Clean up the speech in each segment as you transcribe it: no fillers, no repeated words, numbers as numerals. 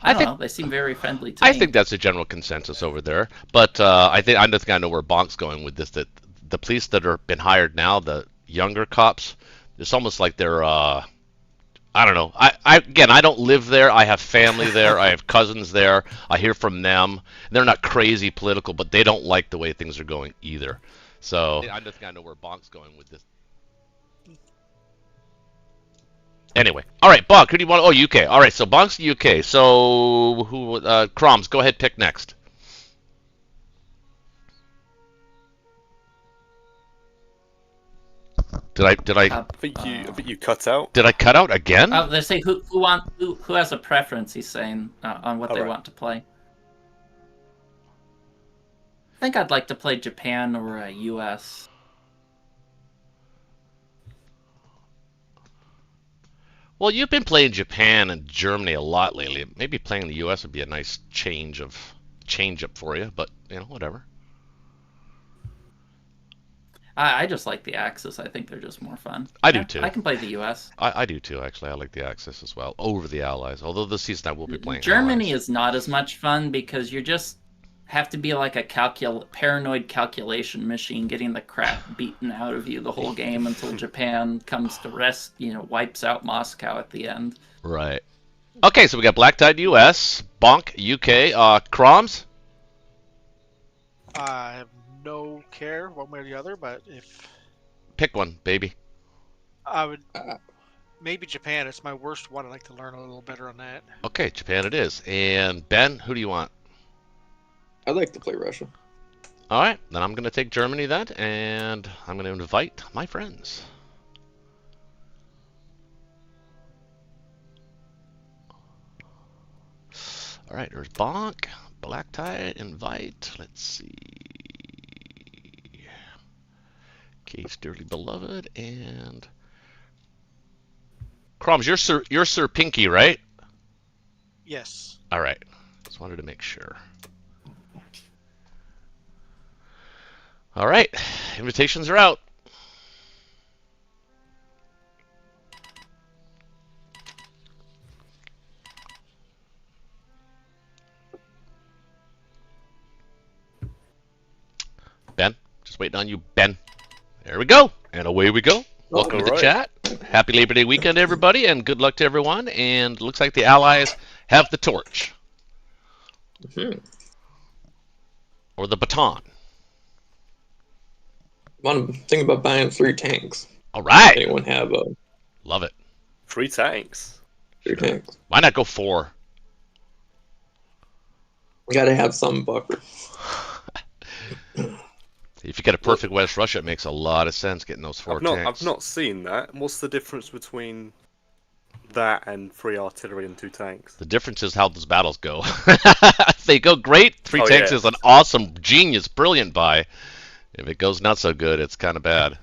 I don't think know. They seem very friendly to I me. think that's a general consensus over there. But I think I know where Bonk's going with this. That the police that are been hired now, the younger cops, it's almost like they're I don't know. Again, I don't live there. I have family there. I have cousins there. I hear from them. They're not crazy political, but they don't like the way things are going either. So I just gotta know where Bonk's going with this. Anyway, all right, Bonk. Who do you want? Oh, UK. All right, so Bonk's UK. So who? Croms, go ahead. Pick next. Uh, I think you cut out. Did I cut out again? they say who has a preference. He's saying on what they want to play. I think I'd like to play Japan or US. Well, you've been playing Japan and Germany a lot lately. Maybe playing the US would be a nice change up for you, but whatever. I just like the Axis. I think they're just more fun. I do too. I can play the US. I do too, actually. I like the Axis as well over the Allies. Although this season I will be playing Germany Allies. is not as much fun because you just have to be like a paranoid calculation machine, getting the crap beaten out of you the whole game until Japan comes to rest. Wipes out Moscow at the end. Right. Okay, so we got Black Tide US, Bonk UK, Croms. I have no care one way or the other, but if Pick one, baby. I would maybe Japan. It's my worst one. I'd like to learn a little better on that. Okay, Japan it is. And Ben, who do you want? I'd like to play Russia. All right, then I'm going to take Germany then, and I'm going to invite my friends. All right, there's Bonk, Black Tide, invite. Let's see. Case Dearly Beloved, and Croms, you're Sir Pinky, right? Yes. All right, just wanted to make sure. All right, invitations are out. Ben, just waiting on you, Ben. There we go, and away we go. Welcome to the chat. Happy Labor Day weekend, everybody, and good luck to everyone. And it looks like the Allies have the torch. Or the baton. One thing about buying 3 tanks. All right. Anyone have Love it. 3 tanks. 3 tanks? Why not go 4? You gotta have some buffer. If you get a perfect West Russia, it makes a lot of sense getting those 4 tanks. I've not seen that. What's the difference between that and 3 artillery and 2 tanks? The difference is how those battles go. If they go great, 3 tanks is an awesome, genius, brilliant buy. If it goes not so good, it's kind of bad.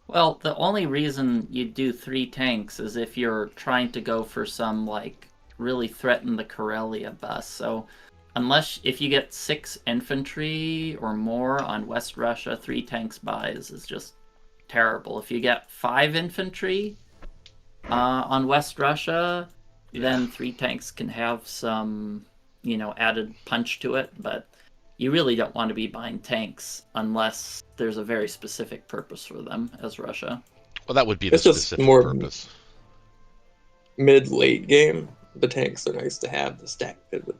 Well, the only reason you do 3 tanks is if you're trying to go for some, really threaten the Karelia bus. So, if you get 6 infantry or more on West Russia, 3 tanks buys is just terrible. If you get 5 infantry on West Russia, then 3 tanks can have some, added punch to it, but you really don't want to be buying tanks unless there's a very specific purpose for them as Russia. Well, that would be the specific purpose. Mid-late game, the tanks are nice to have. The stack pivot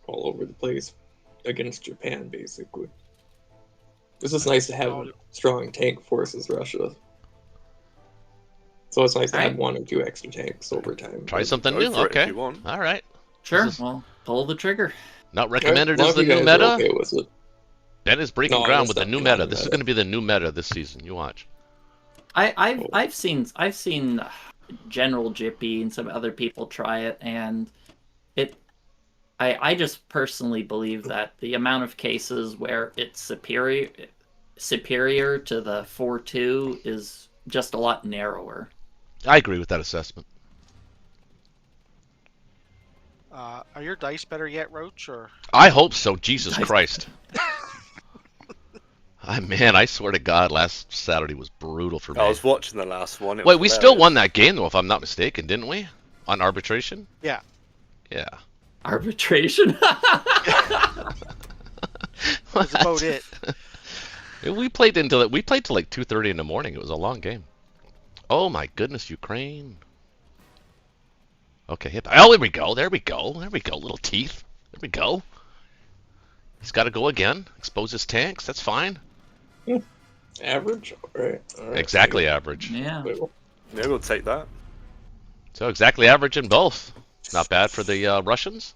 all over the place against Japan, basically. It's just nice to have a strong tank force as Russia. So it's nice to have 1 or 2 extra tanks over time. Try something new, okay. If you want. All right. Sure, well, pull the trigger. Not recommended as the new meta. Okay with it. Ben is breaking ground with the new meta. This is going to be the new meta this season. You watch. I've seen General Jippy and some other people try it, and I just personally believe that the amount of cases where it's superior to the 4-2 is just a lot narrower. I agree with that assessment. Are your dice better yet, Roach? Or I hope so. Jesus Christ. Man, I swear to God, last Saturday was brutal for me. I was watching the last one. Wait, we still won that game, though, if I'm not mistaken, didn't we? On arbitration? Yeah. Yeah. Arbitration. That's about it. We played till like 2:30 in the morning. It was a long game. Oh my goodness, Ukraine. Okay, hit. Oh, there we go. There we go. There we go. Little teeth. There we go. He's got to go again. Expose his tanks. That's fine. Average? All right. Exactly average. Yeah. Wait, what? Yeah, we'll take that. So exactly average in both. Not bad for the Russians.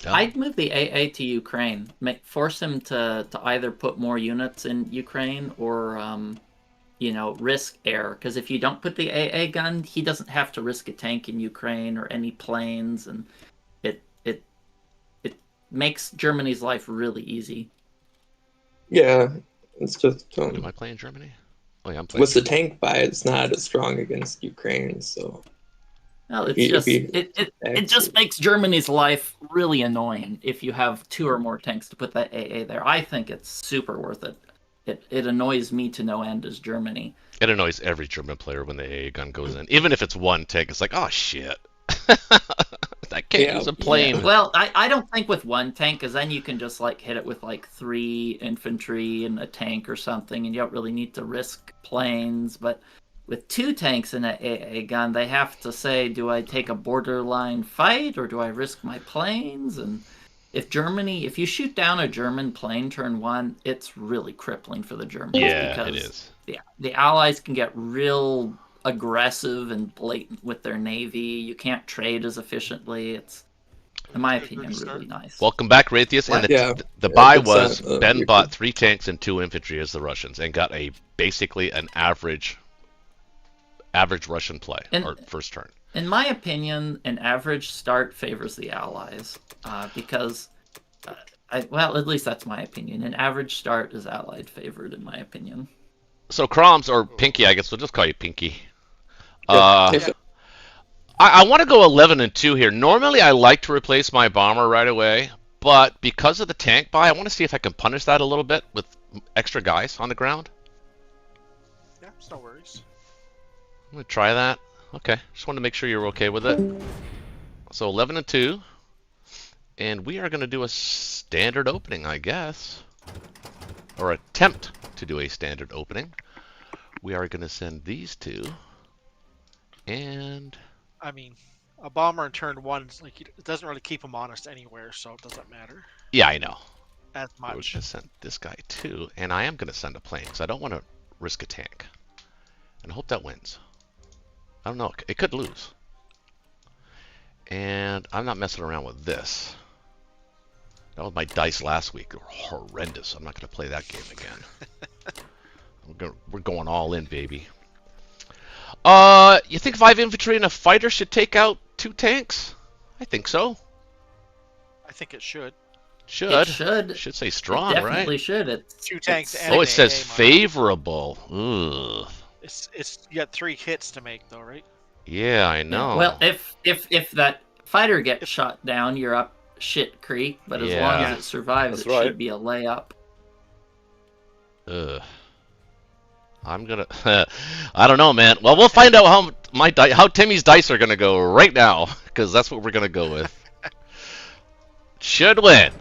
I'd move the AA to Ukraine. Force him to either put more units in Ukraine or, risk air. Because if you don't put the AA gun, he doesn't have to risk a tank in Ukraine or any planes, and it makes Germany's life really easy. Yeah, it's just Am I playing Germany? Oh yeah, I'm playing. with the tank buy, it's not as strong against Ukraine, so No, it's If just he- it just makes Germany's life really annoying if you have 2 or more tanks to put that AA there. I think it's super worth it. It annoys me to no end as Germany. It annoys every German player when the AA gun goes in. Even if it's one tank, it's like, oh shit. I can't Yeah, use a plane. Yeah. Well, I don't think with one tank, because then you can just like hit it with like 3 infantry and a tank or something, and you don't really need to risk planes. But with 2 tanks and an AA gun, they have to say, do I take a borderline fight or do I risk my planes? And if you shoot down a German plane turn 1, it's really crippling for the Germans. Yeah, because it is. the Allies can get real aggressive and blatant with their navy. You can't trade as efficiently. It's, in my opinion, really nice. Welcome back, Raytheus. And Yeah. the buy good was sign. Ben bought 3 tanks and 2 infantry as the Russians and got basically an average Russian play or first turn. In my opinion, an average start favors the Allies because, at least that's my opinion. An average start is Allied favored, in my opinion. So Kroms, or Pinky, I guess we'll just call you Pinky. Yeah. I want to go 11-2 here. Normally, I like to replace my bomber right away, but because of the tank buy, I want to see if I can punish that a little bit with extra guys on the ground. Yeah, it's no worries. I'm gonna try that. Okay, just wanted to make sure you're okay with it. So 11-2, and we are gonna do a standard opening, I guess, or attempt to do a standard opening. We are gonna send these 2, and I mean, a bomber in turn 1 is like it doesn't really keep him honest anywhere, so it doesn't matter yeah, I know. as We're much. gonna send this guy 2, and I am gonna send a plane because I don't want to risk a tank, and I hope that wins. I don't know. It could lose. And I'm not messing around with this. That was my dice last week. They were horrendous. I'm not going to play that game again. We're going all in, baby. You think 5 infantry and a fighter should take out 2 tanks? I think so. I think it should. Should. It should. Should say strong, Definitely right? should. It's 2 tanks and Oh, an it says AA model. favorable. Ugh. It's you got 3 hits to make though, right? Yeah, I know. Well, if that fighter gets shot down, you're up shit creek. But as long Yeah. as it survives, That's it right. should be a layup. Ugh. I'm gonna. I don't know, man. Well, we'll find out how Timmy's dice are gonna go right now, because that's what we're gonna go with. Should win.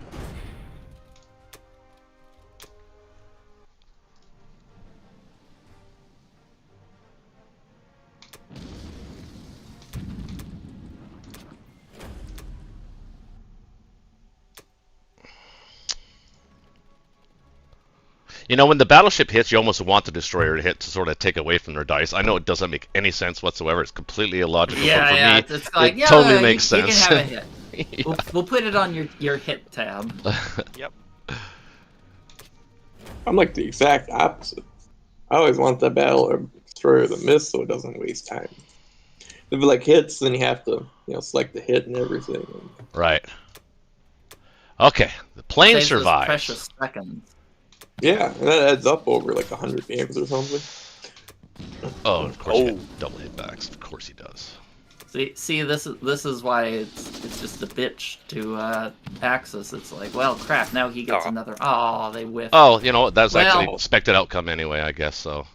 You know, when the battleship hits, you almost want the destroyer to hit to sort of take away from their dice. I know it doesn't make any sense whatsoever. It's completely illogical. but for me, It's like, it totally makes you sense. can have a hit. We'll put it on your hit tab. Yep. I'm like the exact opposite. I always want the battle or destroyer to miss so it doesn't waste time. If it like hits, then you have to select the hit and everything. Right. Okay, the plane Saves us survives. precious seconds. Yeah, and that adds up over like 100 games or something. Oh, of course, he Oh. got double hitbacks. Of course he does. See, this is why it's just a bitch to Axis. It's like, well, crap. Now he gets Aw. another. Oh, they whiffed. Oh, you know what? That's actually Well- expected outcome anyway, I guess. So.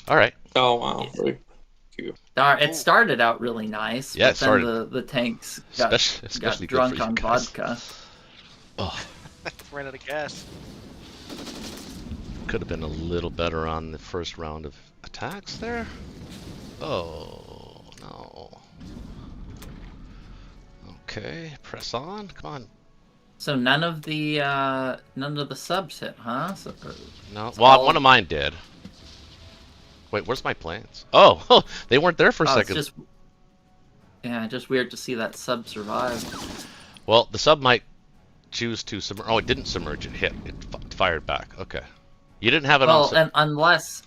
All right. Oh wow, really? too. It started out really nice, Yeah, but it started- then the tanks got Especially good drunk for you on guys. vodka. Oh, Ran out of gas. could have been a little better on the first round of attacks there. Oh no. Okay, press on. Come on. So none of the subs hit, huh? So, No. it's Well, all- one of mine did. Wait, where's my planes? Oh, they weren't there for a it's second. just weird to see that sub survive. Well, the sub might choose to submerge. Oh, it didn't submerge. It hit. It fired back. Okay. You didn't have it on. Well, and unless,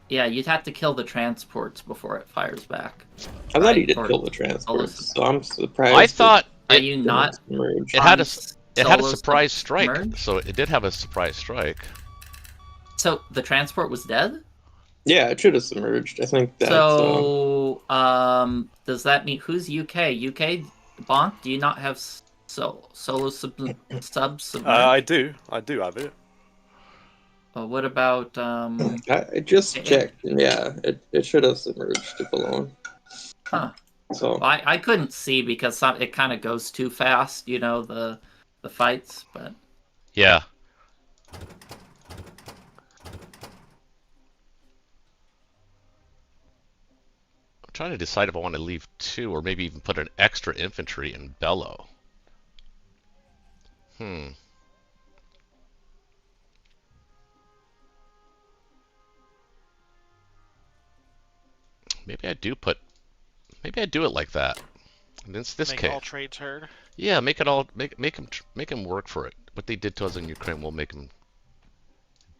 yeah, you'd have to kill the transports before it fires back. I thought he Right, did or- kill the transports, so I'm surprised. I thought Are it, you not? Merged. it had a on it had a solo surprise strike. submerged? So it did have a surprise strike. So the transport was dead. Yeah, it should have submerged. I think that's. So, does that mean who's UK? UK Bonk? Do you not have solo subs? I do have it. What about I just it- checked, and yeah, it should have submerged if alone. Huh. So Well, I couldn't see because it kind of goes too fast, you know, the fights. But Yeah. I'm trying to decide if I want to leave 2 or maybe even put an extra infantry in Bellow. Maybe I do it like that. In this Make case. all trades heard. Yeah, make him work for it. What they did to us in Ukraine, we'll make them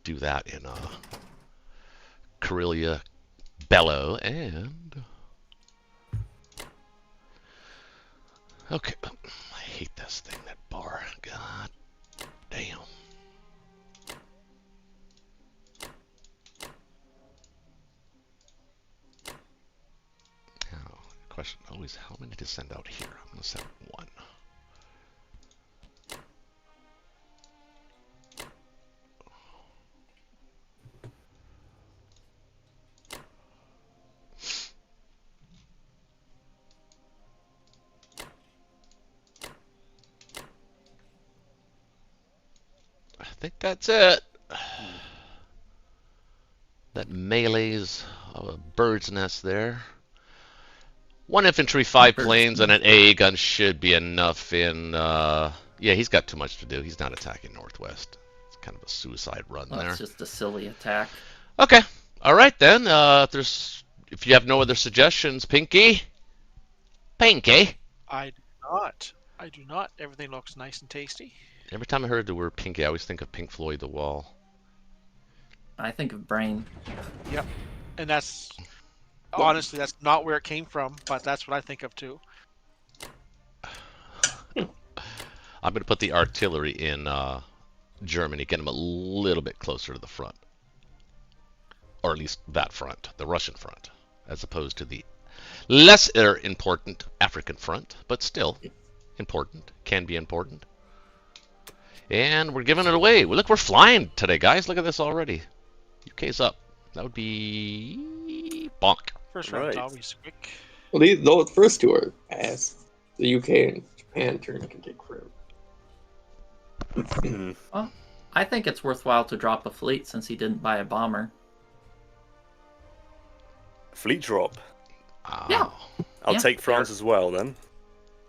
do that in Karelia, Bellow, and okay. I hate this thing, that bar. God damn. Now, the question always: how many to send out here? I'm gonna send 1. I think that's it. That melee's a bird's nest there. 1 infantry, 5 Bird's planes, and an AA gun should be enough in... yeah, he's got too much to do. He's not attacking northwest. It's kind of a suicide run well, there. it's just a silly attack. Okay. All right, then. If you have no other suggestions, Pinky? Pinky? I do not. I do not. Everything looks nice and tasty. Every time I heard the word Pinky, I always think of Pink Floyd, The Wall. I think of Brain. Yep. And that's honestly that's not where it came from, but that's what I think of too. I'm going to put the artillery in Germany, get them a little bit closer to the front. Or at least that front, the Russian front, as opposed to the lesser important African front, but still important, can be important. And we're giving it away. Look, we're flying today, guys. Look at this already. UK's up. That would be bonk. First round's Right. always quick. well, those first 2 are ass. The UK and Japan turn can take forever. Well, I think it's worthwhile to drop a fleet since he didn't buy a bomber. Fleet drop. Yeah. I'll Yeah, take France as well then.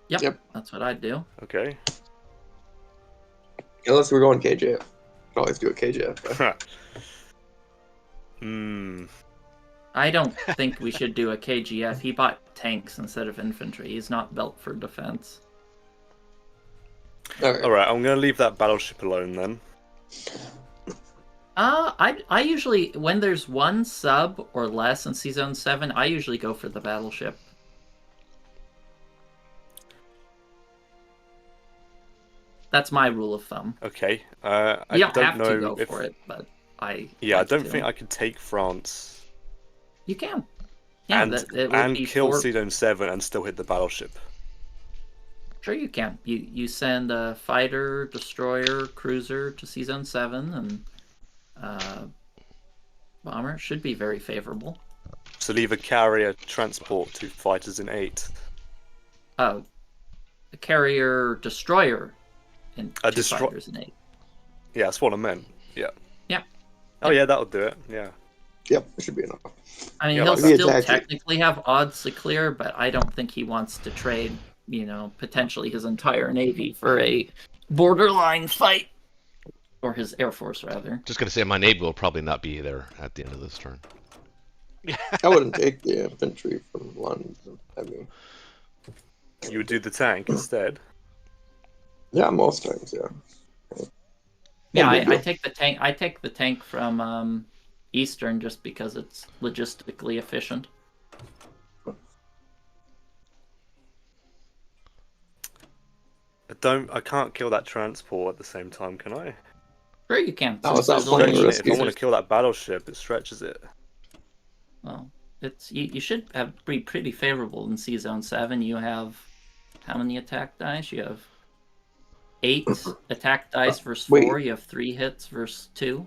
Yep. That's what I'd do. Okay. Unless we're going KJF. Could always do a KJF. but- I don't think we should do a KGF. He bought tanks instead of infantry. He's not built for defense. Alright. Alright, I'm going to leave that battleship alone then. I usually, when there's 1 sub or less in Season 7, I usually go for the battleship. That's my rule of thumb. Okay. You I don't don't have know to go if... for it, but I. Yeah, I like don't to. think I can take France You can. Yeah, and, it would and be kill 4... Season 7 and still hit the battleship. Sure, you can. You send a fighter, destroyer, cruiser to Season 7, and bomber should be very favorable. So leave a carrier transport 2 fighters in 8. A carrier destroyer and A 2 fighters in 8. Yeah, that's what I meant. Yeah. Yeah. Oh yeah, that'll do it. Yeah. Yep, it should be enough. I mean, Yeah, he'll like that. still Attack it. technically have odds to clear, but I don't think he wants to trade, potentially his entire navy for a borderline fight. Or his air force, rather. Just gonna say my navy will probably not be there at the end of this turn. I wouldn't take the infantry from London. I mean, You would do the tank instead. yeah, most times, yeah. Yeah, No big I deal. take the tank. I take the tank from Eastern just because it's logistically efficient. I can't kill that transport at the same time, can I? Sure, you can. No, it's since not there's playing only- risky. If I want to kill that battleship, it stretches it. Well, you should have be pretty favorable in C Zone 7. You have how many attack dice? You have 8 attack dice versus wait. 4. You have 3 hits versus 2.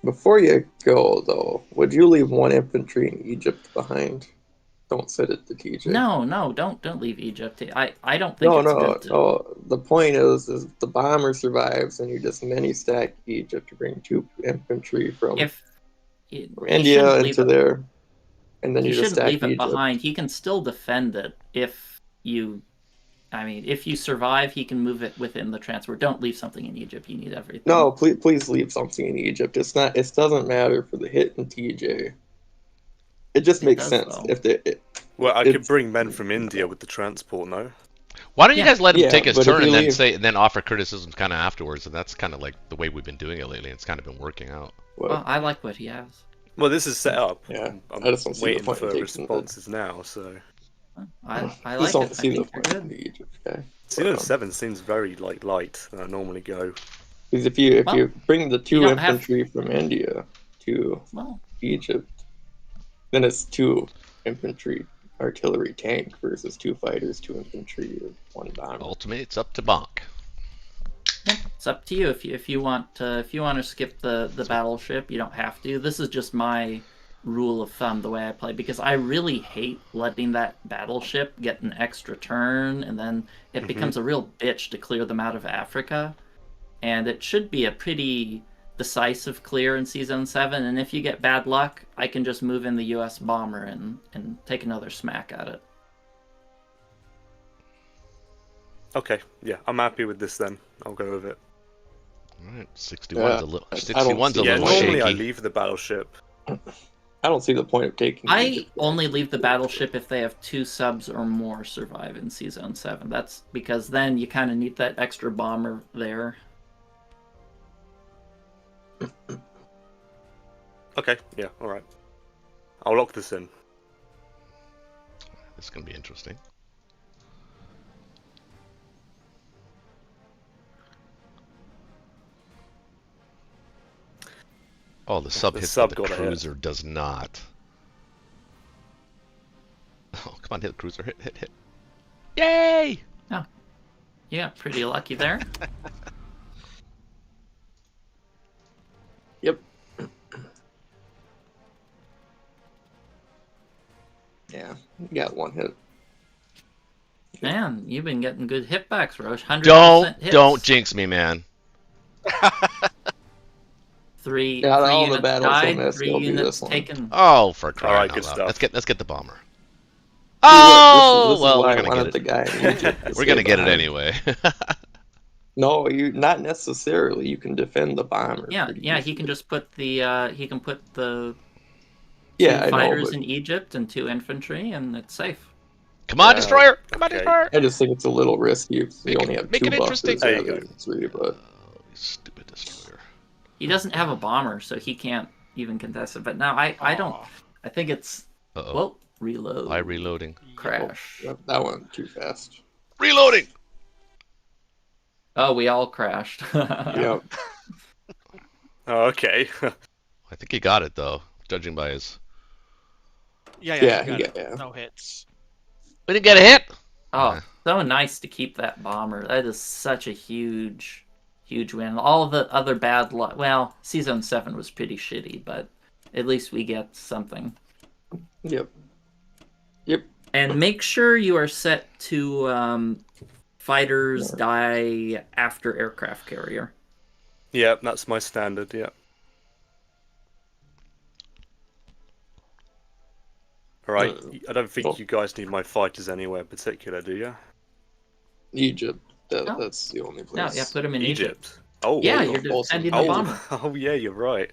Before you go, though, would you leave 1 infantry in Egypt behind? Don't set it to TJ. No, don't leave Egypt. I don't think No, it's good to. no. The point is the bomber survives, and you just mini stack Egypt to bring 2 infantry from India into there, and then you you just shouldn't stack leave it Egypt. behind. He can still defend it if you survive, he can move it within the transport. Don't leave something in Egypt. You need everything. No, please leave something in Egypt. It's not. It doesn't matter for the hit in TJ. It just makes does, sense though. if they. Well, I could It's- bring men from India with the transport, no? Why don't you Yeah. guys let him Yeah, take his but if turn you and leave- then offer criticisms kind of afterwards, and that's kind of like the way we've been doing it lately. It's kind of been working out. Well, I like what he has. Well, this is set up. Yeah, I'm I just don't see the waiting point in for taking responses now, so... I just like don't it. I see the think you're point in good. the Egypt guy. Season 7 seems very light than I normally go. Because if you Well, bring the 2 don't have- infantry from India to Well, Egypt, then it's 2 infantry artillery tank versus 2 fighters, 2 infantry, or 1 bomber. Ultimately, it's up to Bonk. it's up to you if you want to skip the battleship. You don't have to. This is just my rule of thumb, the way I play, because I really hate letting that battleship get an extra turn, and then it becomes a real bitch to clear them out of Africa. And it should be a pretty decisive clear in Season 7, and if you get bad luck, I can just move in the US bomber and take another smack at it. Okay, yeah, I'm happy with this then. I'll go with it. All right, 61's a little, I don't 61's a see- Yeah, little normally I shaky. leave the battleship. I don't see the point of taking I Egypt. only leave the battleship if they have 2 subs or more survive in Season 7. That's because then you kind of need that extra bomber there. Okay, yeah, alright. I'll lock this in. This is gonna be interesting. Oh, the sub The hits, sub but the got a hit. cruiser does not. Oh, come on, hit the cruiser, hit. Yay! You got pretty lucky there. Yep. Yeah, you got 1 hit. Man, you've been getting good hitbacks, Roche. 100% hits. Don't jinx me, man. 3 Yeah, all the units battles on died, this, 3 they'll be units this one. taken. Oh, for crying Alright, out good loud. stuff. Let's get the bomber. See, look, Oh, this is well, why we're I gonna wanted get the it. guy in Egypt to We're stay gonna get it behind. anyway. No, you not necessarily. You can defend the bomber. Yeah, pretty he easily. can just put the he can put the Yeah, 2 I know, fighters but in Egypt and 2 infantry, and it's safe. Come on, Yeah, destroyer! Come on, okay. destroyer! I just think it's a little risky if you Make only it- have make 2 it interesting. buffers There you rather go. than 3, but Oh, you stupid destroyer. He doesn't have a bomber, so he can't even contest it. But now I don't. Aw. I think it's Uh-oh. well reload. Why reloading? Crash. that went too fast. Reloading! Oh, we all crashed. Yep. Oh, okay. I think he got it, though, judging by his... Yeah, Yeah, you he got got- it. yeah. No hits. We didn't get a hit! Oh, Yeah. so nice to keep that bomber. That is such a huge win. All the other bad luck. Well, Season 7 was pretty shitty, but at least we get something. Yep. Yep. And make sure you are set to fighters die after aircraft carrier. Yeah, that's my standard. Yeah. All right. I don't think well, you guys need my fighters anywhere in particular, do you? Egypt. No. That's the only No, place. yeah, put him in Egypt. Egypt. Oh. Yeah, you you're go. defending the Oh. bomber. Oh yeah, you're right.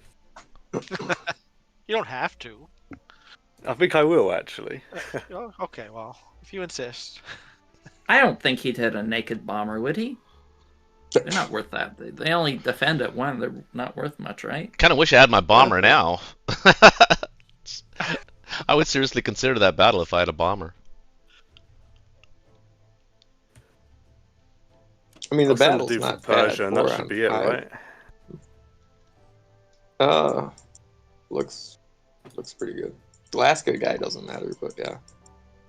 You don't have to. I think I will actually. Oh, okay, well, if you insist. I don't think he'd hit a naked bomber, would he? They're not worth that. They only defend at one. They're not worth much, right? Kind of wish I had my bomber now. I would seriously consider that battle if I had a bomber. I mean, the I'll send battle's dude not from Persia, bad. and that 4 should on be it, 5. right? Looks pretty good. The Alaska guy doesn't matter, but yeah.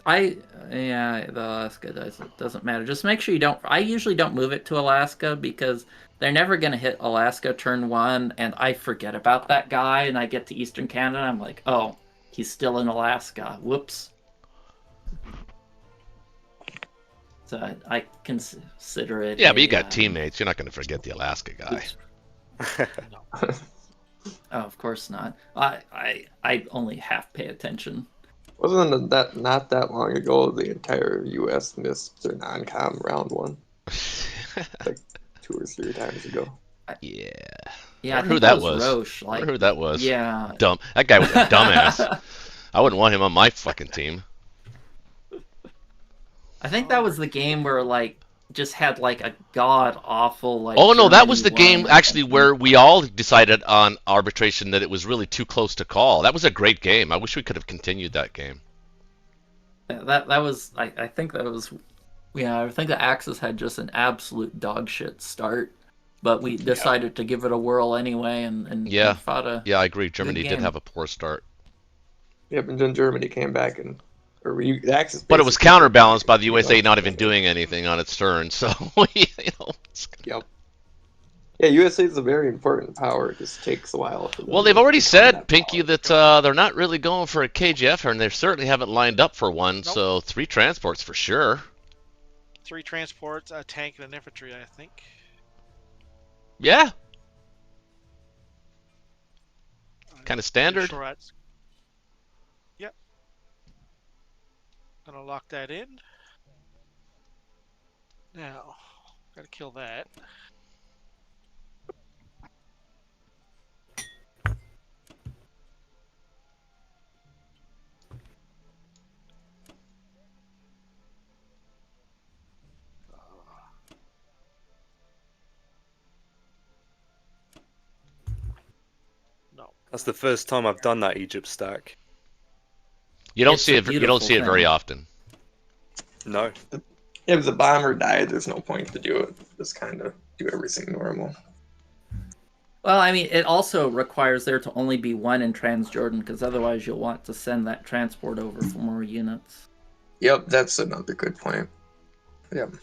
The Alaska doesn't matter. Just make sure you don't. I usually don't move it to Alaska because they're never going to hit Alaska turn 1, and I forget about that guy, and I get to Eastern Canada, and I'm like, oh, he's still in Alaska. Whoops. So I consider it. Yeah, but you got teammates. You're not going to forget the Alaska guy. Oh, of course not. I only half pay attention. Wasn't that not that long ago the entire U.S. missed their non-com round 1? Like 2 or 3 times ago. Yeah. Yeah, I Who think that it was? Roche. I wonder who that was. Yeah. Dumb. That guy was a dumbass. I wouldn't want him on my fucking team. I think that was the game where just had a god awful Oh no, that was the Germany game won. actually where we all decided on arbitration that it was really too close to call. That was a great game. I wish we could have continued that game. That was I think that was I think the Axis had just an absolute dog shit start, but we decided to give it a whirl anyway and fought a Yeah, I agree. Germany good did game. have a poor start. Yep, and then Germany came back and the Axis. But it was counterbalanced by the USA not even doing anything on its turn. So Yep. Yeah, USA is a very important power. It just takes a while. For them Well, they've to already become said, that Pinky, power. that they're not really going for a KGF, and they certainly haven't lined up for one. Nope. So 3 transports for sure. 3 transports, a tank, and an infantry, I think. Yeah, I'm kind of pretty standard. Sure that's... Yep. Gonna lock that in. Now, gotta kill that. No. That's the first time I've done that Egypt stack. You don't It's see a it. You don't beautiful see it very thing. often. No. If the bomber died, there's no point to do it. Just kind of do everything normal. Well, I mean, it also requires there to only be 1 in Transjordan, because otherwise you'll want to send that transport over for more units. Yep, that's another good point. Yep.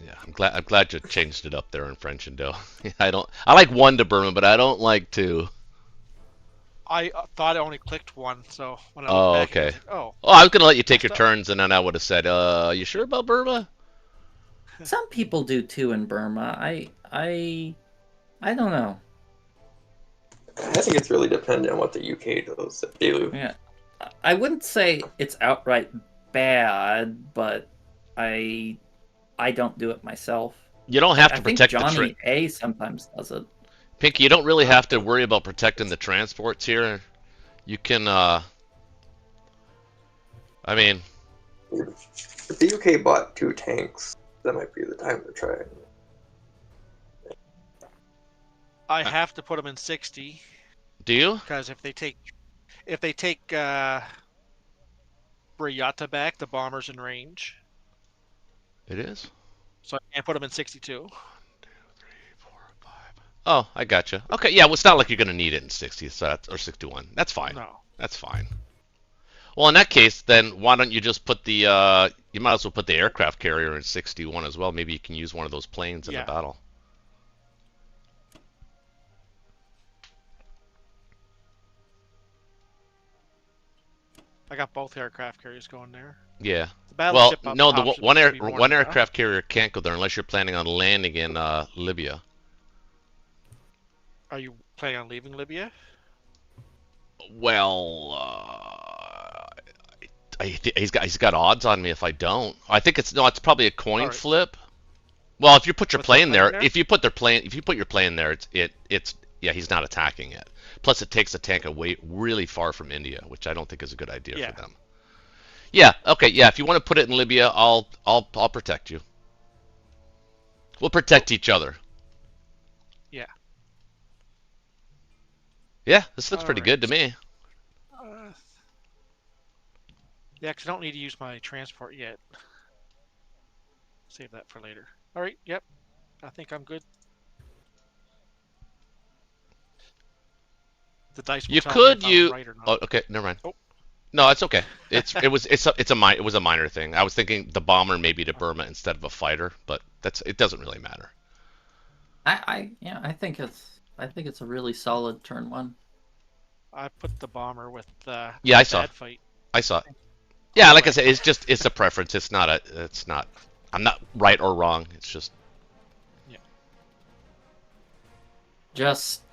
Yeah, I'm glad you changed it up there in French Indo. I like 1 to Burma, but I don't like 2. I thought I only clicked 1, so when I Oh, looked back, I okay. was like, oh. Oh, I was gonna let you take your Stuff. turns, and then I would have said, you sure about Burma?" Some people do too in Burma. I don't know. I think it's really dependent on what the UK does. If they do. Yeah, I wouldn't say it's outright bad, but I don't do it myself. You don't have I to think protect the Johnny A sometimes does it. Pinky, you don't really have to worry about protecting the transports here. You can, I mean, If the UK bought 2 tanks, that might be the time to try it. I have to put them in 60 do you? because if they take Brayata back, the bomber's in range, It is? so I can't put them in 62. 1, 2, 3, 4, 5. Oh, I gotcha. Okay, yeah, well, it's not like you're gonna need it in 60, so or 61. That's fine. No. That's fine. Well, in that case, then why don't you just put the, you might as well put the aircraft carrier in 61 as well. Maybe you can use one of those planes in Yeah. the battle. I got both aircraft carriers going there. Yeah. The Well, battleship up no, the top should one be one warning us. aircraft carrier can't go there unless you're planning on landing in Libya. Are you planning on leaving Libya? Well, he's got odds on me if I don't. I think it's probably a coin Alright. flip. Well, if you put your Put the plane plane there, there? if you put your plane there, it's yeah, he's not attacking it. Plus, it takes the tank away really far from India, which I don't think is a good idea Yeah. for them. Yeah, okay, yeah. If you want to put it in Libya, I'll protect you. We'll protect each other. Yeah. Yeah, this looks pretty good to Alright. me. Yeah, 'cause I don't need to use my transport yet. Save that for later. Alright, yep. I think I'm good. The dice will You tell me could if I'm you. right or not. Oh, okay, never mind. Oh. No, it's okay. It was a minor thing. I was thinking the bomber maybe to Burma instead of a fighter, but it doesn't really matter. I think it's a really solid turn 1. I put the bomber with Yeah, I saw. bad fight. I saw it. Yeah, like I said, it's a preference. It's not. I'm not right or wrong. It's just.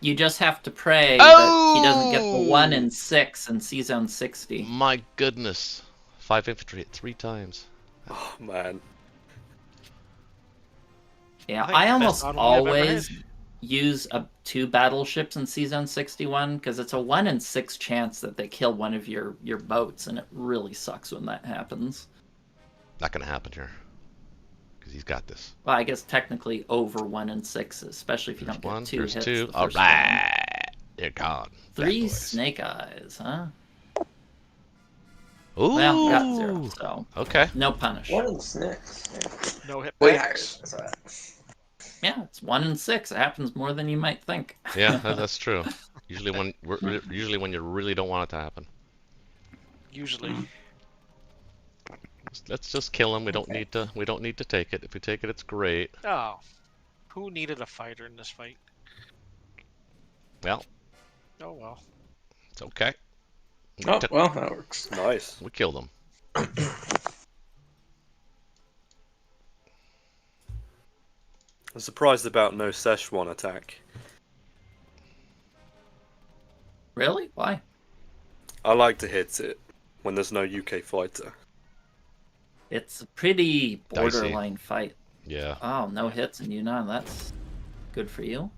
You just have to pray that he doesn't get the 1 Oh! in 6 in C-Zone 60. My goodness, 5 infantry at 3 times. Oh man. Yeah, I think I the almost best envoy I've ever always had. use 2 battleships in C-Zone 61 because it's a 1 in 6 chance that they kill one of your boats, and it really sucks when that happens. Not gonna happen here, because he's got this. Well, I guess technically over 1 in 6, especially if you don't One, get 2 there's hits. 2. the All first round. right, they're gone. 3 Bad boys. snake eyes, huh? Ooh. Well, we got 0, so Okay. no punish. One of the snakes. No hit Way back. higher than that. Yeah, it's 1 in 6. It happens more than you might think. Yeah, that's true. Usually when you really don't want it to happen. Usually. Let's just kill him. We don't need to take it. If we take it, it's great. Oh. Who needed a fighter in this fight? Well, Oh well. it's okay. Oh, well, that works. Nice. We killed him. I'm surprised about no Szechuan attack. Really? Why? I like to hit it when there's no UK fighter. It's a pretty Dicey. borderline fight. Yeah. Oh, no hits in Yunnan. That's good for you.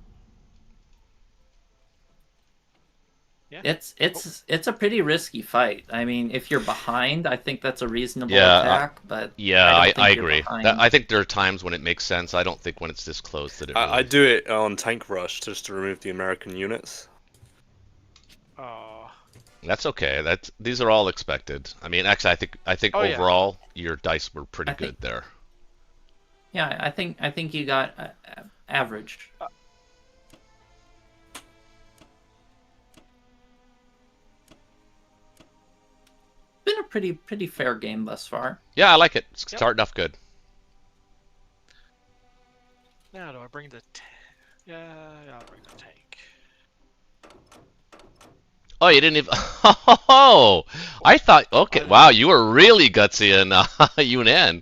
Yeah. It's a pretty risky fight. I mean, if you're behind, I think that's a reasonable Yeah, attack. But Yeah, don't I think you're agree. behind. I think there are times when it makes sense. I don't think when it's this close that it really... I do it on Tank Rush just to remove the American units. Oh. That's okay. These are all expected. I mean, actually, I think Oh, yeah. overall your dice were pretty I good think- there. Yeah, I think you got average. Been a pretty fair game thus far. Yeah, I like it. It's Yep. starting off good. Now do I bring the yeah, I'll bring the tank. Oh, you didn't even... Oh! I thought... Okay, wow, you were really gutsy in Yunnan.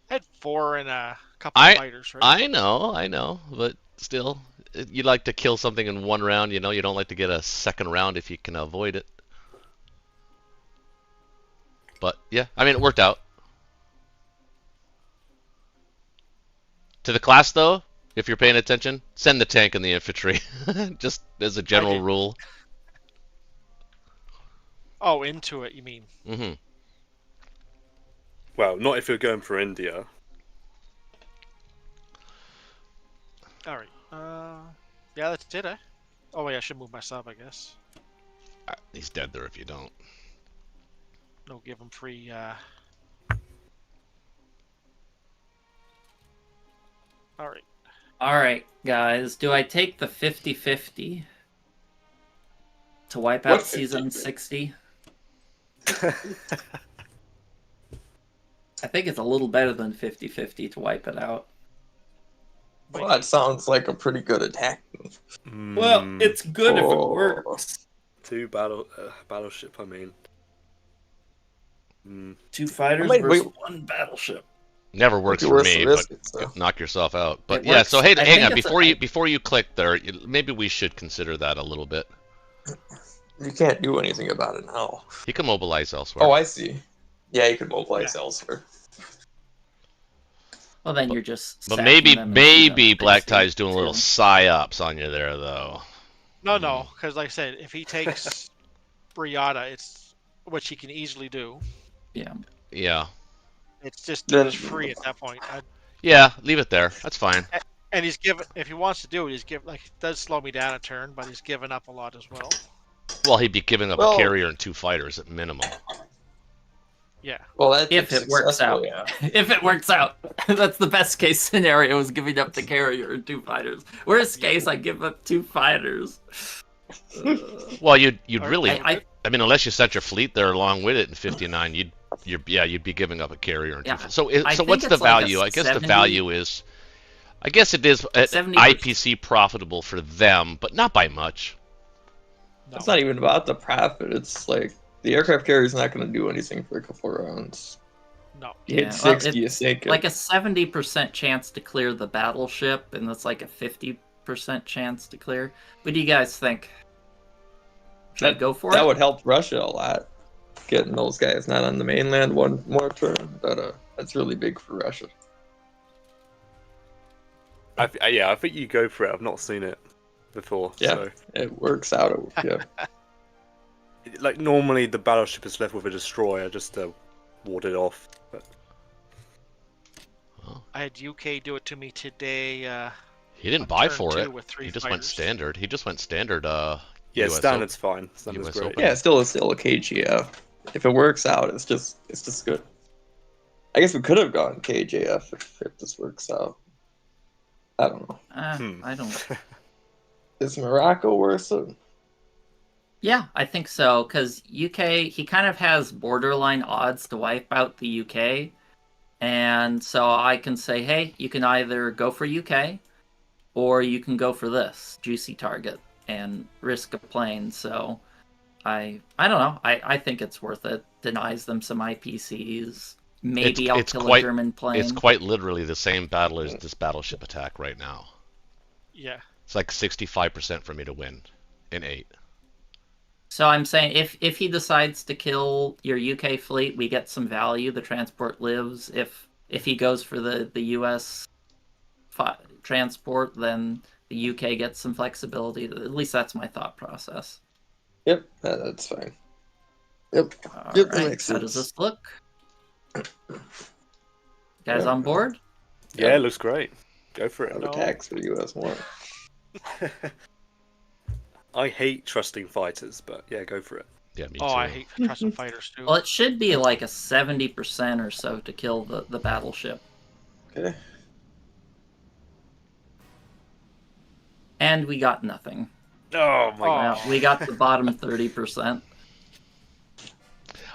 I had 4 and a couple of fighters, right? I know, but still, you like to kill something in one round, you know? You don't like to get a second round if you can avoid it. But, yeah, I mean, it worked out. To the class, though, if you're paying attention, send the tank and the infantry. Just as a general did. rule. Oh, into it, you mean? Mm-hmm. Well, not if you're going for India. Alright. Yeah, that's it, eh? Oh, wait, I should move my sub, I guess. He's dead there if you don't. No, give him free, Alright. All right, guys. Do I take the 50-50 to wipe out What season 50? 60? I think it's a little better than 50-50 to wipe it out. Well, that sounds like a pretty good attack move. Well, it's good if it Oh. works. Two battleship. I mean, 2 fighters Wait, versus wait. 1 battleship. Never works Be for worse to me, risk but it, so. knock yourself out. But It yeah, works. so hey, I hang think on it's before you click there. Maybe we should consider that a little bit. You can't do anything about it now. He can mobilize elsewhere. Oh, I see. Yeah, you could mobilize elsewhere. Well, then you're just. But sacking them and shooting maybe up Black 60, Tie's doing a little too. psyops on you there, though. No, because like I said, if he takes Briata, it's which he can easily do. Yeah. Yeah. It's just Then- free at that point. Yeah, leave it there. That's fine. And he's given, if he wants to do it, it does slow me down a turn, but he's given up a lot as well. Well, he'd be giving up Well- a carrier and 2 fighters at minimum. Yeah. Well, that If it works out. Yeah. If it works out, that's the best case scenario is giving up the carrier and 2 fighters. Worst case, I give up 2 fighters. Well, you'd Or- really. I- I mean, unless you set your fleet there along with it in 59, you'd be giving up a carrier and 2. Yeah, So I so what's think the it's like a value? I guess 70 the value is. I guess it is 70 IPC profitable for them, but not by much. No. It's not even about the profit. It's like the aircraft carrier's not going to do anything for a couple of rounds. No. You Yeah, hit well, 60, you sink it. like a 70% chance to clear the battleship, and that's like a 50% chance to clear. What do you guys think? Should I go for that it? would help Russia a lot. Getting those guys not on the mainland one more turn. That's really big for Russia. I think you go for it. I've not seen it before. Yeah. So. It works out. Yeah. Like normally the battleship is left with a destroyer just to ward it off. But I had UK do it to me today. He didn't On buy turn for 2 it. with 3 He just went fighters. standard. He just went standard. yeah, USO. standard's fine. Standard's US great. Open. Yeah, it's still a KGF. If it works out, it's just good. I guess we could have gone KJF if this works out. I don't know. I don't. Is Morocco worth it? Yeah, I think so. Because UK, he kind of has borderline odds to wipe out the UK. And so I can say, hey, you can either go for UK or you can go for this juicy target and risk a plane. So I don't know. I think it's worth it. Denies them some IPCs. Maybe I'll kill a German plane. It's quite literally the same battle as this battleship attack right now. Yeah. It's like 65% for me to win in 8. So I'm saying if he decides to kill your UK fleet, we get some value. The transport lives. If he goes for the US transport, then the UK gets some flexibility. At least that's my thought process. Yep, that's fine. Yep. All Yep, that right, makes how does sense. this look? Guys Yeah. on board? Yeah, it looks great. Go for it. Have No. attacks for US more. I hate trusting fighters, but yeah, go for it. Yeah, me Oh, too. I hate trusting fighters too. Well, it should be like a 70% or so to kill the battleship. Okay. And we got nothing. Oh my god. Well, we got the bottom 30%.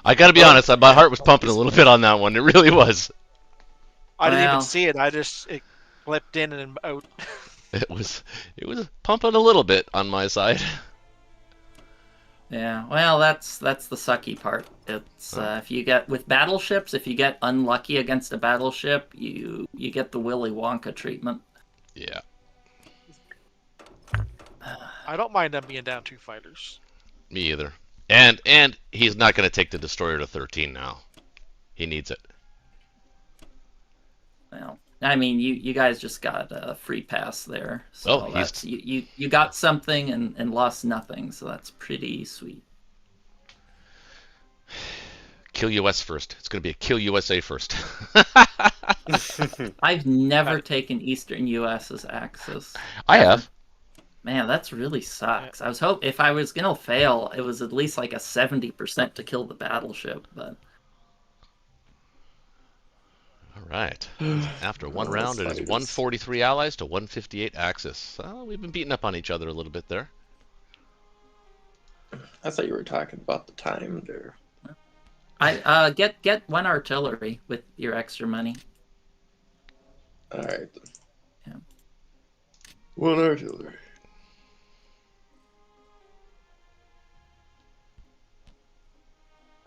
I gotta be honest, my heart was pumping a little bit on that one. It really was. I didn't Well. even see it. It flipped in and out. It was pumping a little bit on my side. Yeah, well, that's the sucky part. It's if you get with battleships, if you get unlucky against a battleship, you get the Willy Wonka treatment. Yeah. I don't mind them being down 2 fighters. Me either. And he's not going to take the destroyer to 13 now. He needs it. Well, I mean, you guys just got a free pass there, so Oh, that's you got something and lost nothing, so that's pretty sweet. Kill US first. It's going to be a kill USA first. I've never taken Eastern U.S. as Axis. I have. Man, that's really sucks. I was hoping if I was gonna fail, it was at least like a 70% to kill the battleship, but All right. After one Oh, round, it is fighters. 143 allies to 158 Axis. We've been beating up on each other a little bit there. I thought you were talking about the time there. I get 1 artillery with your extra money. All right. Yeah. One artillery.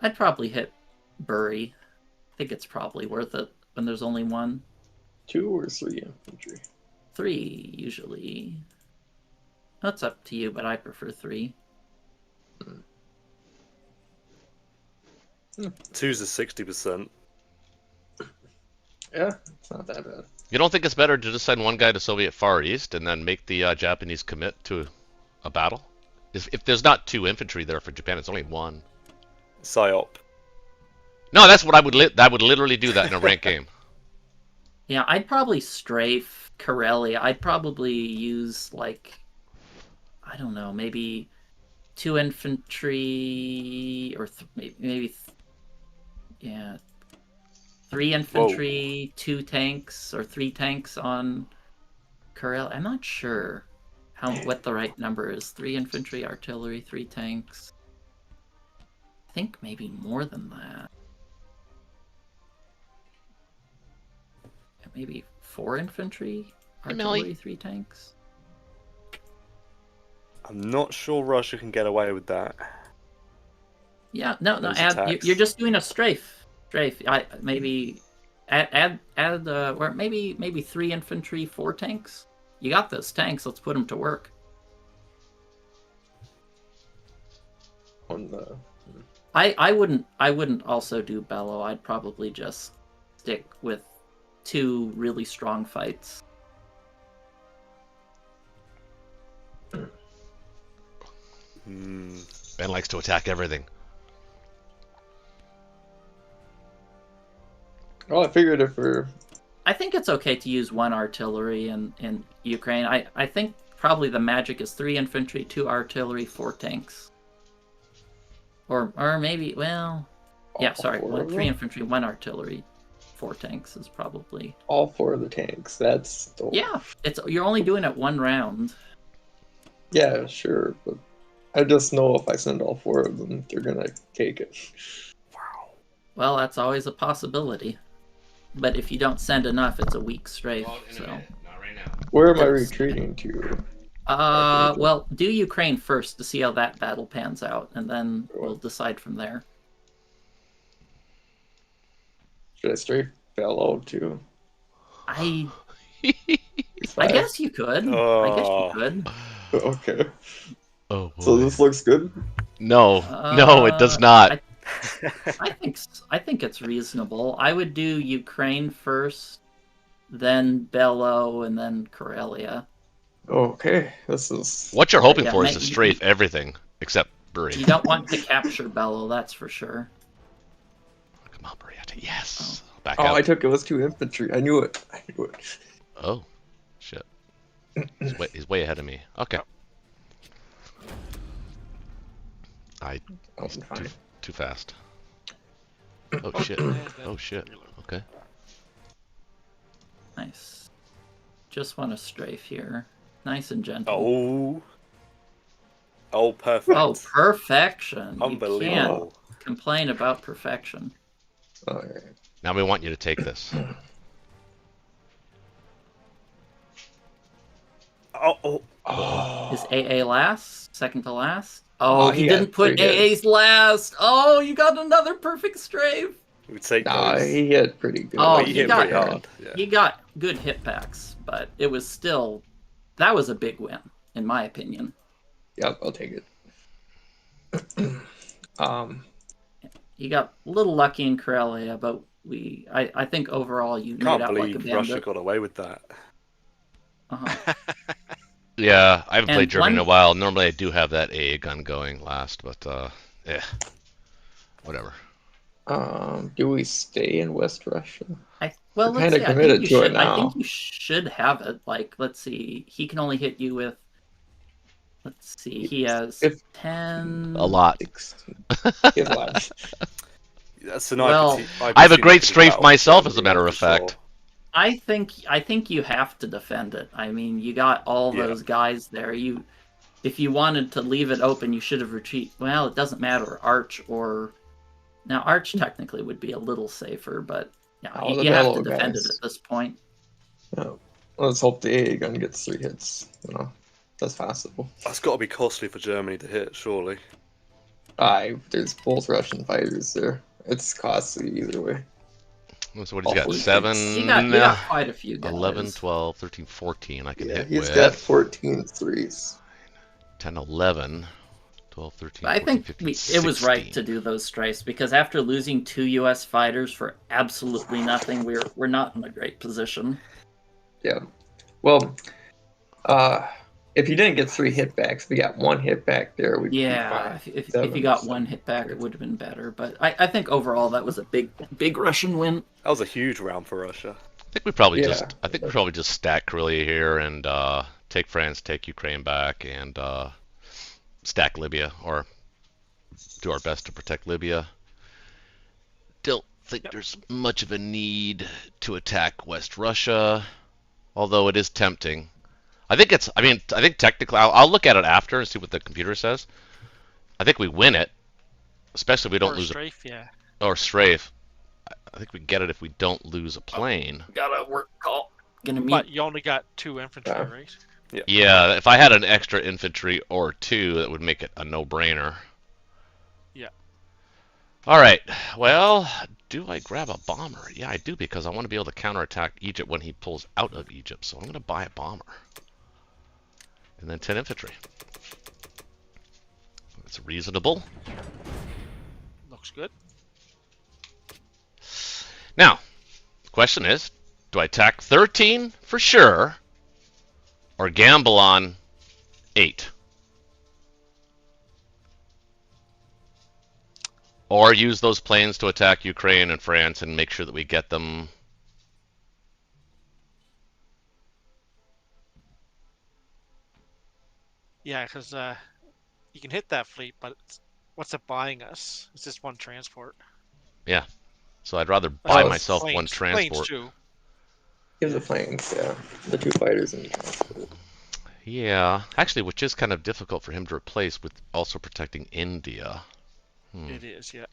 I'd probably hit Bury. I think it's probably worth it when there's only one. 2 or 3 infantry? 3 usually. That's up to you, but I prefer 3. 2's a 60%. Yeah, it's not that bad. You don't think it's better to just send one guy to Soviet Far East and then make the Japanese commit to a battle? If there's not 2 infantry there for Japan, it's only 1. Psyop. No, that's what I would. I would literally do that in a ranked game. Yeah, I'd probably strafe Karelia. I'd probably use, like, I don't know, maybe 2 infantry, or maybe 3 infantry, 2 tanks, or 3 tanks on Karelia. I'm not sure what the right number is. 3 infantry, artillery, 3 tanks. I think maybe more than that. Maybe 4 infantry, artillery, 3 tanks. I'm not sure Russia can get away with that. Yeah, no. Those Add. attacks. You're just doing a strafe. Maybe add. Or maybe 3 infantry, 4 tanks. You got those tanks. Let's put them to work. On the I wouldn't also do Bellow. I'd probably just stick with 2 really strong fights. Ben likes to attack everything. well, I figured if we're I think it's okay to use 1 artillery in Ukraine. I think probably the magic is 3 infantry, 2 artillery, 4 tanks. Or maybe, well, yeah, all sorry, 4 of 3 them? infantry, 1 artillery, 4 tanks is probably. All 4 of the tanks. That's the Yeah, you're only doing it 1 round. Yeah, sure, but I just know if I send all 4 of them, they're gonna take it. Well, that's always a possibility. But if you don't send enough, it's a weak strafe. So, not right now. Where am I It's- retreating to? well, do Ukraine first to see how that battle pans out, and then we'll decide from there. Should I strafe Bellow too? I Five? guess you could. I guess you Oh. could. Okay. Oh boy. So this looks good. No, no, it does not. I think it's reasonable. I would do Ukraine first, then Bellow, and then Karelia. Okay, this is. What you're hoping Yeah, for is mate, to strafe everything except Bury. You don't want to capture Bellow, that's for sure. Come on, Bury. Yes. Back Oh, out. I took it was 2 infantry. I knew it. Oh, shit. He's way ahead of me. Okay. Oh, fine. Too fast. Oh shit. Oh shit. Okay. Nice. Just want to strafe here. Nice and gentle. Oh. Oh, perfect. Oh, perfection. You Unbelievable. can't complain about perfection. Alright. Now we want you to take this. Oh. Is AA last? Second to last? Oh, Oh, he he didn't had put 3 hits. AA's last. Oh, you got another perfect strafe. We take Nah, those. he hit pretty good. Oh, he he hit got pretty hard. Yeah. He got good hit packs, but it was still, that was a big win, in my opinion. Yep, I'll take it. He got a little lucky in Karelia, but I think overall you made Can't out like a believe Russia bandit. got away with that. Uh-huh. Yeah, I haven't And played Germany in a one- while. Normally I do have that AA gun going last, but whatever. Do we stay in West Russia? Well, We're let's kinda see. I committed think you to it should. I think now. you should have it. Like, let's see. He can only hit you with. Let's see. He has If- 10. A lot. 16. His last. That's an Well, IPT I have a great IPT strafe battle, myself, as a Germany, matter for of fact. sure. I think you have to defend it. I mean, you got all Yeah. those guys there. If you wanted to leave it open, you should have retreated. Well, it doesn't matter. Arch or now Arch technically would be a little safer, but yeah, Oh, the you have to Bellow defend guys. it at this point. Yeah. Let's hope the AA gun gets 3 hits. That's possible. That's got to be costly for Germany to hit, surely. There's both Russian fighters there. It's costly either way. So what he's got? Oh, 7, You got quite a few guys. 11, 12, 13, 14 I can Yeah, hit he's with. got 14 threes. 10, 11, 12, 13, I 14, think 15, it was right 16. to do those strikes because after losing 2 U.S. fighters for absolutely nothing, we're not in a great position. Yeah. Well, if you didn't get 3 hit backs, if we got 1 hit back there, we'd be Yeah, fine. if you got 1 hit back, it would have been better. But I think overall that was a big Russian win. That was a huge round for Russia. I think we probably Yeah. just stack Karelia here and take France, take Ukraine back, and stack Libya, or do our best to protect Libya. Don't think there's much of a need to attack West Russia, although it is tempting. I think technically, I'll look at it after and see what the computer says. I think we win it, especially if we don't Or lose strafe, yeah. or strafe. I think we get it if we don't lose a plane. Got a work call. Gonna meet. But you only got 2 infantry, Yeah. right? Yeah, if I had an extra infantry or 2, that would make it a no-brainer. Yeah. All right. Well, do I grab a bomber? Yeah, I do, because I want to be able to counterattack Egypt when he pulls out of Egypt. So I'm going to buy a bomber. And then 10 infantry. That's reasonable. Looks good. Now, the question is, do I attack 13 for sure, or gamble on 8? Or use those planes to attack Ukraine and France and make sure that we get them. Yeah, because you can hit that fleet, but what's it buying us? It's just 1 transport. Yeah. So I'd rather buy Oh, myself planes, 1 transport. Planes too. Give the planes, yeah. The 2 fighters and the transport. Yeah. Actually, which is kind of difficult for him to replace with also protecting India. It is, yeah.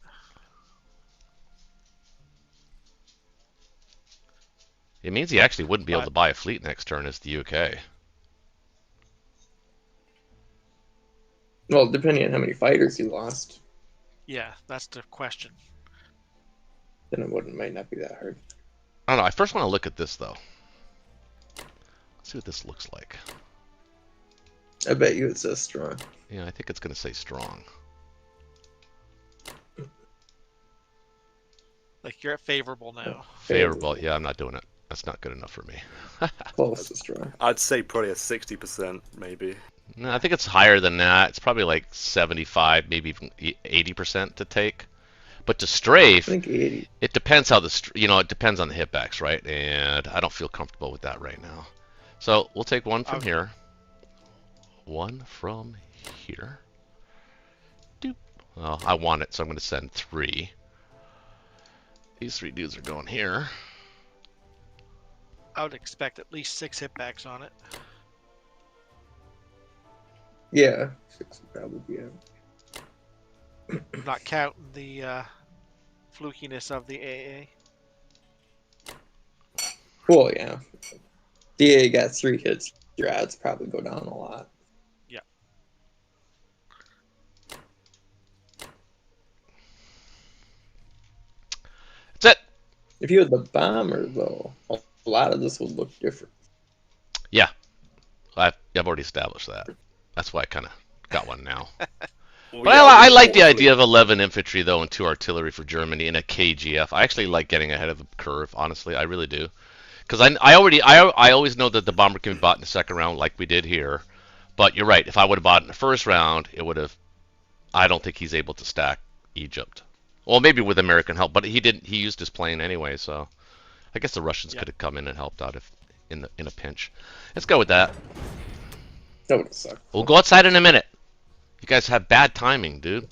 It means he actually wouldn't be able But- to buy a fleet next turn as the UK. Well, depending on how many fighters he lost, Yeah, that's the question. then it might not be that hard. I don't know. I first want to look at this, though. Let's see what this looks like. I bet you it says strong. Yeah, I think it's going to say strong. Like, you're at favorable now. Favorable. Yeah, I'm not doing it. That's not good enough for me. Close to strong. I'd say probably a 60%, maybe. No, I think it's higher than that. It's probably like 75, maybe even 80% to take. But to I strafe, think 80. it depends how it depends on the hitbacks, right? And I don't feel comfortable with that right now. So we'll take 1 from Okay. here. 1 from here. Doop. Well, I want it, so I'm going to send 3. These 3 dudes are going here. I would expect at least 6 hitbacks on it. Yeah, 6 would probably be it. Not counting the flukiness of the AA. Well, yeah. DA got 3 hits. Your odds probably go down a lot. Yeah. That's it. If you had the bomber, though, a lot of this would look different. Yeah. I've already established that. That's why I kind of got one now. Well, But yeah, I like the hopefully- idea of 11 infantry, though, and 2 artillery for Germany and a KGF. I actually like getting ahead of the curve, honestly. I really do. Because I always know that the bomber can be bought in the second round like we did here. But you're right. If I would have bought it in the first round, it would have... I don't think he's able to stack Egypt. Well, maybe with American help, but he didn't. He used his plane anyway, so... I guess the Russians Yeah. could have come in and helped out if in a pinch. Let's go with that. That would have sucked. We'll go outside in a minute. You guys have bad timing, dude.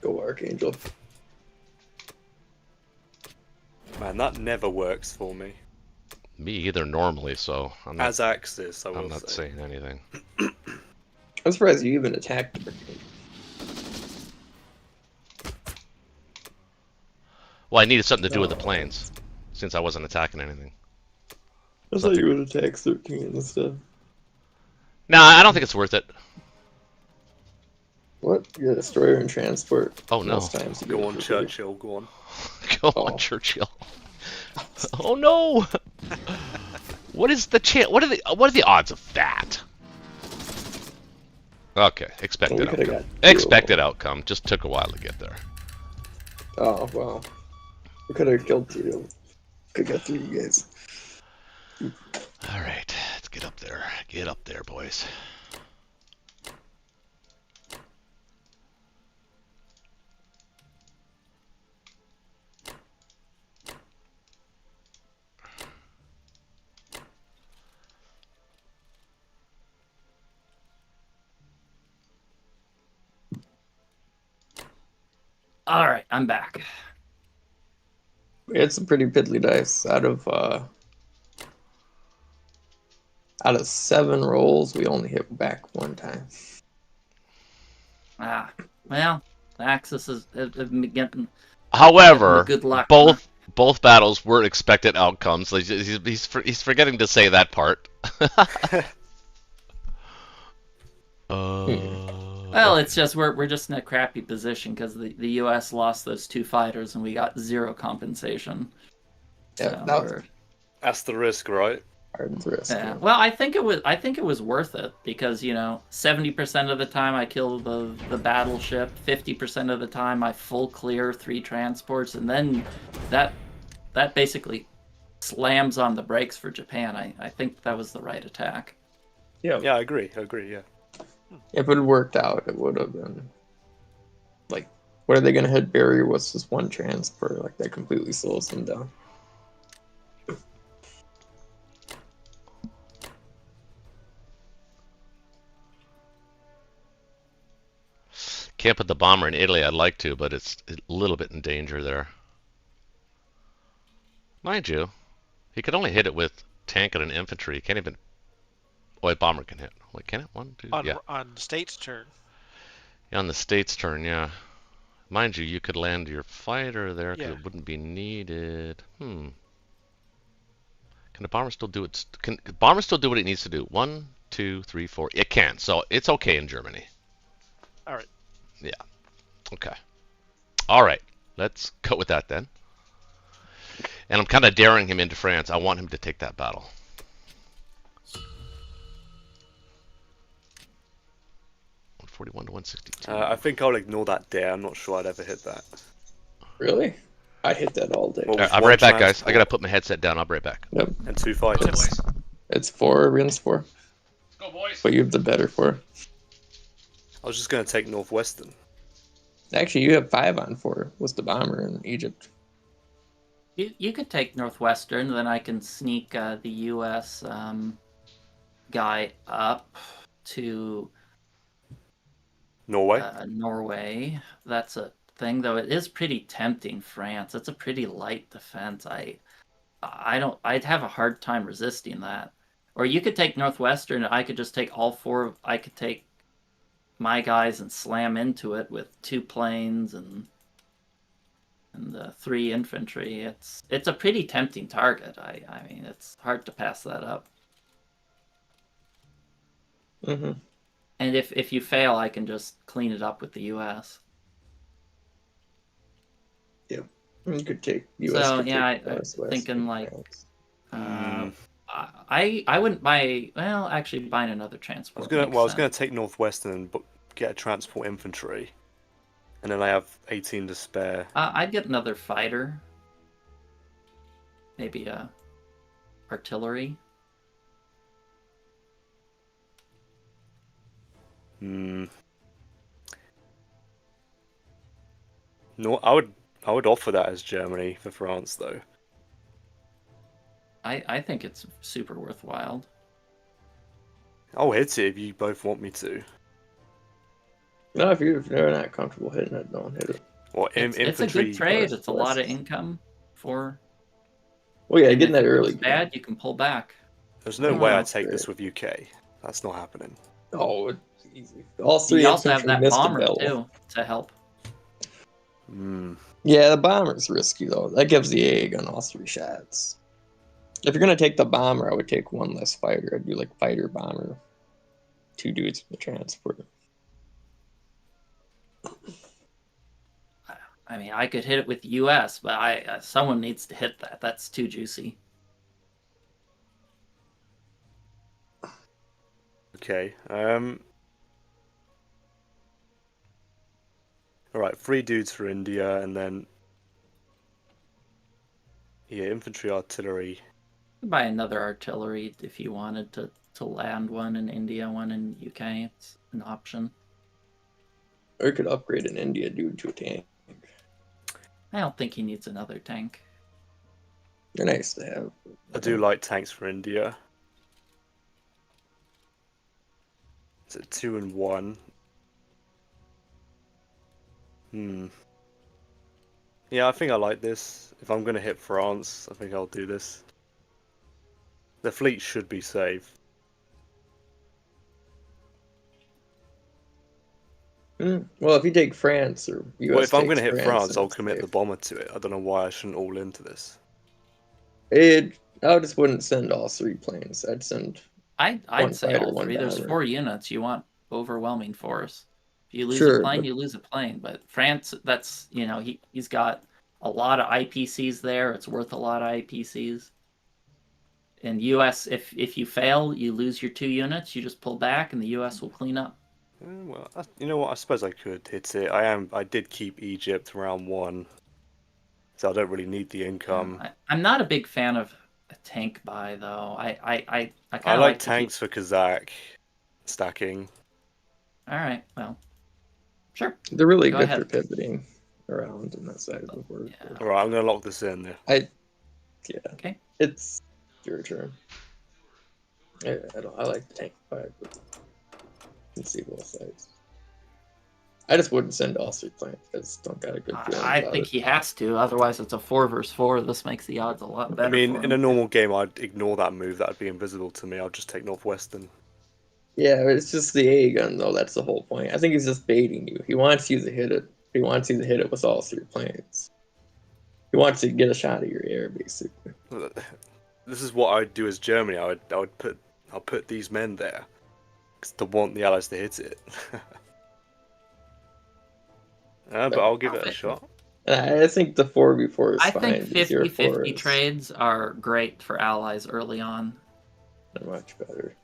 Go Archangel. Man, that never works for me. Me either normally, so I'm not, As Axis, I will I'm not say. saying anything. I'm surprised you even attacked Archangel. Well, I needed something to do with the planes, since I wasn't attacking anything. I thought you would attack 13 instead. Nah, I don't think it's worth it. What? You're a destroyer and transport. Oh, no. Most times you Go go on, for Churchill. Go on. Go Oh. on, Churchill. Oh no! What is the chance? What are the odds of that? Okay, expected We could've outcome. got Expected outcome. Just took a while to get there. Oh, well. We could have killed 2. Could have got 3 guys. All right, let's get up there. Get up there, boys. All right, I'm back. We had some pretty piddly dice. Out of 7 rolls, we only hit back 1 time. Ah, well, the Axis is getting However, good luck. both battles were expected outcomes. He's forgetting to say that part. Well, it's just we're just in a crappy position because the U.S. lost those 2 fighters and we got 0 compensation. Yeah, So That's the risk, right? hard to risk. yeah. Well, I think it was worth it because 70% of the time I kill the battleship, 50% of the time I full clear 3 transports, and then that basically slams on the brakes for Japan. I think that was the right attack. Yeah. Yeah, I agree. Yeah. If it had worked out, it would have been like, what are they going to hit barrier? What's just 1 transport? Like, that completely slows them down. Can't put the bomber in Italy. I'd like to, but it's a little bit in danger there. Mind you, he could only hit it with tank and an infantry. He can't even. Oh, a bomber can hit. Wait, can it? 1, 2. On, Yeah. on the States' turn. Yeah, on the States' turn. Yeah. Mind you, you could land your fighter there because Yeah. it wouldn't be needed. Can the bomber still do it? Can the bomber still do what it needs to do? 1, 2, 3, 4. It can. So it's okay in Germany. All right. Yeah. Okay. All right. Let's go with that then. And I'm kind of daring him into France. I want him to take that battle. $141 to 162. I think I'll ignore that dare. I'm not sure I'd ever hit that. Really? I hit that all day. Well, I'll be right back, guys. I gotta put my headset down. I'll be right back. Yep. And 2 fighters. It's 4 against 4. Let's go, boys. But you have the better 4. I was just going to take Northwestern. Actually, you have 5 on 4. Was the bomber in Egypt? You could take Northwestern, then I can sneak the U.S. Guy up to Norway. Norway. That's a thing, though. It is pretty tempting. France. It's a pretty light defense. I'd have a hard time resisting that. Or you could take Northwestern. I could just take all 4. I could take my guys and slam into it with 2 planes and 3 infantry. It's a pretty tempting target. I mean, it's hard to pass that up. Mm-hmm. And if you fail, I can just clean it up with the U.S. Yep. You could take U.S. So could yeah, take I'm West thinking like, France. I wouldn't buy. Well, actually, buying another transport. I was makes going sense. to take Northwestern and get a transport infantry, and then I have 18 to spare. I'd get another fighter. Maybe artillery. No, I would offer that as Germany for France though. I think it's super worthwhile. I'll hit it if you both want me to. No, if you're not comfortable hitting it, don't hit it. Or It's a infantry. good trade. West- It's a lot of West. income for. Well, yeah, and getting if that it goes early. bad, you can pull back. There's no Oh, way I'd that's take great. this with UK. That's not happening. Oh, it's easy. All 3 You also have infantry that missed a bomber bell. too to help. Hmm. Yeah, the bomber's risky though. That gives the egg on all 3 shots. If you're gonna take the bomber, I would take one less fighter. I'd do like fighter bomber, 2 dudes for the transport. I mean, I could hit it with US, but someone needs to hit that. That's too juicy. Okay. All right, 3 dudes for India, and then yeah, infantry, artillery. Buy another artillery if you wanted to land one in India, one in UK. It's an option. Or you could upgrade an India dude to a tank. I don't think he needs another tank. They're nice to have. I do like tanks for India. Is it 2 and 1? Yeah, I think I like this. If I'm going to hit France, I think I'll do this. The fleet should be safe. Well, if you take France or US, Well, if I'm going to takes hit France, then I'll it's commit the safe. bomber to it. I don't know why I shouldn't all into this. I just wouldn't send all 3 planes. I'd send I'd one say fighter, all one 3. There's bomber. 4 units. You want overwhelming force. If you lose a Sure, plane, but- you lose a plane. But France, that's, he's got a lot of IPCs there. It's worth a lot of IPCs. In US, if you fail, you lose your 2 units. You just pull back, and the US will clean up. Well, you know what? I suppose I could hit it. I did keep Egypt round 1, so I don't really need the income. I'm not a big fan of a tank buy though. I kind I of like to tanks for Kazakh stacking. All right, well, sure. They're really Go good ahead. for pivoting around on that side of the board. Yeah. All right, I'm going to lock this in. Yeah, Okay. it's your turn. I like the tank 5, but you can see both sides. I just wouldn't send all 3 planes. I just don't got a good feeling I about think it. he has to. Otherwise, it's a 4 versus 4. This makes the odds a lot better. I mean, for in him. a normal game, I'd ignore that move. That'd be invisible to me. I'll just take Northwestern. Yeah, it's just the A gun though. That's the whole point. I think he's just baiting you. He wants you to hit it. He wants you to hit it with all 3 planes. He wants you to get a shot of your air, basically. This is what I'd do as Germany. I'll put these men there to want the Allies to hit it. But I'll give it a shot. And I think the 4v4 is I fine. think because your 4 50-50 is- trades are great for allies early on. They're much better.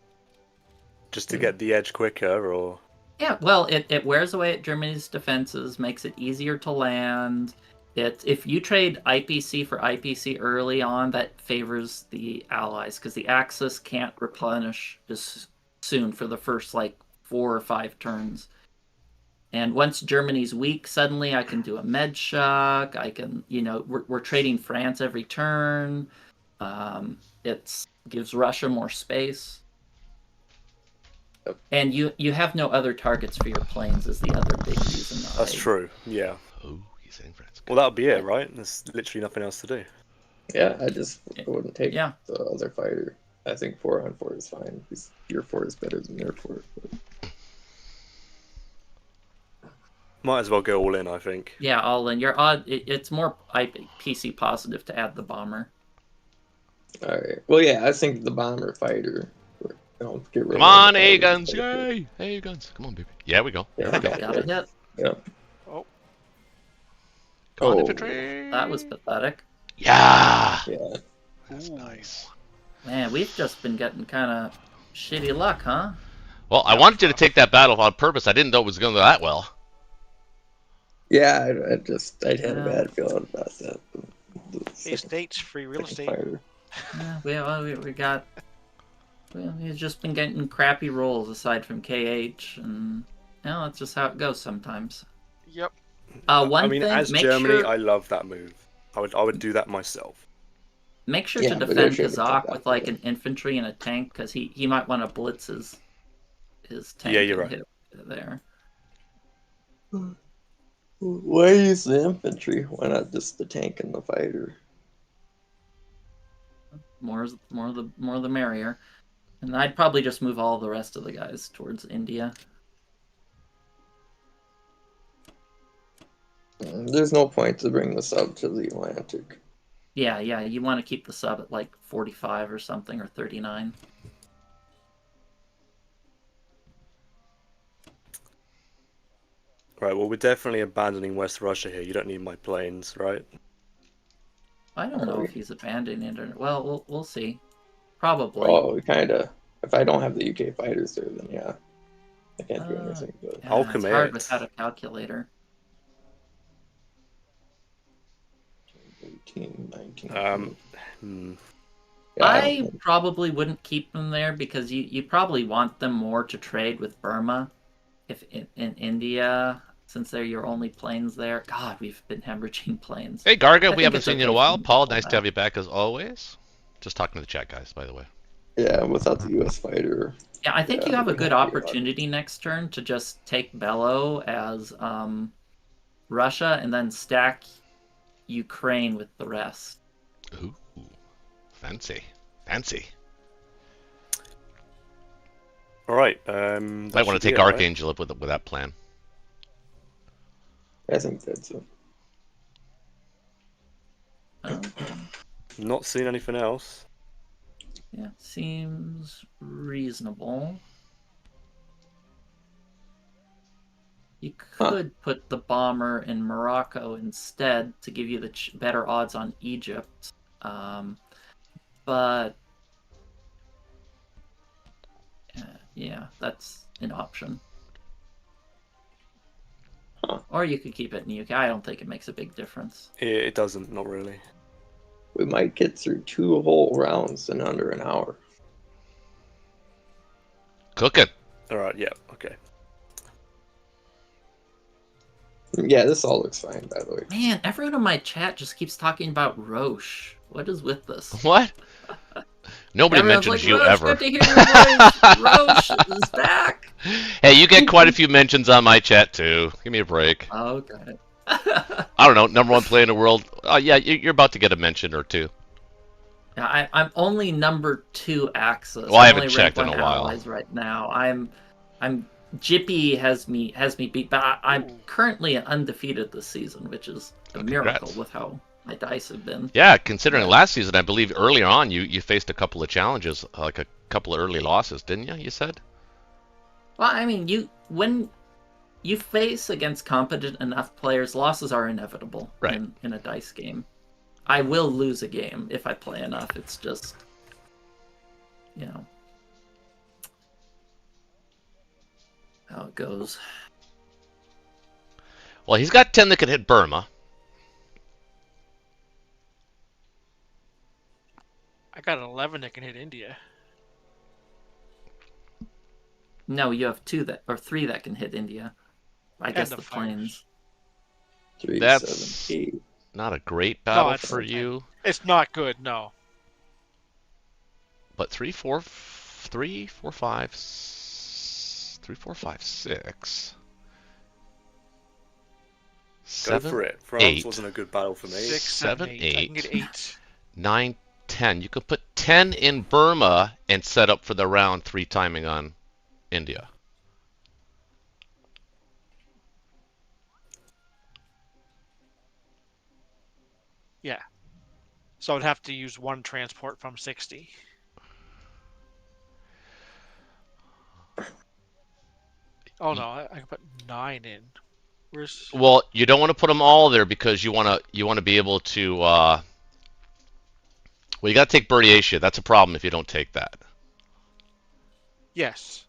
Just to get the edge quicker, or Yeah, well, it wears away at Germany's defenses, makes it easier to land. If you trade IPC for IPC early on, that favors the allies because the Axis can't replenish as soon for the first 4 or 5 turns. And once Germany's weak, suddenly I can do a med shock. I can, we're trading France every turn. It gives Russia more space. And you have no other targets for your planes is the other big reason. that's true. Yeah. Oh, he's saying France. Well, that'll be it, right? There's literally nothing else to do. Yeah, I wouldn't take Yeah. the other fighter. I think 4-on-4 is fine. Because your 4 is better than their 4. But... Might as well go all in, I think. Yeah, all in. You're odd. It's more PC positive to add the bomber. All right. Well, yeah, I think the bomber fighter. Get rid Come of on, the A fighter. guns, yay! A guns, come on, baby. Yeah, we go. Yeah, There we go. Got it hit. Yeah. Come on, Oh. infantry. That was pathetic. Yeah. Yeah. That's nice. Man, we've just been getting kind of shitty luck, huh? Well, I wanted you to take that battle on purpose. I didn't know it was going to go that well. Yeah, I had a bad feeling about that. Hey, states, free real estate. Fighter. Yeah, we got. Well, we've just been getting crappy rolls aside from KH, and that's just how it goes sometimes. Yep. One I mean, thing, as make Germany, sure, I love that move. I would do that myself. make sure Yeah, to but defend they should've Kazakh come with back to an infantry and a tank, because he might want to blitz his tank. Yeah, you're and right. hit there. Why use the infantry? Why not just the tank and the fighter? More the merrier. And I'd probably just move all the rest of the guys towards India. There's no point to bring this up to the Atlantic. Yeah, you want to keep the sub at like 45 or something, or 39. Right, well, we're definitely abandoning West Russia here. You don't need my planes, right? I don't know if he's abandoning it or... Well, we'll see. Probably. Well, we kind of. If I don't have the UK fighters there, then yeah, I can't do anything. But Yeah, I'll it's commit. hard without a calculator. 18, 19. Yeah, I probably wouldn't keep them there because you probably want them more to trade with Burma. If in India, since they're your only planes there. God, we've been hemorrhaging planes. Hey, Garga, I we think haven't it's seen you in okay a while. for me to Paul, pull nice to back. have you back as always. Just talking to the chat guys, by the way. Yeah, without the US fighter. Yeah, I think Yeah, you have a we good have to be opportunity next turn to just take Bello as Russia and then stack Ukraine with the rest. Ooh, fancy, fancy. all right. Might want to take Archangel up with that plan. I think that's it. Not seeing anything else. Yeah, seems reasonable. You could put the bomber in Morocco instead to give you the better odds on Egypt. But yeah, that's an option. Or you could keep it in the UK. I don't think it makes a big difference. It doesn't, not really. We might get through 2 whole rounds in under an hour. Cooking. All right, yeah, okay. Yeah, this all looks fine, by the way. Man, everyone in my chat just keeps talking about Roche. What is with this? What? Nobody Everyone's mentions like, you Roche, ever. good to hear your voice. Roche is back. Hey, you get quite a few mentions on my chat too. Give me a break. Okay. I don't know. Number 1 player in the world. Oh yeah, you're about to get a mention or two. Yeah, I'm only number 2 Axis. Well, I haven't only checked rank in a 1 while. Allies right now. I'm Jippy has me beat, but I'm currently undefeated this season, which is a miracle congrats. with how my dice have been. Yeah, considering last season, I believe earlier on you faced a couple of challenges, like a couple of early losses, didn't you? You said. Well, I mean, when you face against competent enough players, losses are inevitable Right. in a dice game. I will lose a game if I play enough. It's just, you know, how it goes. Well, he's got 10 that can hit Burma. I got 11 that can hit India. No, you have 2 that, or 3 that can hit India. I guess the the fighters. planes. 3, That's 7, 8. not a great battle it's for okay. you, It's not good, no. but 3, 4, 5, 6, Go 7, for it. France 8, wasn't a good battle for me. 6, 7, 8. I can get 8. 9, 10. You could put 10 in Burma and set up for the round 3 timing on India. Yeah. So I'd have to use 1 transport from 60. Oh no, I can put 9 in. Where's... Well, you don't want to put them all there because you want to be able to. Well, you got to take Buryatia. That's a problem if you don't take that. Yes.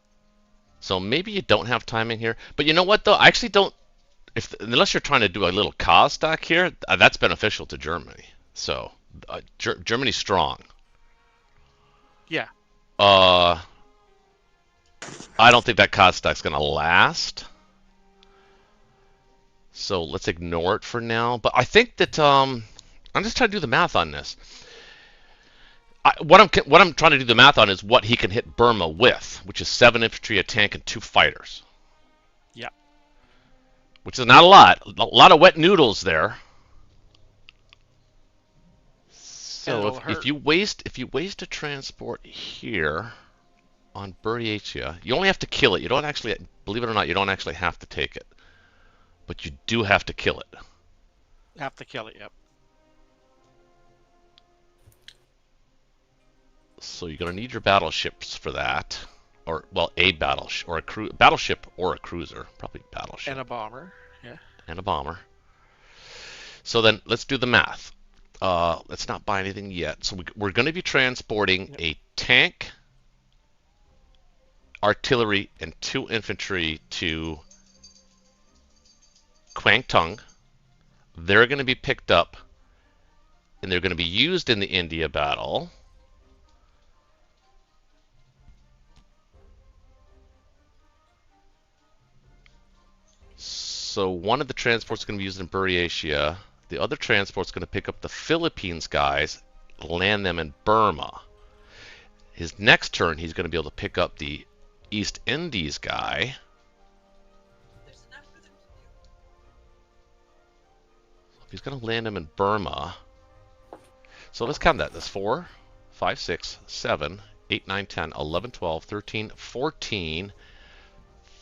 So maybe you don't have timing here. But you know what though? I actually don't. Unless you're trying to do a little cause stack here, that's beneficial to Germany. So Germany's strong. Yeah. I don't think that cause stack's gonna last. So let's ignore it for now. But I think that I'm just trying to do the math on this. What I'm trying to do the math on is what he can hit Burma with, which is 7 infantry, a tank, and 2 fighters. Yeah. Which is not a lot. A lot of wet noodles there. So if you waste a transport here on Buryatia, you only have to kill it. You don't actually, believe it or not, you don't actually have to take it. But you do have to kill it. Have to kill it, yep. So you're going to need your battleships for that. Or, well, a battleship, or a battleship or a cruiser. Probably battleship. And a bomber. Yeah. And a bomber. So then, let's do the math. Let's not buy anything yet. So we're going to be transporting a tank, artillery, and 2 infantry to Kwangtung. They're going to be picked up, and they're going to be used in the India battle. So one of the transports is going to be used in Buryatia. The other transport's going to pick up the Philippines guys, land them in Burma. His next turn, he's going to be able to pick up the East Indies guy. He's going to land him in Burma. So let's count that. That's 4, 5, 6, 7, 8, 9, 10, 11, 12, 13, 14,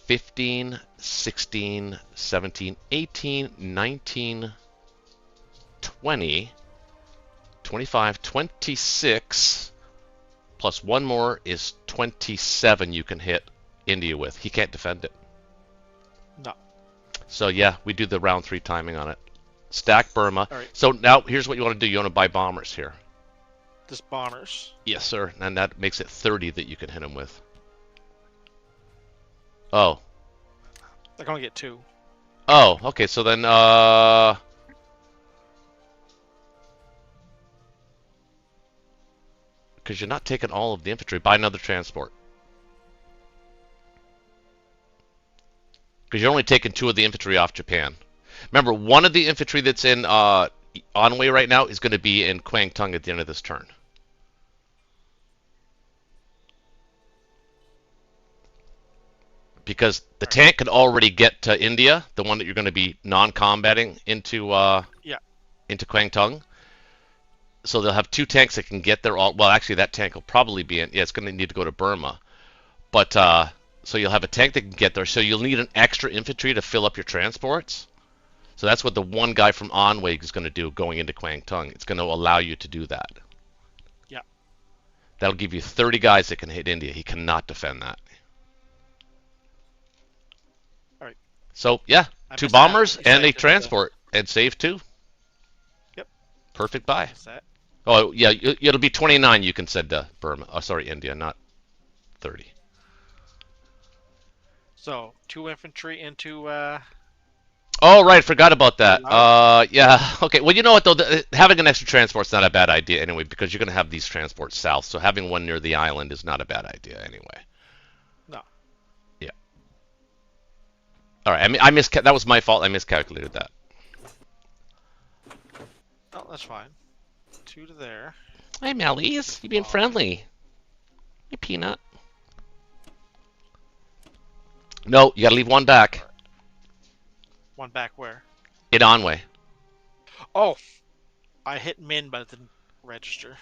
15, 16, 17, 18, 19, 20, 25, 26, plus one more is 27 you can hit India with. He can't defend it. No. So yeah, we do the round 3 timing on it. Stack Burma. All right. So now here's what you want to do. You want to buy bombers here. Just bombers. Yes, sir. And that makes it 30 that you can hit him with. Oh. I can only get 2. Oh, okay. So then, because you're not taking all of the infantry, buy another transport. Because you're only taking 2 of the infantry off Japan. Remember, one of the infantry that's in Anhui right now is going to be in Kwangtung at the end of this turn. Because the tank can already get to India, the one that you're going to be non-combating into into Kwangtung. So they'll have 2 tanks that can get there. Well, actually, that tank will probably be in. Yeah, it's going to need to go to Burma. But so you'll have a tank that can get there. So you'll need an extra infantry to fill up your transports. So that's what the one guy from Anhui is going to do going into Kwangtung. It's going to allow you to do that. Yeah. That'll give you 30 guys that can hit India. He cannot defend that. All right. So, yeah, 2 bombers and a transport. And save 2. Yep. Perfect buy. That. Oh, yeah, it'll be 29 you can send to Burma. Oh, sorry, India, not 30. So, 2 infantry into... Oh, right, forgot about that. Yeah, okay. Well, you know what, though? Having an extra transport's not a bad idea anyway, because you're going to have these transports south, so having one near the island is not a bad idea anyway. No. Yeah. All right, I mean, that was my fault. I miscalculated that. Oh, that's fine. 2 to there. Hey, Mallies, you being friendly. Hey, Peanut. No, you got to leave 1 back. 1 back where? In Anhui. Oh! I hit min, but it didn't register.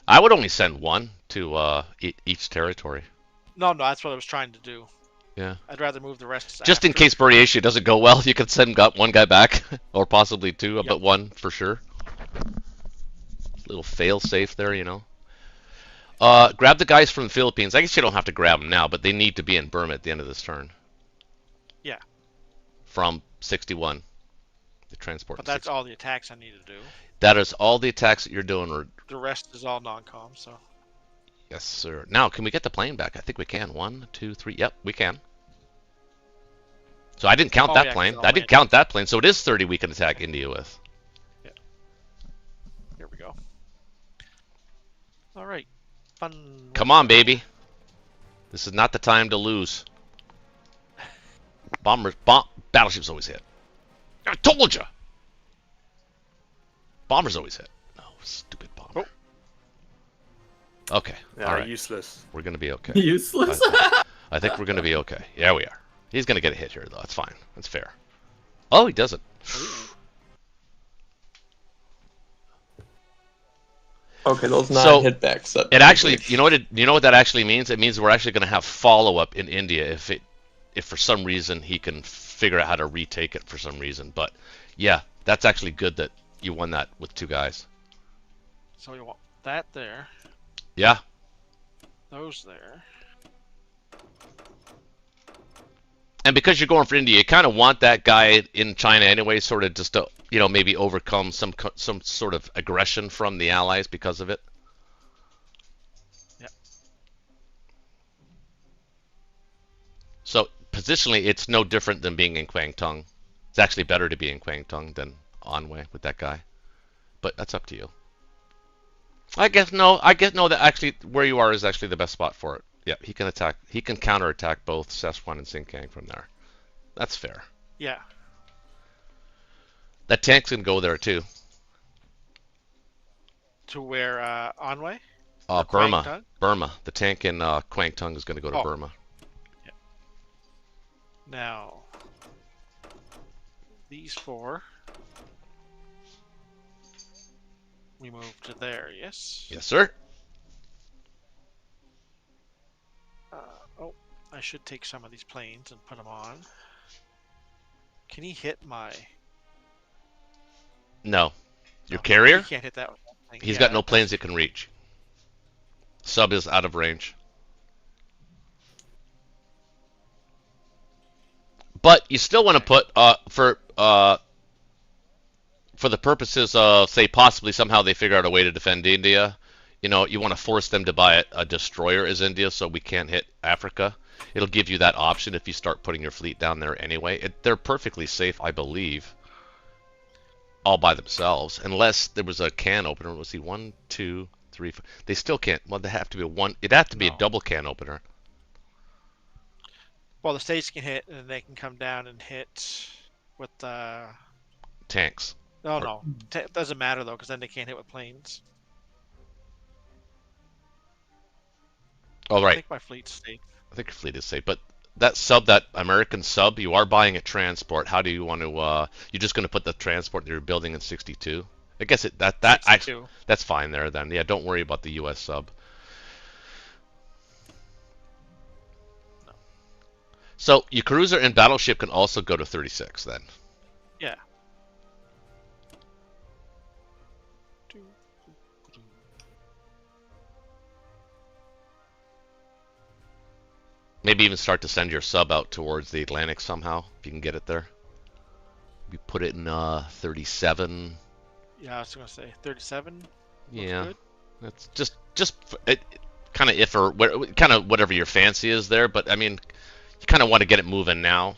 I would only send 1 to each territory. No, that's what I was trying to do. Yeah. I'd rather move the rest Just in after. case Buryatia doesn't go well, you can send 1 guy back, or possibly 2, but 1 for sure. Little fail safe there, you know. Grab the guys from the Philippines. I guess you don't have to grab them now, but they need to be in Burma at the end of this turn. Yeah. From 61. The transport. But that's all the attacks I need to do. That is all the attacks that you're doing. The rest is all non-com, so... Yes, sir. Now, can we get the plane back? I think we can. 1, 2, 3. Yep, we can. So I didn't count that plane. I didn't count that plane. So it is 30 we can attack India with. Yeah. Here we go. All right. Fun. Come on, baby. This is not the time to lose. Battleships always hit. I told you. Bombers always hit. No, stupid bomber. Oh. Okay. Yeah, all right. useless. We're gonna be okay. Useless. I think we're gonna be okay. Yeah, we are. He's gonna get a hit here, though. That's fine. That's fair. Oh, he doesn't. Okay, those 9 hit backs. It actually, you know what that actually means? It means we're actually gonna have follow up in India if for some reason he can figure out how to retake it for some reason. But yeah, that's actually good that you won that with 2 guys. So you want that there. Yeah. those there. And because you're going for India, you kind of want that guy in China anyway, sort of just to, maybe overcome some sort of aggression from the Allies because of it. Yep. So positionally, it's no different than being in Kwangtung. It's actually better to be in Kwangtung than Anhui with that guy. But that's up to you. I guess no. That actually where you are is actually the best spot for it. Yeah, he can attack. He can counterattack both Szechuan and Xinjiang from there. That's fair. Yeah. That tanks can go there too. To where Anhui? Burma. Kwangtung? Burma. The tank in Kwangtung is going to go to Oh. Burma. Yeah. Now, these 4. We move to there, yes? Yes, sir. Oh, I should take some of these planes and put them on. Can he hit my... No. Your No, carrier? He can't hit that with that thing. He's Yeah, got no planes it can reach. Sub is out of range. But you still want to put for the purposes of, say, possibly somehow they figure out a way to defend India. You want to force them to buy a destroyer as India, so we can't hit Africa. It'll give you that option if you start putting your fleet down there anyway. They're perfectly safe, I believe, all by themselves, unless there was a can opener. Let's see, 1, 2, 3, 4. They still can't. Well, they have to be one. It'd have to be a double can opener. Well, the states can hit, and then they can come down and hit with the... Tanks. No. It doesn't matter, though, because then they can't hit with planes. Oh, I right. think my fleet's safe. I think your fleet is safe, but that American sub, you are buying a transport. How do you want to? You're just going to put the transport that you're building in 62. I guess that's fine there then. Yeah, don't worry about the U.S. sub. No. So your cruiser and battleship can also go to 36 then. Yeah. Maybe even start to send your sub out towards the Atlantic somehow, if you can get it there. We put it in 37. Yeah, I was going to say 37. Yeah, Good. that's just kind of if or kind of whatever your fancy is there. But I mean, you kind of want to get it moving now,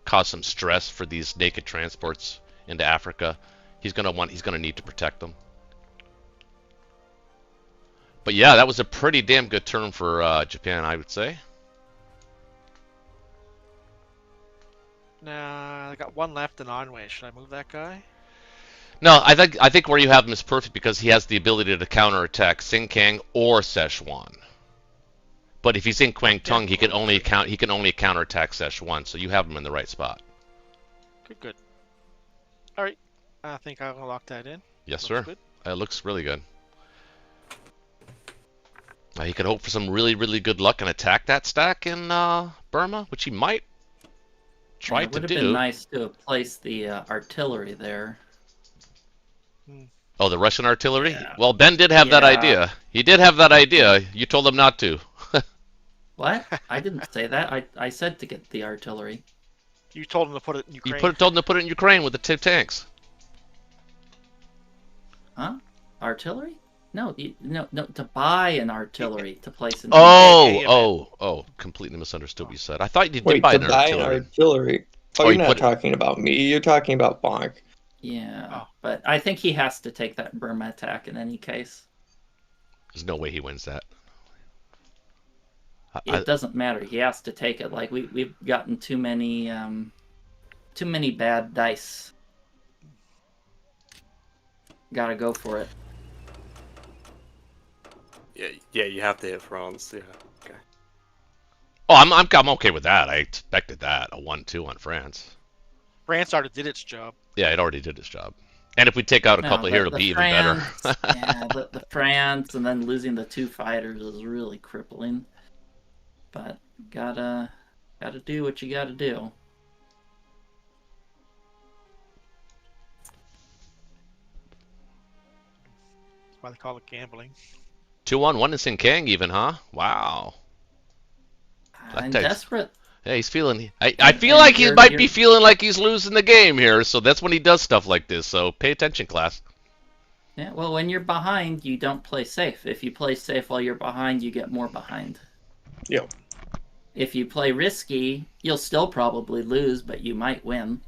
cause some stress for these naked transports into Africa. He's gonna need to protect them. But yeah, that was a pretty damn good turn for Japan, I would say. Nah, I got 1 left in Anhui. Should I move that guy? No, I think where you have him is perfect because he has the ability to counterattack Xinjiang or Szechuan. But if he's in Kwangtung, he can only counterattack Szechuan, so you have him in the right spot. Good. All right, I think I'll lock that in. Yes, Looks sir. good. It looks really good. He could hope for some really, really good luck and attack that stack in Burma, which he might try to do. It would have been nice to have placed the artillery there. Oh, the Russian artillery? Yeah. Well, Ben did have that idea. He did have that idea. You told him not to. What? I didn't say that. I said to get the artillery. You told him to put it in Ukraine. Told him to put it in Ukraine with the tanks. Huh? Artillery? No, no, to buy an artillery to place in. Oh! Completely misunderstood what you said. I thought you did Wait, buy to an buy artillery. an artillery? Oh, Oh, you're you not put- talking about me. You're talking about Bonk. Yeah, Oh. but I think he has to take that Burma attack in any case. There's no way he wins that. It doesn't matter. He has to take it. Like we've gotten too many bad dice. Gotta go for it. Yeah, you have to hit France. Yeah. Okay. Oh, I'm okay with that. I expected that, a 1-2 on France. France already did its job. Yeah, it already did its job. And if we take out a couple here, it'll be even better. Yeah, the France and then losing the 2 fighters is really crippling. But gotta do what you gotta do. That's why they call it gambling. 2-1, 1 in Sinkang even, huh? Wow. That I'm takes- desperate. Yeah, he's feeling. I feel And like he might be you're- feeling like he's losing the game here. So that's when he does stuff like this. So pay attention, class. Yeah, well, when you're behind, you don't play safe. If you play safe while you're behind, you get more behind. Yep. If you play risky, you'll still probably lose, but you might win.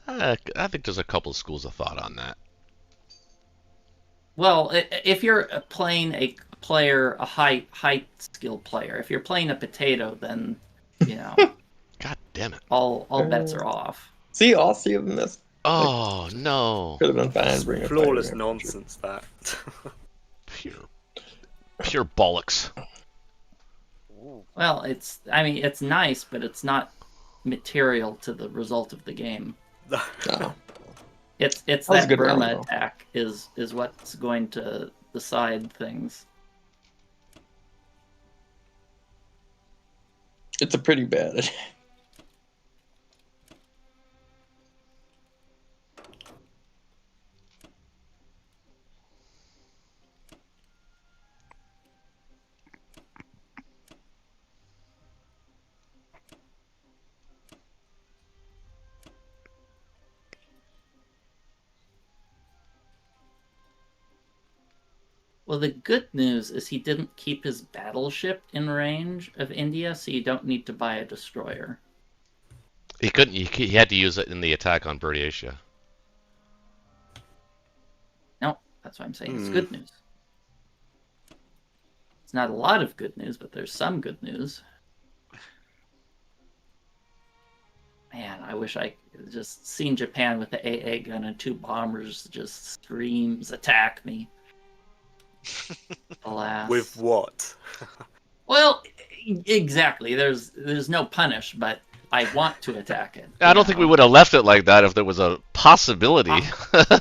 I think there's a couple of schools of thought on that. Well, if you're playing a player, a high skill player, if you're playing a potato, then you know God damn it! all bets are off. See, all three of them missed. Oh no! Could have been fine. Bring a Flawless fighter. nonsense, that. Pure bollocks. Well, I mean, it's nice, but it's not material to the result of the game. No. It's That was a that good round, Burma though. attack is what's going to decide things. It's a pretty bad attack. Well, the good news is he didn't keep his battleship in range of India, so you don't need to buy a destroyer. He couldn't. He had to use it in the attack on Buryatia. No, that's what I'm saying. It's good news. It's not a lot of good news, but there's some good news. Man, I wish I could just seen Japan with the AA gun and 2 bombers just screams, attack me. Alas. With what? Well, exactly. There's no punish, but I want to attack it. I don't think we would have left it like that if there was a possibility.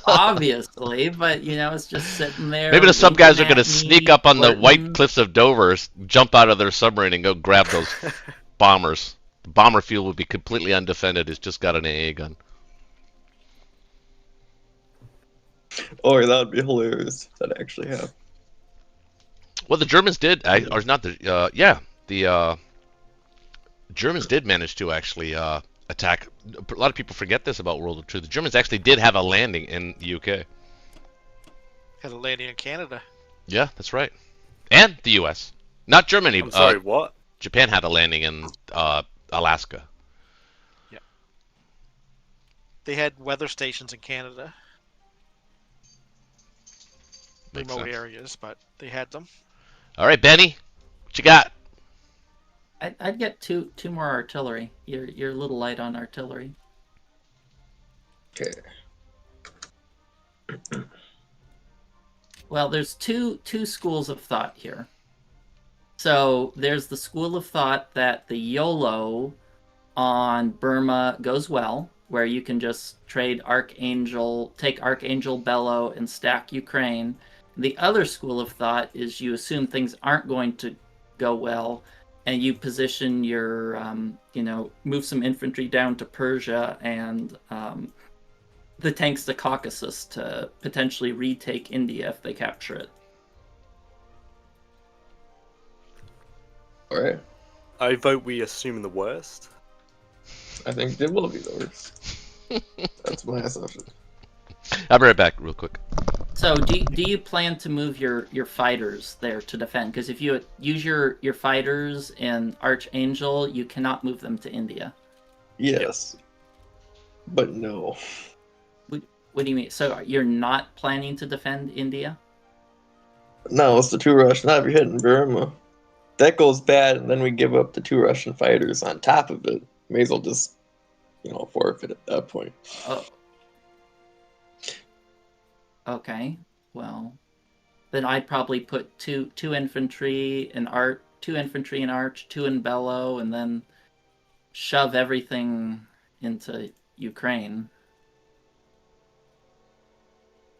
Obviously, but it's just sitting there. Maybe the sub guys are winking going to at sneak me, up on the flirting. White Cliffs of Dover, jump out of their submarine, and go grab those bombers. The bomber field would be completely undefended. It's just got an AA gun. Oh, that would be hilarious if that actually happened. Well, the Germans did, or not the, the Germans did manage to actually attack. A lot of people forget this about World War II. The Germans actually did have a landing in the UK. Had a landing in Canada. Yeah, that's right. And the US. Not Germany. I'm sorry, what? Japan had a landing in Alaska. They had weather stations in Canada. Makes Remote sense. areas, but they had them. All right, Benny, what you got? I'd get two more artillery. You're a little light on artillery. Okay. Well, there's two schools of thought here. So there's the school of thought that the YOLO on Burma goes well, where you can just trade Archangel, take Archangel Bello and stack Ukraine. The other school of thought is you assume things aren't going to go well, and you position your, move some infantry down to Persia and the tanks to Caucasus to potentially retake India if they capture it. All right. I vote we assume the worst. I think it will be the worst. That's my assumption. I'll be right back real quick. So do you plan to move your fighters there to defend? Because if you use your fighters in Archangel, you cannot move them to India. Yes. But no. What do you mean? So you're not planning to defend India? No, it's the 2 Russian. Not if you're hitting Burma. That goes bad, and then we give up the 2 Russian fighters on top of it. May as well just, forfeit at that point. Oh. Okay. Well, then I'd probably put two infantry in Arch, 2 infantry in Arch, 2 in Bello, and then shove everything into Ukraine.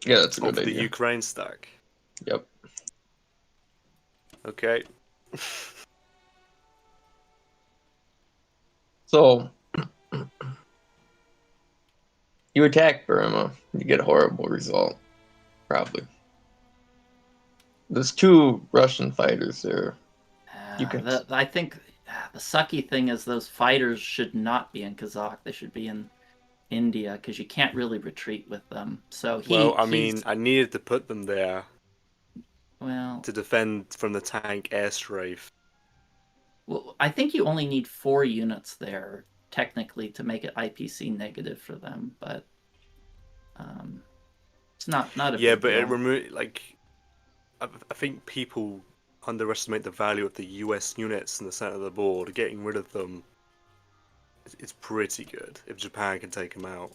Yeah, that's a good Of the idea. Ukraine stack. Yep. Okay. So, you attack Burma, you get a horrible result. Probably. There's 2 Russian fighters there. You can- I think the sucky thing is those fighters should not be in Kazakh. They should be in India because you can't really retreat with them. So Well, I mean, I needed to put them there well, to defend from the tank airstrafe. well, I think you only need 4 units there technically to make it IPC negative for them, but it's not a Yeah, big but it deal. I think people underestimate the value of the US units in the center of the board. Getting rid of them is pretty good if Japan can take them out.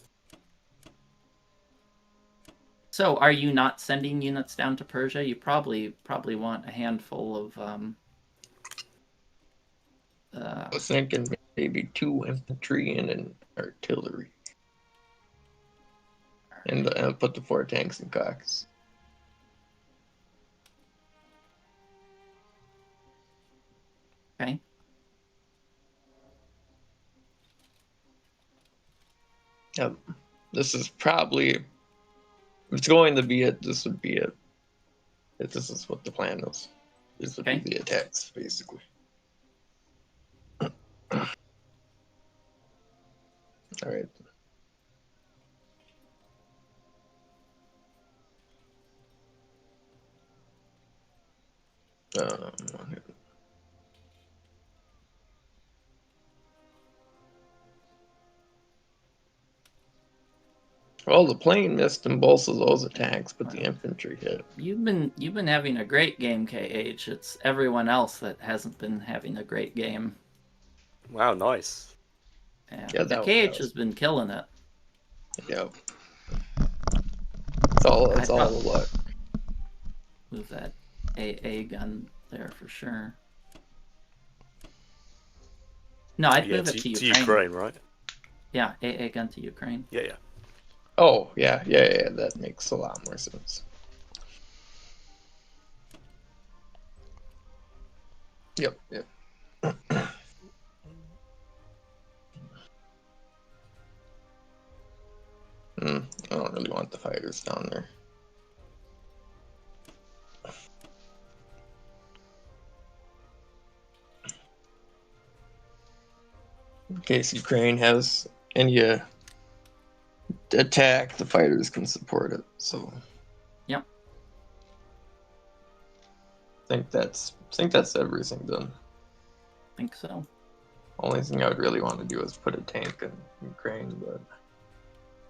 So, are you not sending units down to Persia? You probably want a handful of I was thinking maybe 2 infantry and an artillery. And put the 4 tanks in Caucasus. okay. Yep. This is probably, if it's going to be it, this would be it. If this is what the plan is. This would Okay. be the attacks, basically. Alright. Well, the plane missed in both of those attacks, but the infantry hit. You've been having a great game, KH. It's everyone else that hasn't been having a great game. Wow, nice. Yeah, that KH was- has been killing it. Yep. It's all I thought- luck. Move that AA gun there for sure. No, I'd Yeah, move it to to Ukraine. Ukraine, right? Yeah, AA gun to Ukraine. Yeah. Oh, yeah, that makes a lot more sense. Yep. I don't really want the fighters down there. In case Ukraine has any attack, the fighters can support it. So. Yep. I think that's everything done. Think so. Only thing I would really want to do is put a tank in Ukraine, but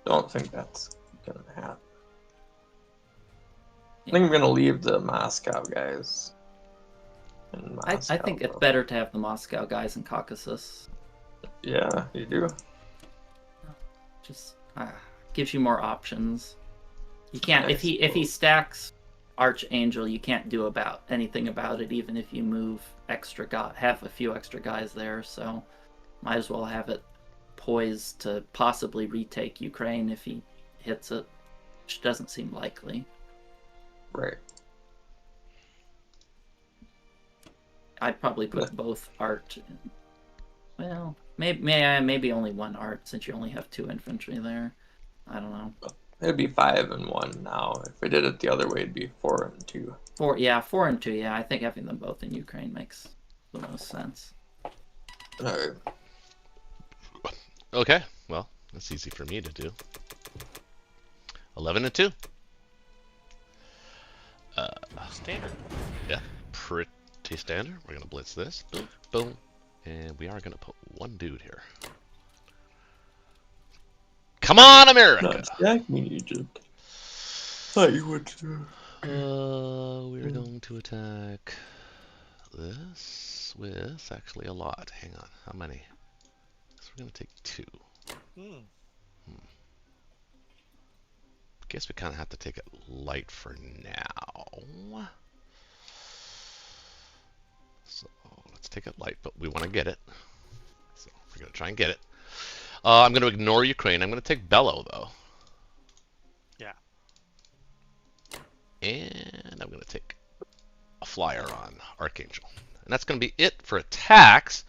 don't think that's gonna happen. I think I'm gonna leave the Moscow guys. In Moscow, I think it's better to have the Moscow guys in Caucasus. Yeah, you do. Just gives you more options. You can't if he stacks Archangel, you can't do anything about it, even if you move have a few extra guys there. So might as well have it poised to possibly retake Ukraine if he hits it, which doesn't seem likely. Right. I'd probably put both art in. Well, maybe only 1 art since you only have 2 infantry there. I don't know. It'd be 5 and 1 now. If we did it the other way, it'd be 4 and 2. 4 and 2. Yeah, I think having them both in Ukraine makes the most sense. Alright. Okay, well, that's easy for me to do. 11 and 2. Standard. Yeah, pretty standard. We're gonna blitz this. Boom, boom, and we are gonna put 1 dude here. Come on, America! Not attack me, Egypt. Thought you would. We're going to attack this with actually a lot. Hang on, how many? So we're gonna take 2. Guess we kind of have to take it light for now. So let's take it light, but we want to get it. So we're gonna try and get it. I'm gonna ignore Ukraine. I'm gonna take Bello though. Yeah. And I'm gonna take a flyer on Archangel. And that's gonna be it for attacks.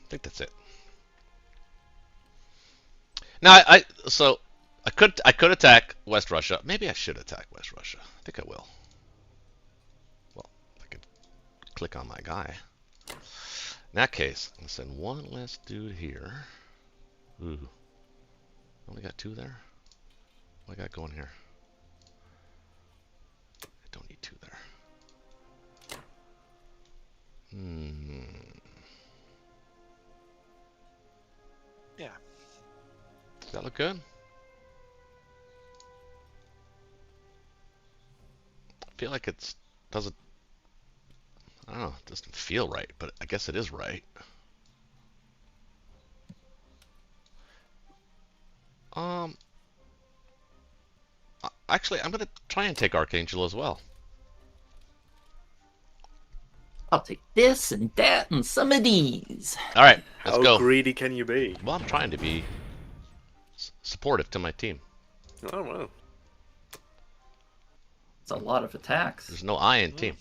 I think that's it. Now, I could attack West Russia. Maybe I should attack West Russia. I think I will. Well, I could click on my guy. In that case, I'm gonna send one less dude here. Ooh, only got 2 there. What I got going here? I don't need 2 there. Yeah. Does that look good? I feel like it doesn't. I don't know. It doesn't feel right, but I guess it is right. Actually, I'm gonna try and take Archangel as well. I'll take this and that and some of these. All right, let's How go. greedy can you be? Well, I'm trying to be supportive to my team. Oh well. It's a lot of attacks. There's no I in team.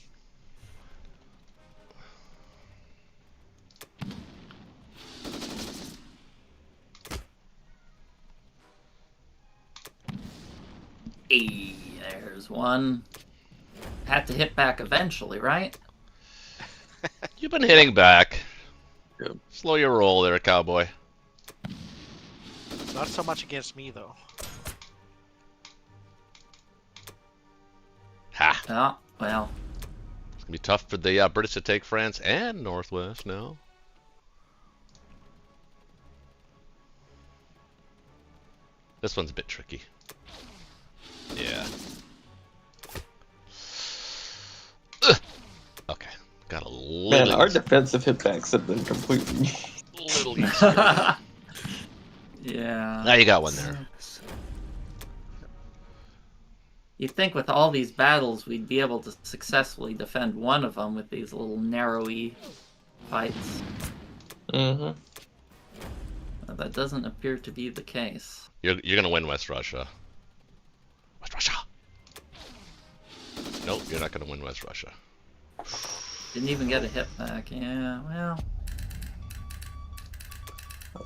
Hey, there's one. Had to hit back eventually, right? You've been hitting back. Yep. Slow your roll there, cowboy. Not so much against me though. Ha! Oh, well. It's gonna be tough for the British to take France and Northwest now. This one's a bit tricky. Yeah. Ugh. Okay. Got a little. Man, our defensive hitbacks have been completely. little easier. Yeah. Now you got one there. You'd think with all these battles we'd be able to successfully defend one of them with these little narrowy fights. Mm-hmm. But that doesn't appear to be the case. You're gonna win West Russia. West Russia. Nope, you're not gonna win West Russia. Didn't even get a hit back. Yeah, well.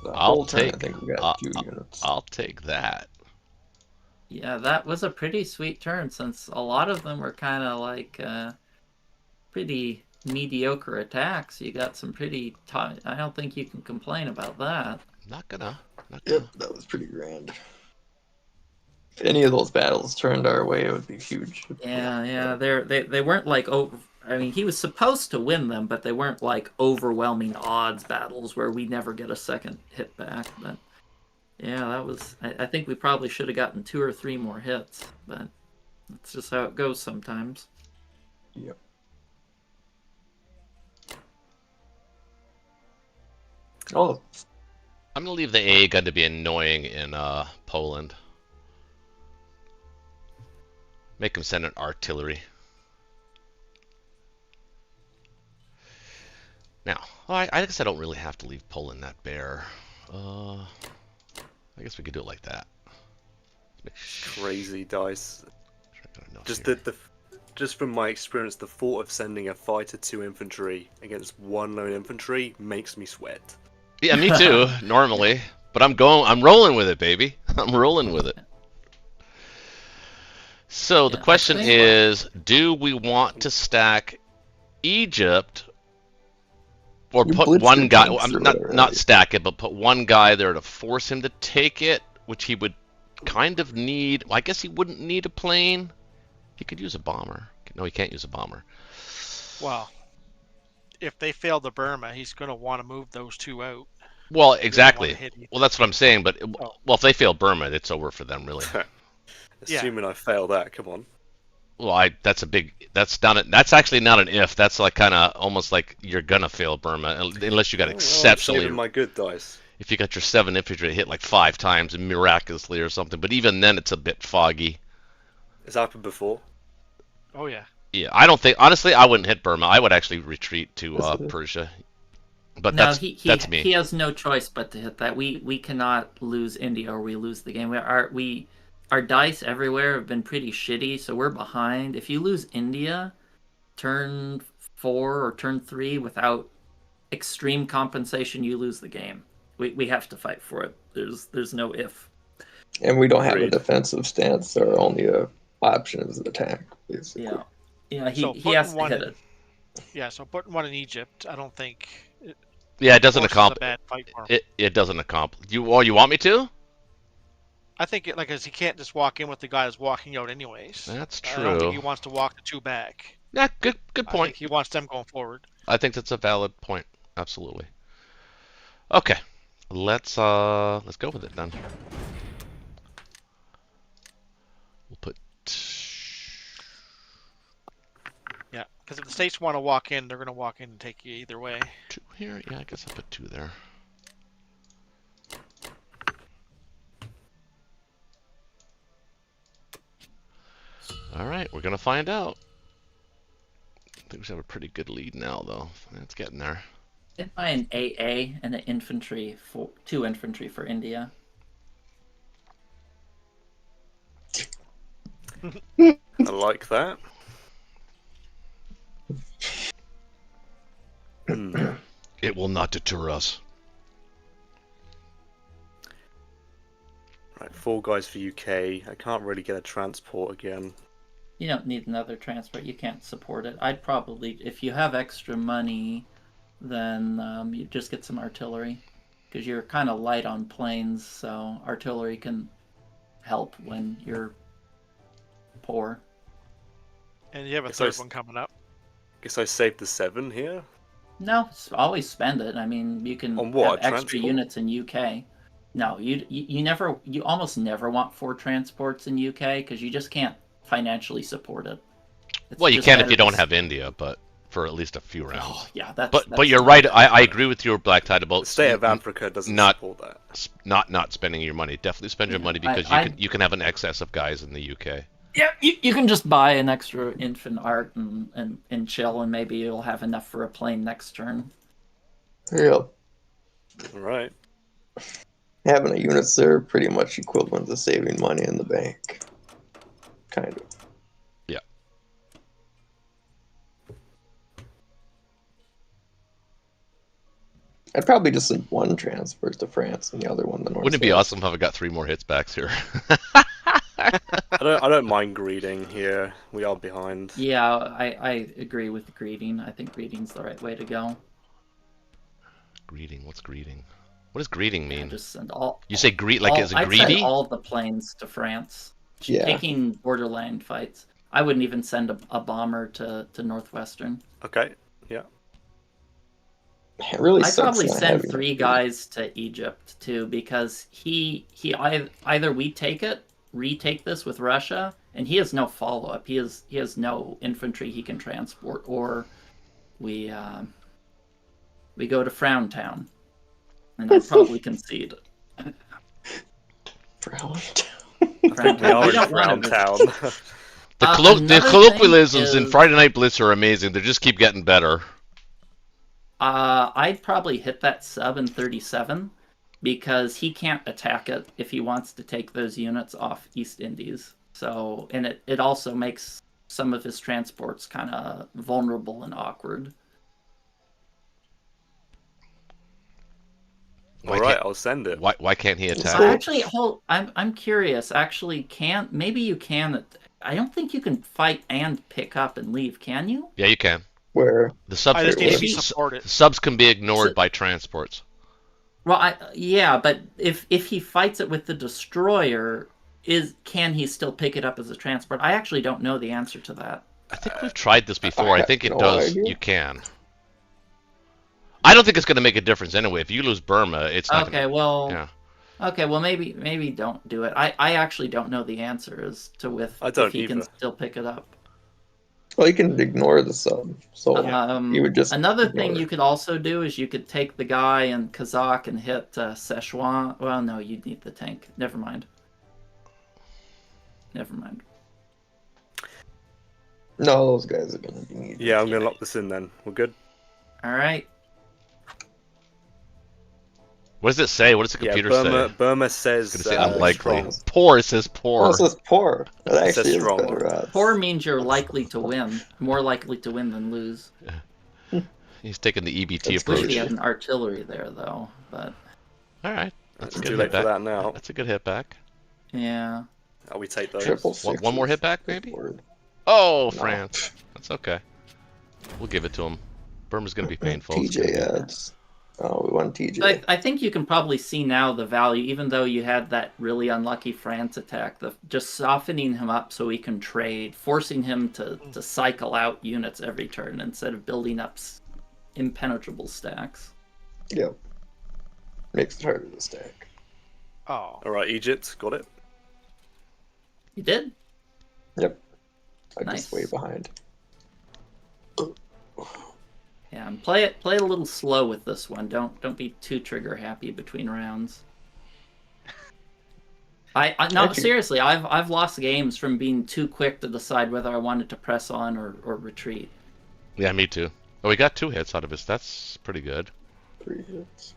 The I'll whole turn, take. I think we got 2 units. I'll take that. Yeah, that was a pretty sweet turn since a lot of them were kind of like pretty mediocre attacks. You got some pretty. I don't think you can complain about that. Not gonna. Yep, that was pretty grand. If any of those battles turned our way, it would be huge. Yeah. They weren't like over. I mean, he was supposed to win them, but they weren't like overwhelming odds battles where we never get a second hit back. But yeah, that was. I think we probably should have gotten 2 or 3 more hits, but that's just how it goes sometimes. Yep. Oh, I'm gonna leave the A gun to be annoying in Poland. Make him send an artillery. Now, I guess I don't really have to leave Poland that bare. I guess we could do it like that. Crazy dice. Just Here. just from my experience, the thought of sending a fighter 2 infantry against 1 lone infantry makes me sweat. Yeah, me too. Normally, but I'm rolling with it, baby. I'm rolling with it. So the Yeah, question I think is, do we want to stack Egypt or You put blitz one your guy? tanks I'm or not whatever, not right? stack it, but put one guy there to force him to take it, which he would kind of need. Well, I guess he wouldn't need a plane. He could use a bomber. No, he can't use a bomber. Well, if they fail the Burma, he's going to want to move those 2 out. Well, He doesn't exactly. wanna hit anything. Well, that's what I'm saying. But Oh. well, if they fail Burma, it's over for them, really. Yeah. Assuming I fail that, come on. Well, that's a big. That's not. That's actually not an if. That's like kind of almost like you're gonna fail Burma unless you got Oh, well, I'm exceptionally. saving my good dice. If you got your 7 infantry hit like 5 times miraculously or something, but even then it's a bit foggy. It's happened before. Oh yeah. Yeah, I don't think honestly I wouldn't hit Burma. I would actually retreat to Yes, it is. Persia. But No, that's me. he has no choice but to hit that. We cannot lose India or we lose the game. Our dice everywhere have been pretty shitty, so we're behind. If you lose India, turn 4 or turn 3 without extreme compensation, you lose the game. We have to fight for it. There's no if. And we don't have a Agreed. defensive stance. Our only option is attack, basically. Yeah. Yeah, So he has to putting hit one it. Yeah, so putting one in Egypt, I don't think Yeah, it doesn't forces a accomplish. bad fight for him. It doesn't accomplish. You want me to? I think cause he can't just walk in with the guy who's walking out anyways. That's I don't think he true. wants to walk the 2 back. Yeah, good I point. think he wants them going forward. I think that's a valid point. Absolutely. Okay, let's go with it then. We'll put. Yeah, because if the states want to walk in, they're going to walk in and take you either way. 2 here. Yeah, I guess I'll put 2 there. All right, we're gonna find out. I think we should have a pretty good lead now, though. It's getting there. Didn't buy an AA and an infantry for 2 infantry for India. I like that. It will not deter us. Right, 4 guys for UK. I can't really get a transport again. You don't need another transport. You can't support it. I'd probably, if you have extra money, then you just get some artillery, because you're kind of light on planes, so artillery can help when you're poor. And you have a So third it's- one coming up. Guess I saved the 7 here. No, always spend it. I mean, you can On what, have extra transport? units in UK. No, you almost never want 4 transports in UK because you just can't financially support it. It's Well, you just can if better you to don't have India, but for at least a few rounds. Oh, yeah, that's. But you're right. I agree with your Black Tide The about state of Africa doesn't not- support that. not spending your money. Definitely spend your money because you can have an excess of guys in the UK. Yeah, you can just buy an extra infant art and chill, and maybe you'll have enough for a plane next turn. Yep. Right. Having a units there are pretty much equivalent to saving money in the bank. Kind of. Yeah. I'd probably just send 1 transport to France and the other one to North. Wouldn't it be awesome if I got 3 more hits backs here? I don't mind greeting here. We are behind. Yeah, I agree with greeting. I think greeting's the right way to go. Greeting. What's greeting? What does greeting mean? Just send all. You say greet like is it I'd greedy? send all the planes to France. Yeah. Taking borderland fights. I wouldn't even send a bomber to Northwestern. Okay. Yeah. It really I'd sucks probably not send having 3 it. guys to Egypt too, because either we retake this with Russia, and he has no follow up. He has no infantry he can transport, or we go to Frown Town, and they'll probably concede. Brown. Frown We are We in don't want Frown to Town. The another colloquialisms thing in is- Friday Night Blitz are amazing. They just keep getting better. I'd probably hit that sub in 37, because he can't attack it if he wants to take those units off East Indies. So, and it also makes some of his transports kind of vulnerable and awkward. Why All right, can't- I'll send it. Why can't he attack? So- Actually, I'm curious. Actually, maybe you can. I don't think you can fight and pick up and leave. Can you? Yeah, you can. Where The subs, I just need to Maybe- support it. the subs can be ignored So- by transports. Well, yeah, but if he fights it with the destroyer, can he still pick it up as a transport? I actually don't know the answer to that. I think we've tried this before. I have think it no does. idea. You can. I don't think it's going to make a difference anyway. If you lose Burma, it's not. Okay, Gonna, well, yeah. maybe don't do it. I actually don't know the answer as to I don't if he can either. still pick it up. well, you can ignore the sub. So you would just Another ignore thing it. you could also do is you could take the guy in Kazakh and hit Szechuan. Well, no, you'd need the tank. Never mind. No, those guys are gonna be needed. Yeah, I'm gonna lock this in then. We're good. All right. What does it say? What does the Yeah, computer Burma. say? Burma says It's going to say unlikely. strong. Poor. It says poor. Oh, it says poor. That It says actually is strong. better odds. Poor means you're likely to win. More likely to win than lose. He's taking the EBT That's Wish approach. he had an artillery there though, but All right, that's a It's good too hit late for back. that now. That's a good hit back. yeah. We take those. Triple One sixes. more hit back, Good maybe? lord. Oh, No. France. That's okay. We'll give it to him. Burma's gonna be painful. It's gonna TJ be- ads. Oh, we won TJ. I think you can probably see now the value, even though you had that really unlucky France attack, just softening him up so he can trade, forcing him to cycle out units every turn instead of building up impenetrable stacks. Yep. Makes it harder to stack. Oh. All right, Egypt, got it. You did? Yep. I'm Nice. just way behind. Yeah, and play it a little slow with this one. Don't be too trigger happy between rounds. No, Actually- seriously, I've lost games from being too quick to decide whether I wanted to press on or retreat. Yeah, me too. Oh, we got 2 hits out of this. That's pretty good. 3 hits.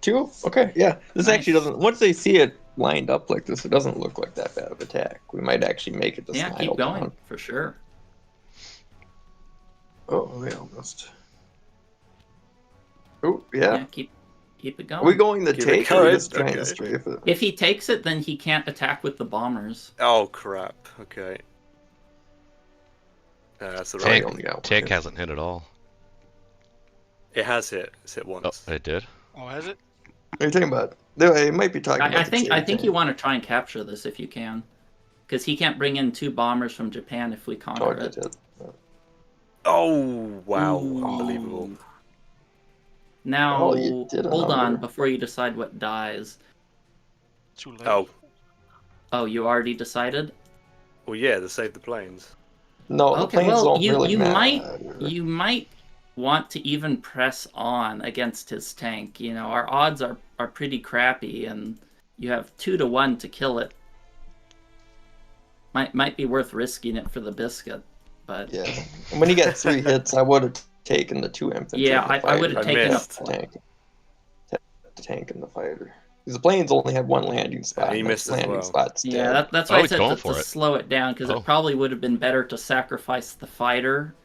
2? Okay, yeah. This Nice. actually doesn't. Once they see it lined up like this, it doesn't look like that bad of attack. We might actually make it to Yeah, Smile keep going Town. for sure. Oh, they almost. Oh, yeah. Yeah, keep it going. Are we going the Keep it take or are we going, just trying to okay. strafe it? If he takes it, then he can't attack with the bombers. Oh crap. Okay. That's the Tank. right. I only got one Tank hit. hasn't hit at all. It has hit. It's hit Oh, once. it did. Oh, has it? What are you talking about? It might be talking about I the think cherry you want to try and capture this if you can, because he can't bring in 2 bombers from Japan if we tank. conquer Oh, it. it did. Oh wow! Ooh. Unbelievable. Now, Oh, you did a hold on number. before you decide what dies. Too late. Oh Oh, you already decided? well, yeah. To save the planes. No, the Okay, planes well, don't you really might matter. you might want to even press on against his tank. You know, our odds are pretty crappy, and you have 2 to 1 to kill it. Might be worth risking it for the biscuit, but Yeah. And when you get 3 hits, I would have taken the 2 infantry. yeah, and the I would have fighter. taken missed. a tank. The tank and the fighter. Because the planes only have 1 landing spot. he and missed that as landing well. spot's dead. Yeah, that's Oh, why I he's said going to for it. slow it down, because Oh. it probably would have been better to sacrifice the fighter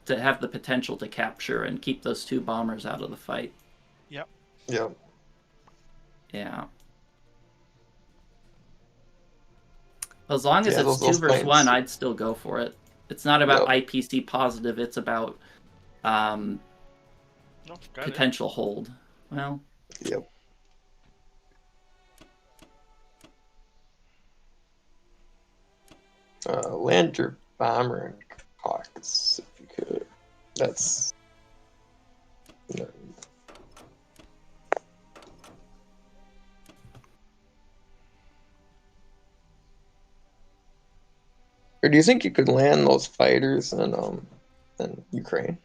to have the potential to capture and keep those 2 bombers out of the fight. Yeah. Yeah. As long as Yeah, it's those 2 versus planes. 1, I'd still go for it. It's not about Yep. IPC positive, it's about No, got it. potential hold. Well, Yep. Land your bomber in Caucasus if you could. That's. No. Or do you think you could land those fighters in Ukraine?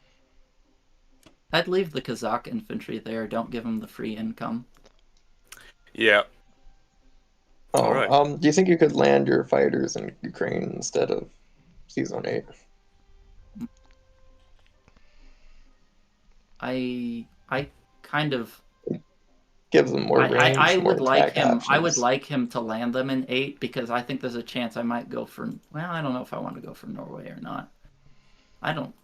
I'd leave the Kazakh infantry there. Don't give them the free income. Yeah. Oh, Alright. do you think you could land your fighters in Ukraine instead of Season 8? I kind of Gives them more range, I more would like attack him. I would options. like him to land them in 8 because I think there's a chance I might go for. Well, I don't know if I want to go for Norway or not. I don't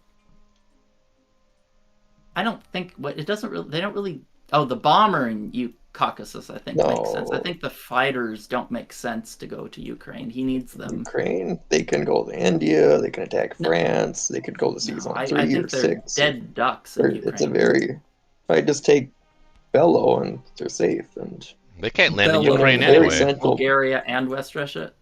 think what it doesn't really. They don't really. Oh, the bomber in Caucasus, I think makes sense. I No. think the fighters don't make sense to go to Ukraine. He needs them. Ukraine, they can go to India, they can attack No. France, they could go to No, Season I 3 or think they're 6. dead ducks in Ukraine. It's a very. If I just take Bello and they're safe, and They can't land in Bello, Ukraine very anyway. central. Bulgaria and West Russia.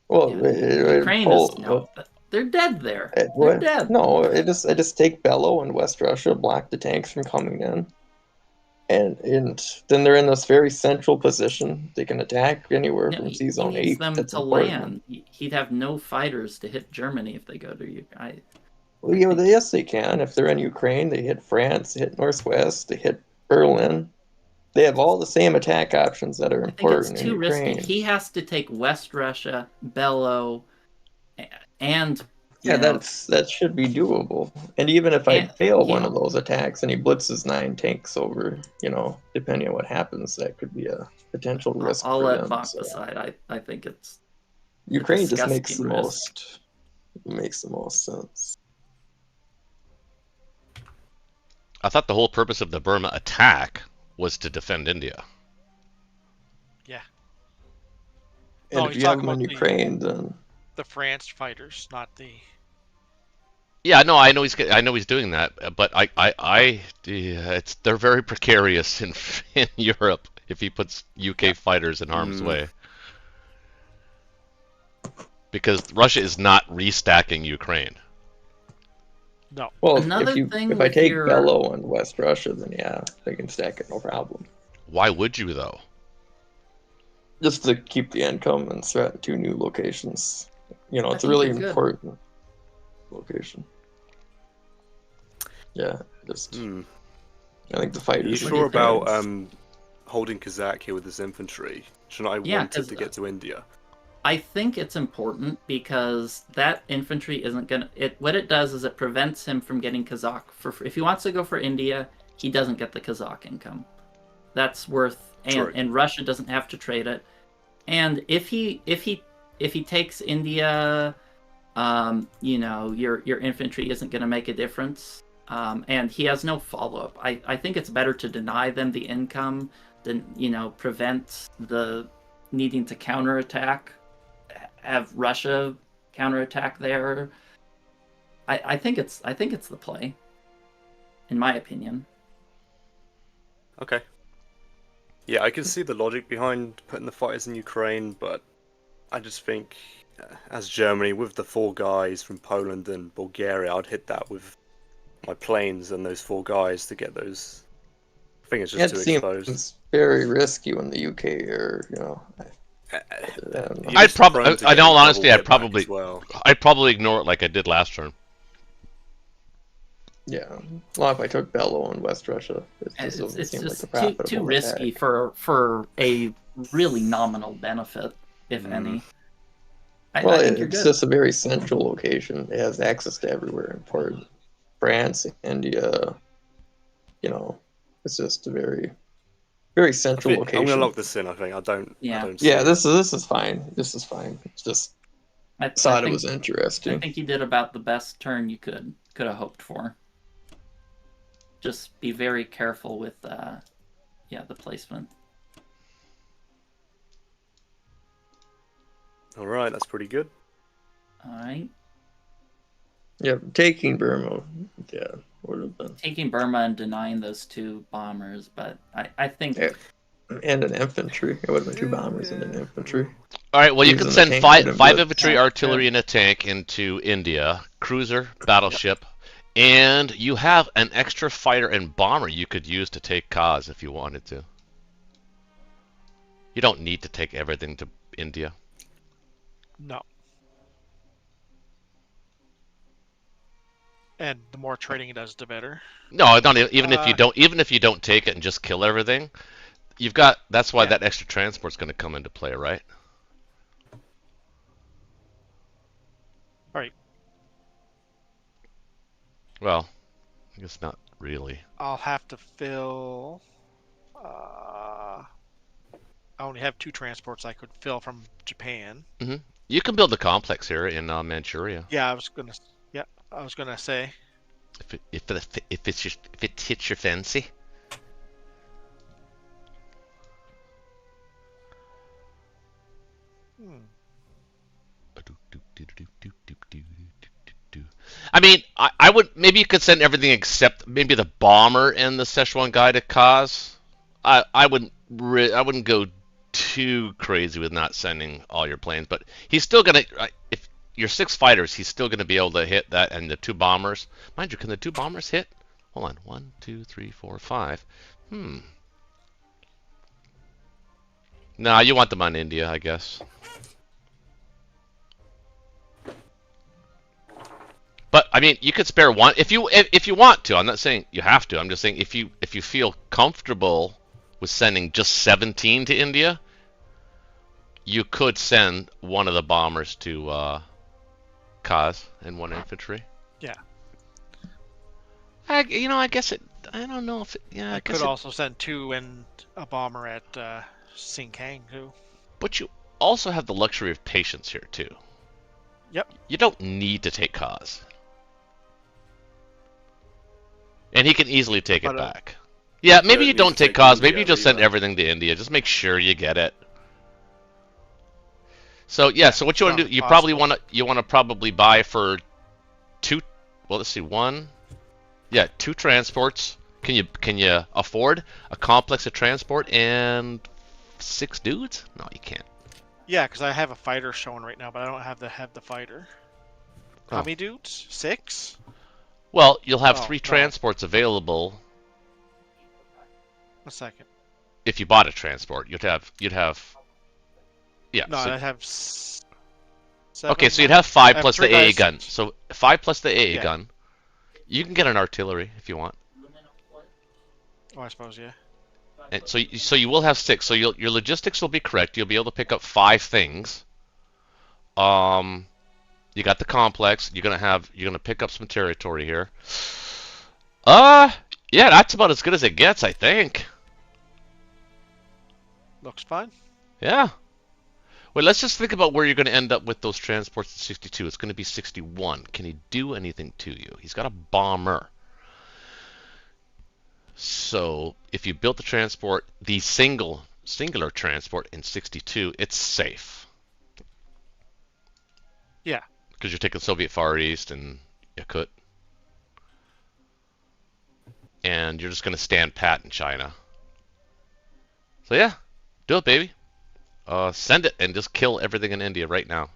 Well, Yeah, Ukraine is no. They're dead there. They're dead. No, I just take Bello and West Russia, block the tanks from coming in, and then they're in this very central position. They can attack anywhere No, from he Season needs 8. them That's to important. land. He'd have no fighters to hit Germany if they go to Ukraine. Well, yes, they can. If they're in Ukraine, they hit France, they hit Northwest, they hit Berlin. They have all the same attack options that are I think it's important in too risky. Ukraine. He has to take West Russia, Bello, and you Yeah, know, that should be doable. And even if I And, fail you one know- of those attacks and he blitzes 9 tanks over, depending on what happens, that could be a potential risk I'll for let them. Bach So decide. I think it's Ukraine just makes disgusting the risk. most sense. I thought the whole purpose of the Burma attack was to defend India. Yeah. And Oh, if he's you have talking them in about Ukraine, then the France fighters, not the. Yeah, no, I know he's doing that, but they're very precarious in in Europe if he puts UK fighters in harm's way. Because Russia is not restacking Ukraine. No. well, Another if thing if I with take your- Bello and West Russia, then yeah, they can stack it no problem. Why would you though? Just to keep the income and threaten 2 new locations. You know, I it's a think really you're good. important location. Yeah, just I think the Are fighters. you in sure Ukraine about is- holding Kazakh here with his infantry? Shouldn't I Yeah, want it 'cause, to get to India? I think it's important because that infantry isn't gonna. What it does is it prevents him from getting Kazakh if he wants to go for India, he doesn't get the Kazakh income. That's worth, True. and Russia doesn't have to trade it. And if he takes India, you know, your infantry isn't going to make a difference. And he has no follow up. I think it's better to deny them the income than, you know, prevent the needing to counterattack. Have Russia counterattack there. I think it's the play, in my opinion. Okay. Yeah, I can see the logic behind putting the fighters in Ukraine, but I just think, as Germany, with the 4 guys from Poland and Bulgaria, I'd hit that with my planes and those 4 guys to get those. I think it's just It too seems exposed. very risky when the UK are, you know. You're I'd just probably, prone to in getting all double honesty, get back as well. I'd probably ignore it like I did last turn. Yeah, well, if I took Bello and West Russia, it just doesn't It's seem like a just profitable too risky attack. for a really nominal benefit, if any. Well, I think you're it's good. just a very central location. It has access to everywhere important. France, India, you know, it's just a very, very I central think, I'm location. gonna lock this in. I think I don't. Yeah. I don't see Yeah, it. this is fine. This is fine. It's just I thought it think- was I interesting. think you did about the best turn you could have hoped for. Just be very careful with the placement. All right, that's pretty good. All right. Yeah, taking Burma, yeah, would have been. Taking Burma and denying those 2 bombers, but I think Yeah. And an infantry. It would have been 2 bombers and an infantry. All right, well, you can Using the send tank five would have been- infantry, Yeah, artillery, and a tank into India, cruiser, battleship, and you have an extra fighter and bomber you could use to take Kaz if you wanted to. You don't need to take everything to India. No. And the more trading it does, the better. No, not even if you don't take it and just kill everything. You've got that's why Yeah. that extra transport's going to come into play, right? Right. Well, I guess not really. I'll have to fill. I only have 2 transports I could fill from Japan. You can build a complex here in Manchuria Yeah, I was gonna say. if it hits your fancy. I mean, I would maybe you could send everything except maybe the bomber and the Szechuan guy to Kaz. I wouldn't go too crazy with not sending all your planes, but he's still gonna if your 6 fighters, he's still gonna be able to hit that, and the 2 bombers. Mind you, can the 2 bombers hit? Hold on, 1, 2, 3, 4, 5. Nah, you want them on India, I guess. But I mean, you could spare one if you want to. I'm not saying you have to. I'm just saying if you feel comfortable with sending just 17 to India, you could send one of the bombers to Kaz and 1 infantry. Yeah. I guess it. I don't know if it. Yeah, I I guess could it, also send 2 and a bomber at Sinkang too. But you also have the luxury of patience here too. Yep. You don't need to take Kaz. And he can easily take it But, back. Yeah, maybe don't you need don't to take take cause. India Maybe you just send either. everything to India. Just make sure you get it. So yeah, so what you want to strong do? You as probably possible. want to probably buy for two. Well, let's see, one. Yeah, two transports. Can you afford a complex of transport and 6 dudes? No, you can't. Yeah, because I have a fighter showing right now, but I don't have the fighter. How Oh. many dudes? 6? Well, you'll have Oh, 3 no. transports available A second. if you bought a transport. You'd have. Yeah. No, So, I have 7. okay, so you'd have 5 I have plus the 3 AA guys. gun. So 5 plus the AA Yeah. gun. You can get an artillery if you want. Oh, I suppose, yeah. And so you will have 6. So your logistics will be correct. You'll be able to pick up 5 things. You got the complex. You're gonna pick up some territory here. Yeah, that's about as good as it gets, I think. Looks fine. Yeah. Wait, let's just think about where you're going to end up with those transports at 62. It's going to be 61. Can he do anything to you? He's got a bomber. So if you built the transport, the singular transport in 62, it's safe. Yeah. Because you're taking Soviet Far East and Yakut. And you're just going to stand pat in China. So yeah, do it, baby. Send it and just kill everything in India right now.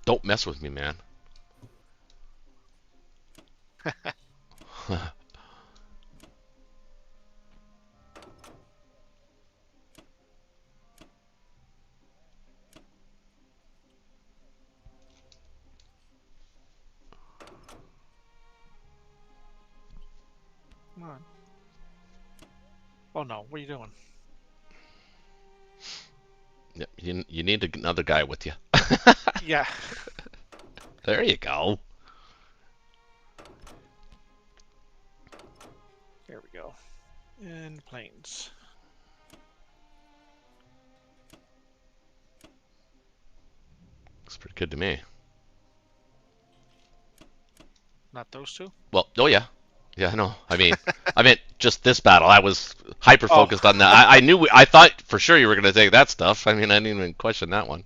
Don't mess with me, man. Come on. Oh no, what are you doing? Yeah, you need another guy with you. Yeah. There you go. There we go. And planes. Looks pretty good to me. Not those two? Well, oh yeah. Yeah, I know. I meant just this battle. I was hyper focused on that. I thought for sure you were going to take that stuff. I didn't even question that one.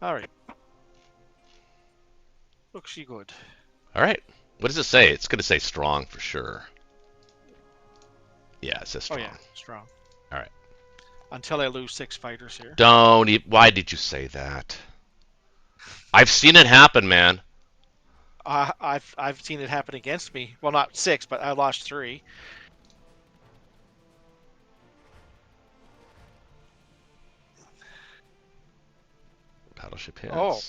Alright. Looks good. All right. What does it say? It's going to say strong for sure. Yeah, it says Oh strong. yeah, strong. All right. Until I lose 6 fighters here. Why did you say that? I've seen it happen, man. I've seen it happen against me. Well, not 6, but I lost 3. Battleship hits. Oh,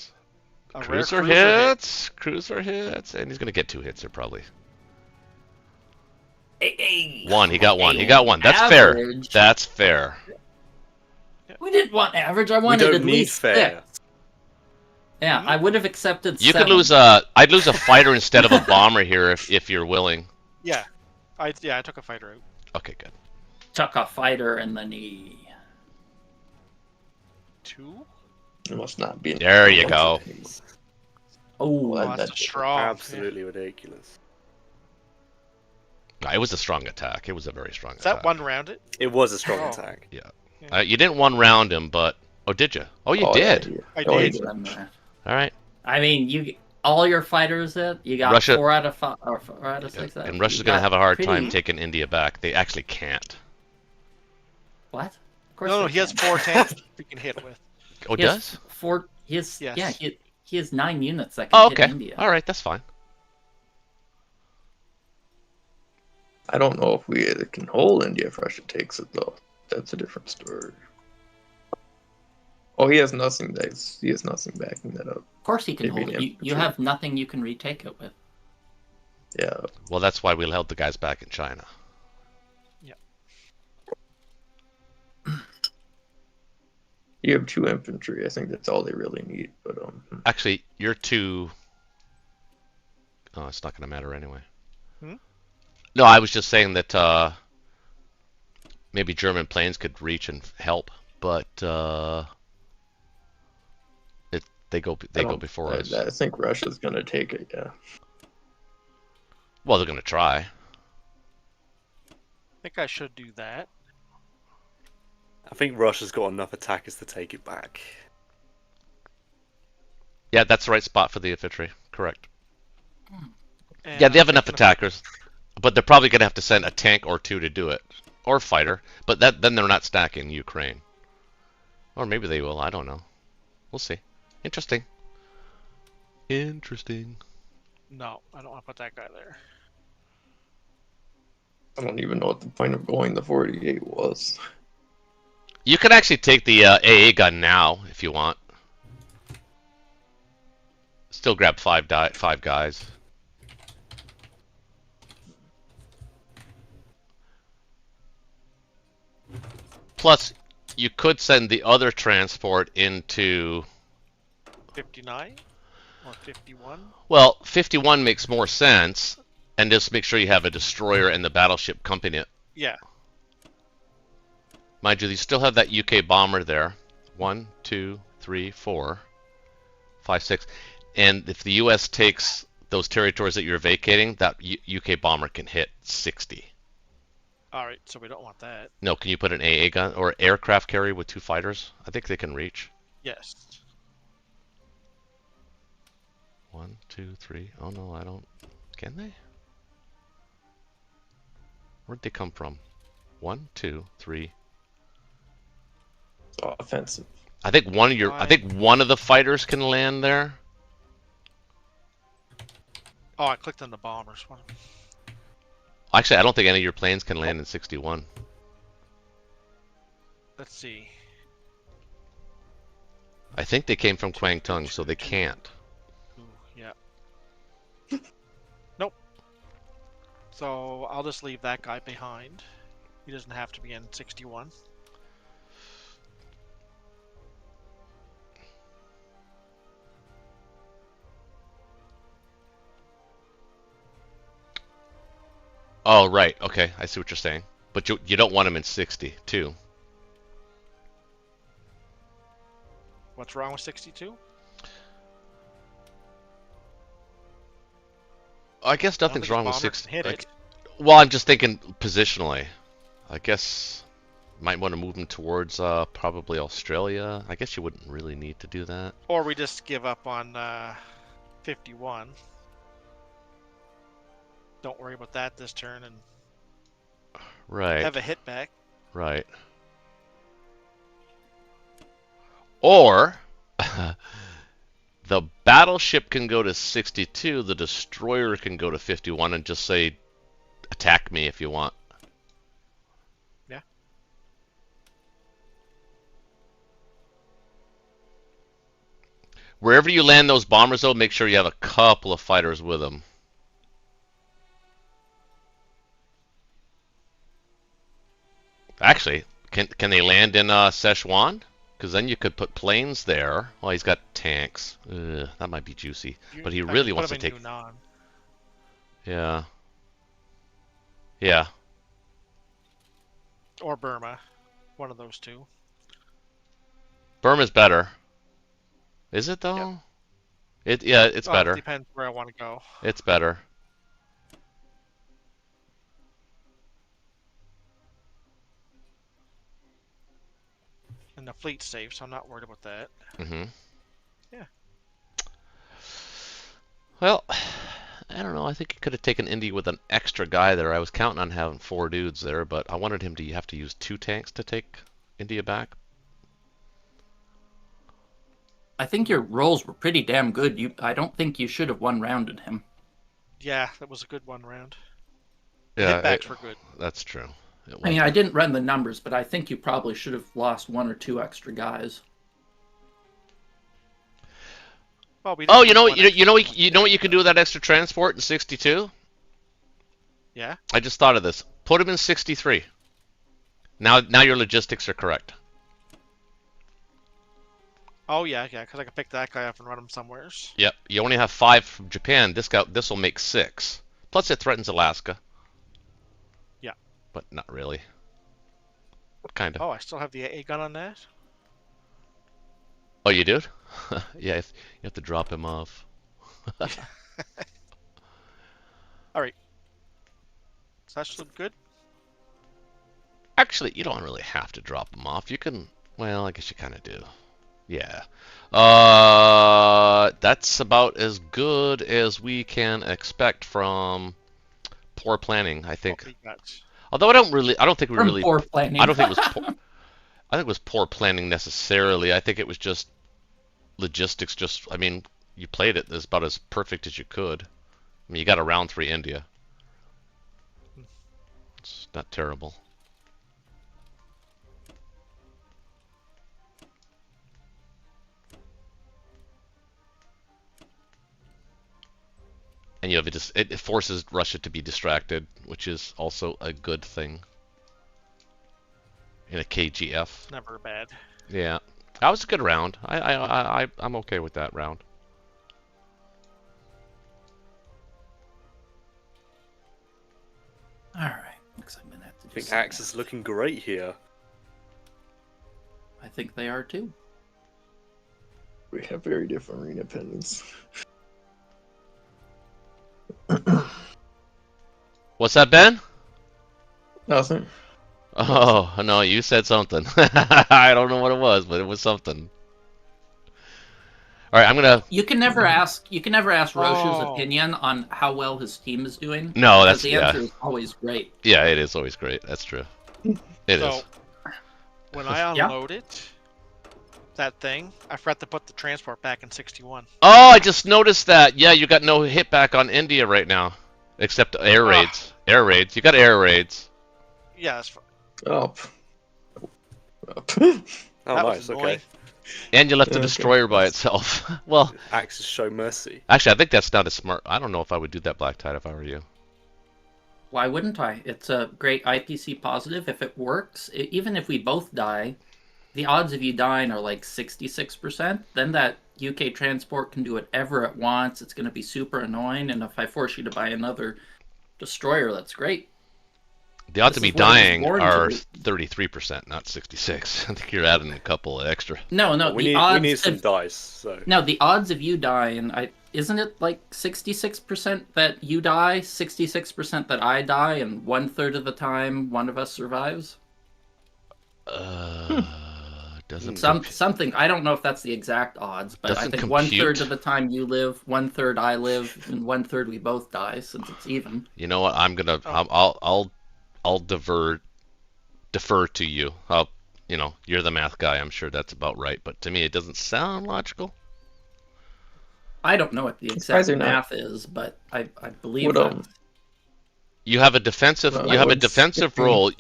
a rare Cruiser cruiser hit. hits. Cruiser hits. And he's going to get 2 hits here probably. Hey, One. He got one. hey, He got one. That's average. fair. That's fair. We didn't want average. I We wanted don't at need least fair. 6. Yeah, I would have accepted You 7. could lose I'd lose a fighter instead of a bomber here if you're willing. Yeah. I took a fighter out. Okay, good. Chuck a fighter in the knee. 2? It must not be. There you go. Oh, Well, That's a strong. Absolutely ridiculous. It was a strong attack. It was a very strong Is attack. that one round it? It was a strong Oh. attack. You didn't one round him, but did you? Oh, you Oh, did. Yeah, I Oh, did. yeah. All right. I mean, all your fighters hit. You got Russia- 4 out of 5 or 4 out of 6. And Russia's You going to got have a hard pretty- time taking India back. They actually can't. What? Of course No, they he has can. 4 tanks we can hit with. Oh, He has does? 4. He has, Yes. Yeah, he has 9 units that can Oh, hit okay. India. All right, that's fine. I don't know if we can hold India if Russia takes it though. That's a different story. Oh, he has nothing. He has nothing backing that up. Of course he can Maybe hold an it. You infantry. have nothing you can retake it with. Yeah. Well, that's why we held the guys back in China. You have 2 infantry. I think that's all they really need. But Actually, you're too. Oh, it's not going to matter anyway. Hmm? No, I was just saying that maybe German planes could reach and help, but They go before us. I think Russia's gonna take it. Yeah. Well, they're gonna try. I think I should do that. I think Russia's got enough attackers to take it back. Yeah, that's the right spot for the infantry. Correct. And Yeah, they have I'm enough thinking attackers, but they're probably gonna have to send a tank or two to do it, or fighter. But then they're not stacking Ukraine, or maybe they will. I don't know. We'll see. Interesting. Interesting. No, I don't want to put that guy there. I don't even know what the point of going the 48 was. You can actually take the AA gun now if you want. Still grab five guys. Plus, you could send the other transport into... 59 or 51. Well, 51 makes more sense, and just make sure you have a destroyer and the battleship company it. Yeah. Mind you, you still have that UK bomber there. 1, 2, 3, 4, 5, 6. And if the US takes those territories that you're vacating, that UK bomber can hit 60. All right, so we don't want that. No, can you put an AA gun or aircraft carrier with 2 fighters? I think they can reach. Yes. 1, 2, 3. Oh no, I don't. Can they? Where'd they come from? 1, 2, 3. Oh, offensive. I think one of the fighters can land there. Oh, I clicked on the bombers one. Actually, I don't think any of your planes can land in 61. Let's see. I think they came from Kwangtung, so they can't. Ooh, yeah. Nope. So I'll just leave that guy behind. He doesn't have to be in 61. Oh, right. Okay, I see what you're saying. But you don't want him in 60, too. What's wrong with 62? I guess I don't nothing's think a wrong with bomber 60. can hit Like, it. well, I'm just thinking positionally. I guess might want to move him towards probably Australia. I guess you wouldn't really need to do that. Or we just give up on 51. Don't worry about that this turn and Right. have a hit back. Right. Or the battleship can go to 62, the destroyer can go to 51 and just say, attack me if you want. Yeah. Wherever you land those bombers, though, make sure you have a couple of fighters with them. Actually, can they land in Szechuan? Because then you could put planes there. Well, he's got tanks. Ugh, that might be juicy. But he really wants to take... Yunnan. Yeah. Yeah. Or Burma. One of those two. Burma's better. Is it, though? Yep. Yeah, it's Well, better. It depends where I want to go. It's better. And the fleet's safe, so I'm not worried about that. Mm-hmm. Yeah. Well, I don't know. I think he could have taken Indy with an extra guy there. I was counting on having 4 dudes there, but I wanted him to have to use 2 tanks to take India back. I think your rolls were pretty damn good. I don't think you should have one-rounded him. Yeah, that was a good one round. Yeah, Hitbacks were good. That's true. It I mean, was. I didn't run the numbers, but I think you probably should have lost 1 or 2 extra guys. Well, we Oh, didn't you know lose what? one You know extra what you can do with that extra transport in 62? Yeah. I just thought of this. Put him in 63. Now your logistics are correct. Oh yeah, because I can pick that guy up and run him somewheres. Yep. You only have 5 from Japan. This will make 6. Plus it threatens Alaska. Yeah. But not really. Kind of. Oh, I still have the AA gun on that. Oh, you do? Yeah, you have to drop him off. All right. So that's still good. Actually, you don't really have to drop him off. You can. Well, I guess you kind of do. Yeah. That's about as good as we can expect from poor planning, I think. Okay, that's Although I don't think we From really, poor planning. I don't think it was poor, I think it was poor planning necessarily. I think it was just logistics. I mean, you played it as about as perfect as you could. I mean, you got a round 3 India. It's not terrible. And you have it forces Russia to be distracted, which is also a good thing in a KGF. never bad. Yeah, that was a good round. I'm okay with that round. All right. Looks like I'm gonna have to. I think Axe is looking great here. I think they are too. We have very different arena pendants. What's that, Ben? Nothing. Oh no, you said something. I don't know what it was, but it was something. All right, I'm gonna. You can never ask. You can never ask Roche's Oh. opinion on how well his team is doing. No, because that's the answer is always great. Yeah, it is always great. That's true. It is. So when I Yeah. unloaded that thing, I forgot to put the transport back in 61. Oh, I just noticed that. Yeah, you got no hit back on India right now, except air raids. Air raids. You got air raids. Yeah, that's fine. Up. Oh, That was nice. annoying. Okay. And you left the Okay. destroyer by itself. Well, Axes show mercy. actually, I think that's not a smart. I don't know if I would do that black tide if I were you. Why wouldn't I? It's a great IPC positive. If it works, even if we both die, the odds of you dying are like 66%. Then that UK transport can do whatever it wants. It's going to be super annoying. And if I force you to buy another destroyer, that's great. The odds This of me is what it was dying born are to. 33%, not 66. I think you're adding a couple of extra. No, we the odds need some of, dice. So no, the odds of you dying, isn't it like 66% that you die, 66% that I die, and 1/3 of the time one of us survives? Doesn't Something. I don't know if that's the exact odds, but I Doesn't think compute. 1/3 of the time you live, 1/3 I live, and 1/3 we both die, since it's even. You know what? I'll defer to you. You're the math guy. I'm sure that's about right. But to me, it doesn't sound logical. I don't know what the These guys exact are not- math is, but I believe Would, that. You have a defensive. Well, You have a would defensive skipping- role.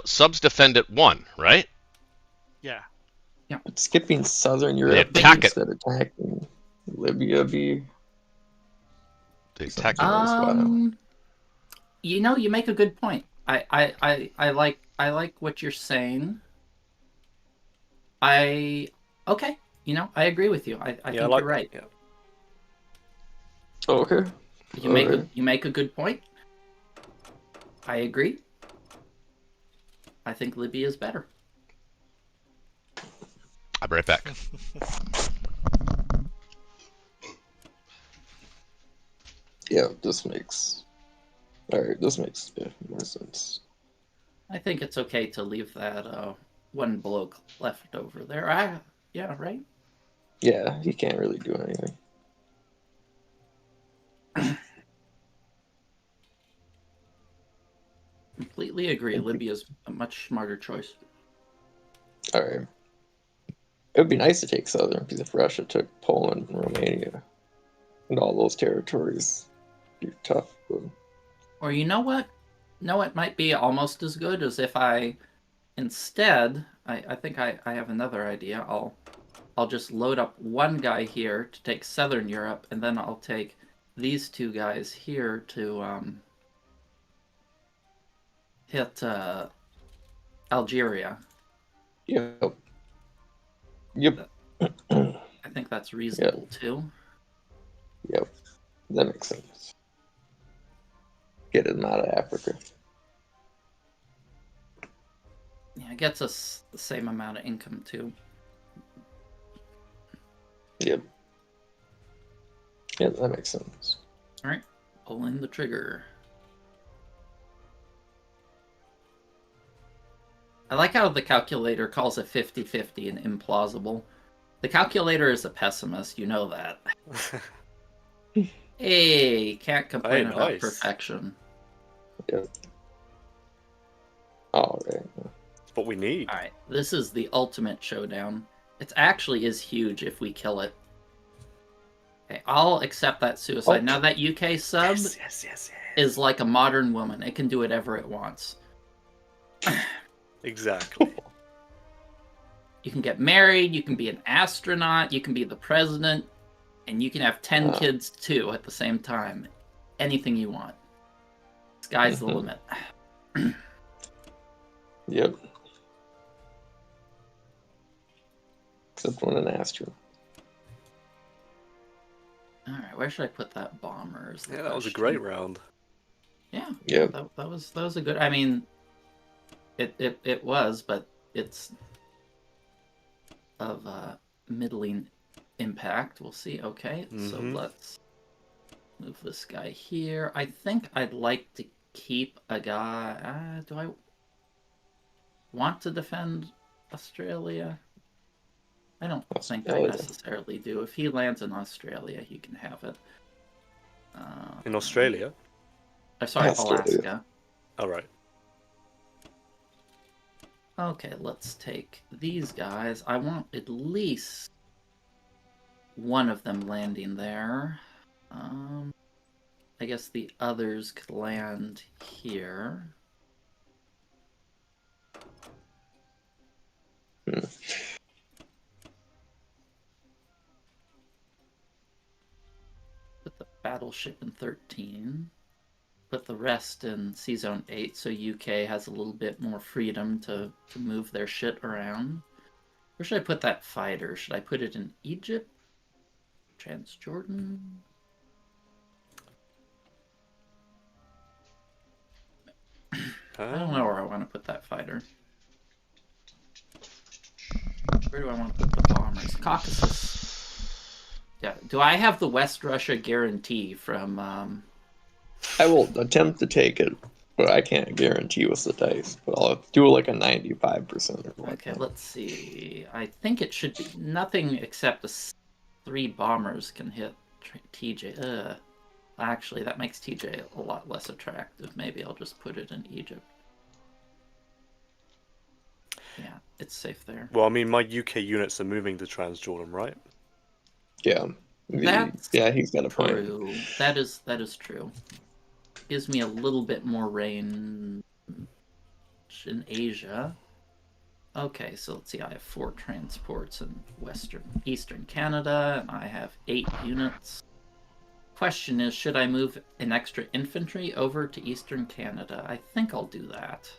Subs defend at 1, right? Yeah. But skipping Southern Europe attack it. instead of attacking Libya be They attack it. You make a good point. I like what you're saying. Okay, I agree with you. I think you're right. Yeah. Okay. You make a good point. I agree. I think Libya is better. I'll be right back. Yeah, this makes. Alright, this makes more sense. I think it's okay to leave that one bloke left over there. Yeah, right? Yeah, he can't really do anything. Completely agree. Libya's a much smarter choice. Alright. It would be nice to take Southern, because if Russia took Poland and Romania and all those territories, it'd be tough. But... Or you know what? No, it might be almost as good as if I instead I think I have another idea. I'll just load up one guy here to take Southern Europe, and then I'll take these two guys here to hit Algeria. Yep. Yep. I think that's reasonable too. Yep. That makes sense. Get them out of Africa. Yeah, it gets us the same amount of income too. Yep. Yeah, that makes sense. Alright, pulling the trigger. I like how the calculator calls it 50-50 and implausible. The calculator is a pessimist, you know that. Hey, can't complain Hey, about nice. perfection. Yep. Alright. It's what we need. Alright, this is the ultimate showdown. It actually is huge if we kill it. Okay, I'll accept that suicide. Oh. Now that UK sub Yes. is like a modern woman. It can do whatever it wants. Exactly. You can get married, you can be an astronaut, you can be the president, and you can have 10 kids too at the same time. Anything you want. Sky's the limit. Yep. Except when an astronaut. Alright, where should I put that bomber? Is the Yeah, that was a question. great round. Yeah, Yep. that was a good. I mean, it was, but it's of middling impact. We'll see. Okay, so Mhm. let's move this guy here. I think I'd like to keep a guy. Do I want to defend Australia? I don't think I Australia. necessarily do. If he lands in Australia, he can have it. In Australia? Sorry, Australia. Alaska. Alright. Okay, let's take these guys. I want at least one of them landing there. I guess the others could land here. Put the battleship in 13. Put the rest in C-Zone 8 so UK has a little bit more freedom to move their shit around. Where should I put that fighter? Should I put it in Egypt? Transjordan? I don't know where I want to put that fighter. Where do I want to put the bombers? Caucasus. Yeah. Do I have the West Russia guarantee from... I will attempt to take it, but I can't guarantee with the dice. But I'll do like a 95% or whatnot. Okay, let's see. I think it should be nothing except 3 bombers can hit TJ. Actually, that makes TJ a lot less attractive. Maybe I'll just put it in Egypt. Yeah, it's safe there. Well, I mean, my UK units are moving to Transjordan, right? Yeah. That's Yeah, he's got a point. True. That is true. Gives me a little bit more range in Asia. Okay, so let's see. I have 4 transports in Eastern Canada, and I have 8 units. Question is, should I move an extra infantry over to Eastern Canada? I think I'll do that.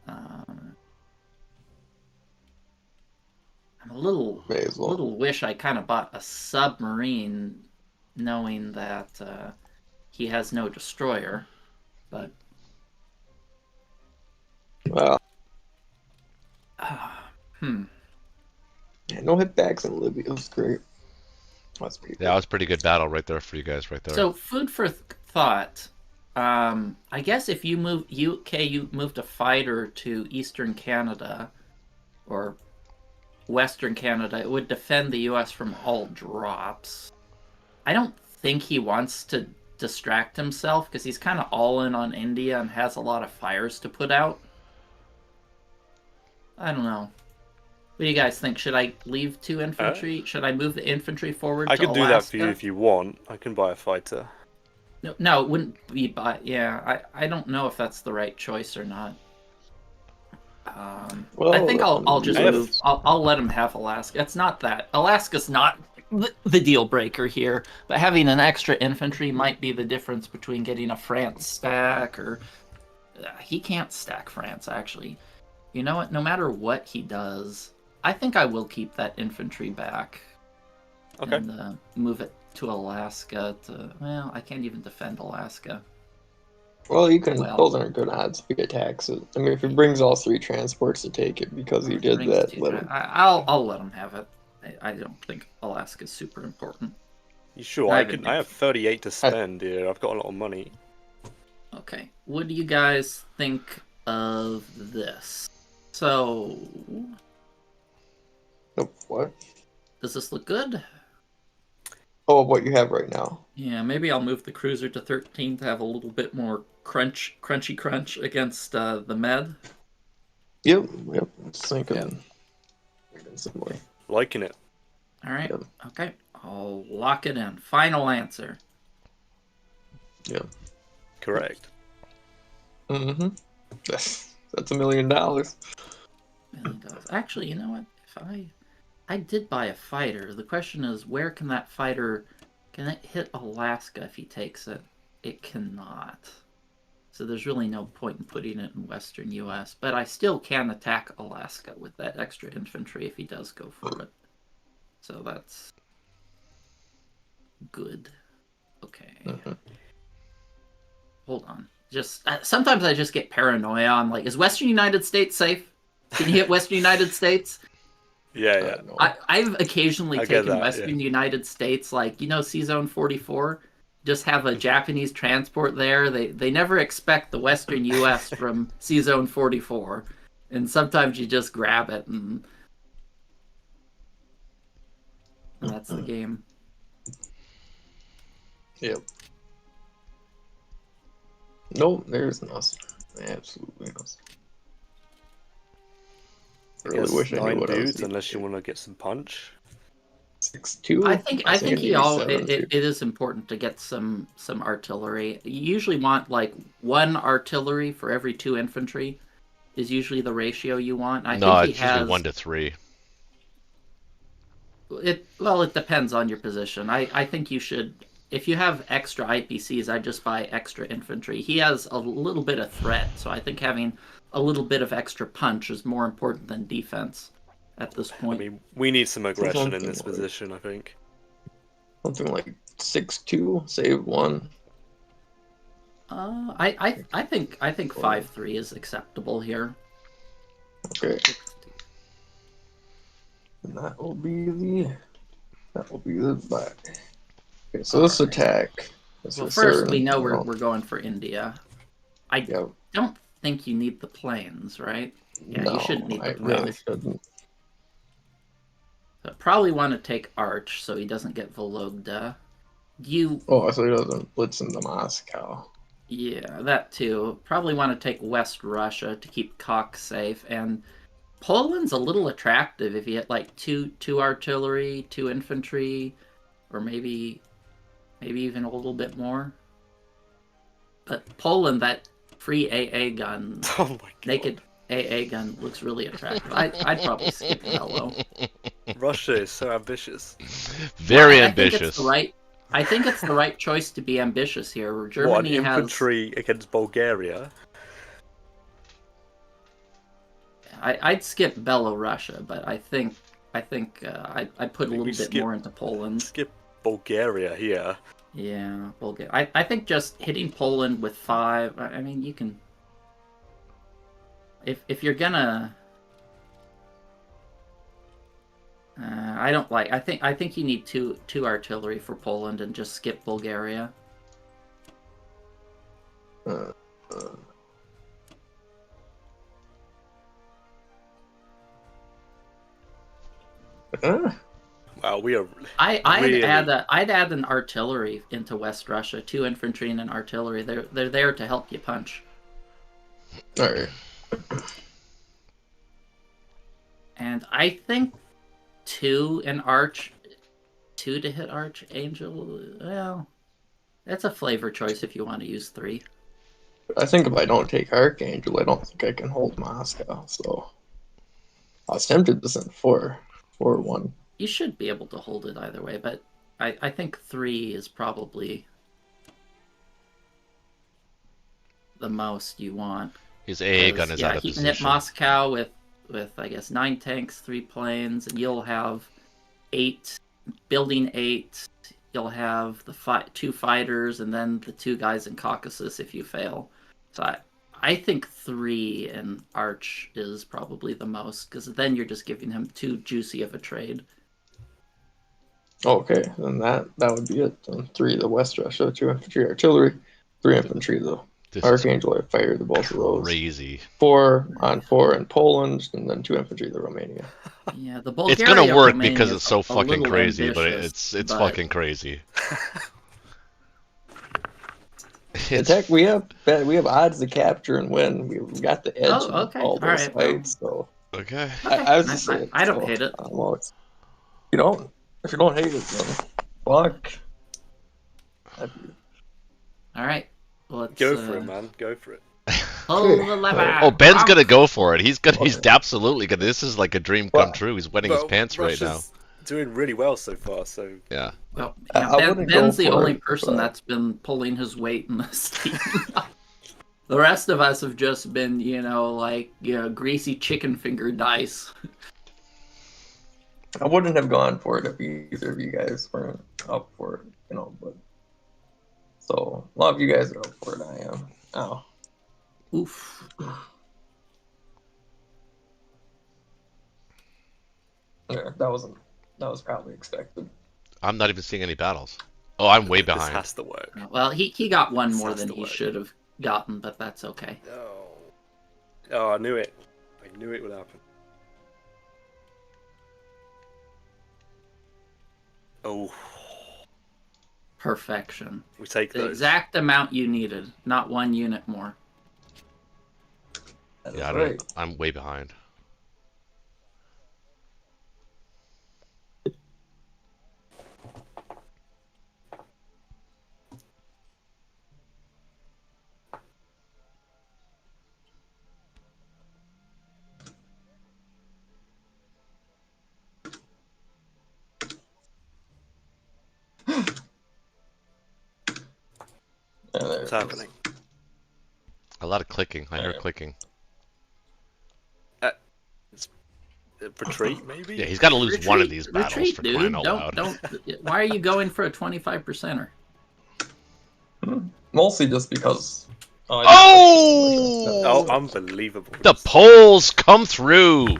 I'm a little May as well. little wish I kind of bought a submarine, knowing that he has no destroyer, but Well, hmm. no hitbacks in Libya was great. That's pretty Yeah, that was a pretty good battle right there for you guys right there. So food for thought. I guess if you move you moved a fighter to Eastern Canada or Western Canada, it would defend the U.S. from all drops. I don't think he wants to distract himself because he's kind of all in on India and has a lot of fires to put out. I don't know. What do you guys think? Should I leave 2 infantry? Should I move the infantry forward I to could do that for you Alaska? if you want. I can buy a fighter. No, it wouldn't be by. Yeah, I don't know if that's the right choice or not. Well, I think I'll just I have- move. I'll let him have Alaska. It's not that Alaska's not the deal breaker here, but having an extra infantry might be the difference between getting a France stack or he can't stack France actually. You know what? No matter what he does, I think I will keep that infantry back. Okay. And move it to Alaska. Well, I can't even defend Alaska. Well, you can. Well. Those aren't good odds if he attacks it. I mean, if he brings all 3 transports to take it because he did Brings that, to- let him. I'll let him have it. I don't think Alaska's super important. You sure? I have 38 to spend here. I've got a lot of money. Okay. What do you guys think of this? So, What? does this look good? Oh, what you have right now. Yeah, maybe I'll move the cruiser to 13 to have a little bit more crunchy crunch against the med. Yep. Just thinking similar. Liking it. All right. Yep. Okay. I'll lock it in. Final answer. Yep. Correct. Mm-hmm. That's $1 million. Actually, you know what? If I did buy a fighter, the question is, where can that fighter, can it hit Alaska if he takes it? It cannot. So there's really no point in putting it in Western U.S. But I still can attack Alaska with that extra infantry if he does go for it. So that's good. Okay. Mm-hmm. Hold on. Just sometimes I just get paranoia. I'm like, is Western United States safe? Can you hit Western United States? Yeah. No. I've occasionally taken that, Western United States, like, C-Zone 44, just have a Japanese transport there. They never expect the Western U.S. from C-Zone 44, and sometimes you just grab it, and that's the game. Yep. Nope, there's nothing. Absolutely nothing. I really wish I knew 9 what I was dudes, doing. unless you want to get some punch. 6'2". I think it it is important to get some artillery. You usually want like 1 artillery for every 2 infantry is usually the ratio you want. I think he it's usually has 1 to 3. It depends on your position. I think you should, if you have extra IPCs, I just buy extra infantry. He has a little bit of threat, so I think having a little bit of extra punch is more important than defense at this point. I mean, we need some aggression in this Something like- position, I think. Something like 6'2", save 1. I think 5-3 is acceptable here. Okay. And that will be the back. Okay, so this attack. Is Well, for first certain, we know you we're going for India. I Yep. don't think you need the planes, right? Yeah, No, you shouldn't need the I planes. really shouldn't. So probably want to take Arch so he doesn't get Vologda. Oh, so he doesn't blitz into Moscow. Yeah, that too. Probably want to take West Russia to keep Koch safe. And Poland's a little attractive if you get like two artillery, 2 infantry, or maybe even a little bit more. But Poland, that free AA gun, Oh my god. naked AA gun looks really attractive. I'd probably skip Bello. Russia is so ambitious. Very I ambitious. I think it's the right choice to be ambitious here. What, Germany an has infantry against Bulgaria? I'd skip Belorussia, but I think I'd put a We little bit skip- more into Poland. Skip Bulgaria here. Yeah, Bulgaria. I think just hitting Poland with 5. I mean, you can. If you're gonna, I don't like. I think you need two artillery for Poland and just skip Bulgaria. Wow, we are. I'd Really? add an artillery into West Russia. 2 infantry and an artillery. They're there to help you punch. All right. And I think 2 in Arch, 2 to hit Archangel. Well, that's a flavor choice if you want to use 3. I think if I don't take Archangel, I don't think I can hold Moscow. So I was tempted to send 4-1. You should be able to hold it either way, but I think 3 is probably the most you want. His AA gun is out of he can position. hit Moscow with I guess 9 tanks, 3 planes, and you'll have 8 building 8. You'll have the 2 fighters, and then the 2 guys in Caucasus if you fail. So I think 3 in Arch is probably the most, because then you're just giving him too juicy of a trade. Okay, then that would be it. Then 3 the West Russia, 2 infantry artillery, 3 infantry the This Archangel. I fired the is both of those. crazy. 4 on 4 in Poland, and then 2 infantry the Romania. Yeah, the It's gonna Bulgaria work Romania because is it's so a fucking little crazy, but ambitious, it's but fucking crazy. In fact, we have odds to capture and win. We got the edge Oh, in okay. all All those right. Well, fights. So Okay. okay. I was just saying. I don't so, hate it. well, if you don't hate it, then fuck. All right. Let's Go for it, man. Go for it. pull the lever. Oh, Ben's Ah. gonna go for it. He's absolutely gonna. This is like a dream come Well, true. He's wetting his pants right now. Russia's doing really well so far, so Yeah. Well, I yeah, wouldn't Ben's go the for only it, person but- that's been pulling his weight in this team. The rest of us have just been, greasy chicken finger dice. I wouldn't have gone for it if either of you guys weren't up for it, but so a lot of you guys are up for it. I am. Oh. Oof. Yeah, that was probably expected. I'm not even seeing any battles. Oh, I'm way this behind. has to work. Well, he got one This more has than to he work. should have gotten, but that's okay. Oh, I knew it. I knew it would happen. Oh, Perfection. we take The those. exact amount you needed, not 1 unit more. That Yeah, is I right. don't, I'm way behind. Yeah, there What's it is. happening? A lot of clicking. I heard Alright. clicking. Retreat, maybe? Yeah, he's got to lose one of these battles Retreat, for dude. crying out Don't, loud. don't. Why are you going for a 25%er? Mostly just because. Oh, Oh! unbelievable. The Poles come through.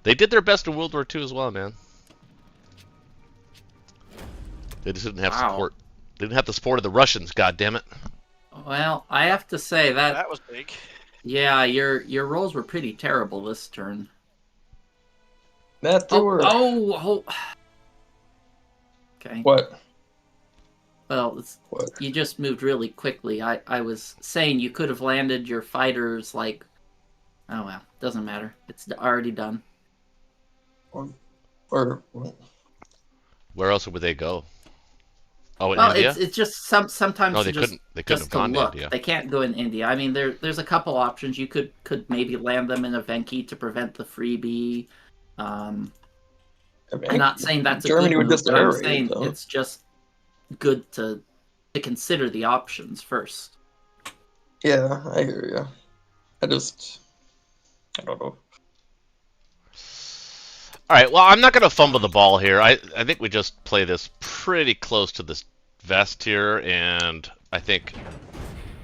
They did their best in World War II as well, man. They just didn't have Wow. support. They didn't have the support of the Russians. God damn it! Well, I have to say That was big. yeah, your rolls were pretty terrible this turn. That they were. Oh. Okay. What? Well, What? you just moved really quickly. I was saying you could have landed your fighters like. Oh well, doesn't matter. It's already done. Or Where else would they go? Oh, in Well, India? it's just sometimes No, they you just couldn't. They couldn't have just to gone to look. India. They can't go in India. I mean, there's a couple options. You could maybe land them in a Venki to prevent the freebie. I'm not saying that's a Germany good would move, just but air I'm raid, saying though. it's just good to consider the options first. Yeah, I hear you. I don't know. All right. Well, I'm not going to fumble the ball here. I think we just play this pretty close to this vest here, and I think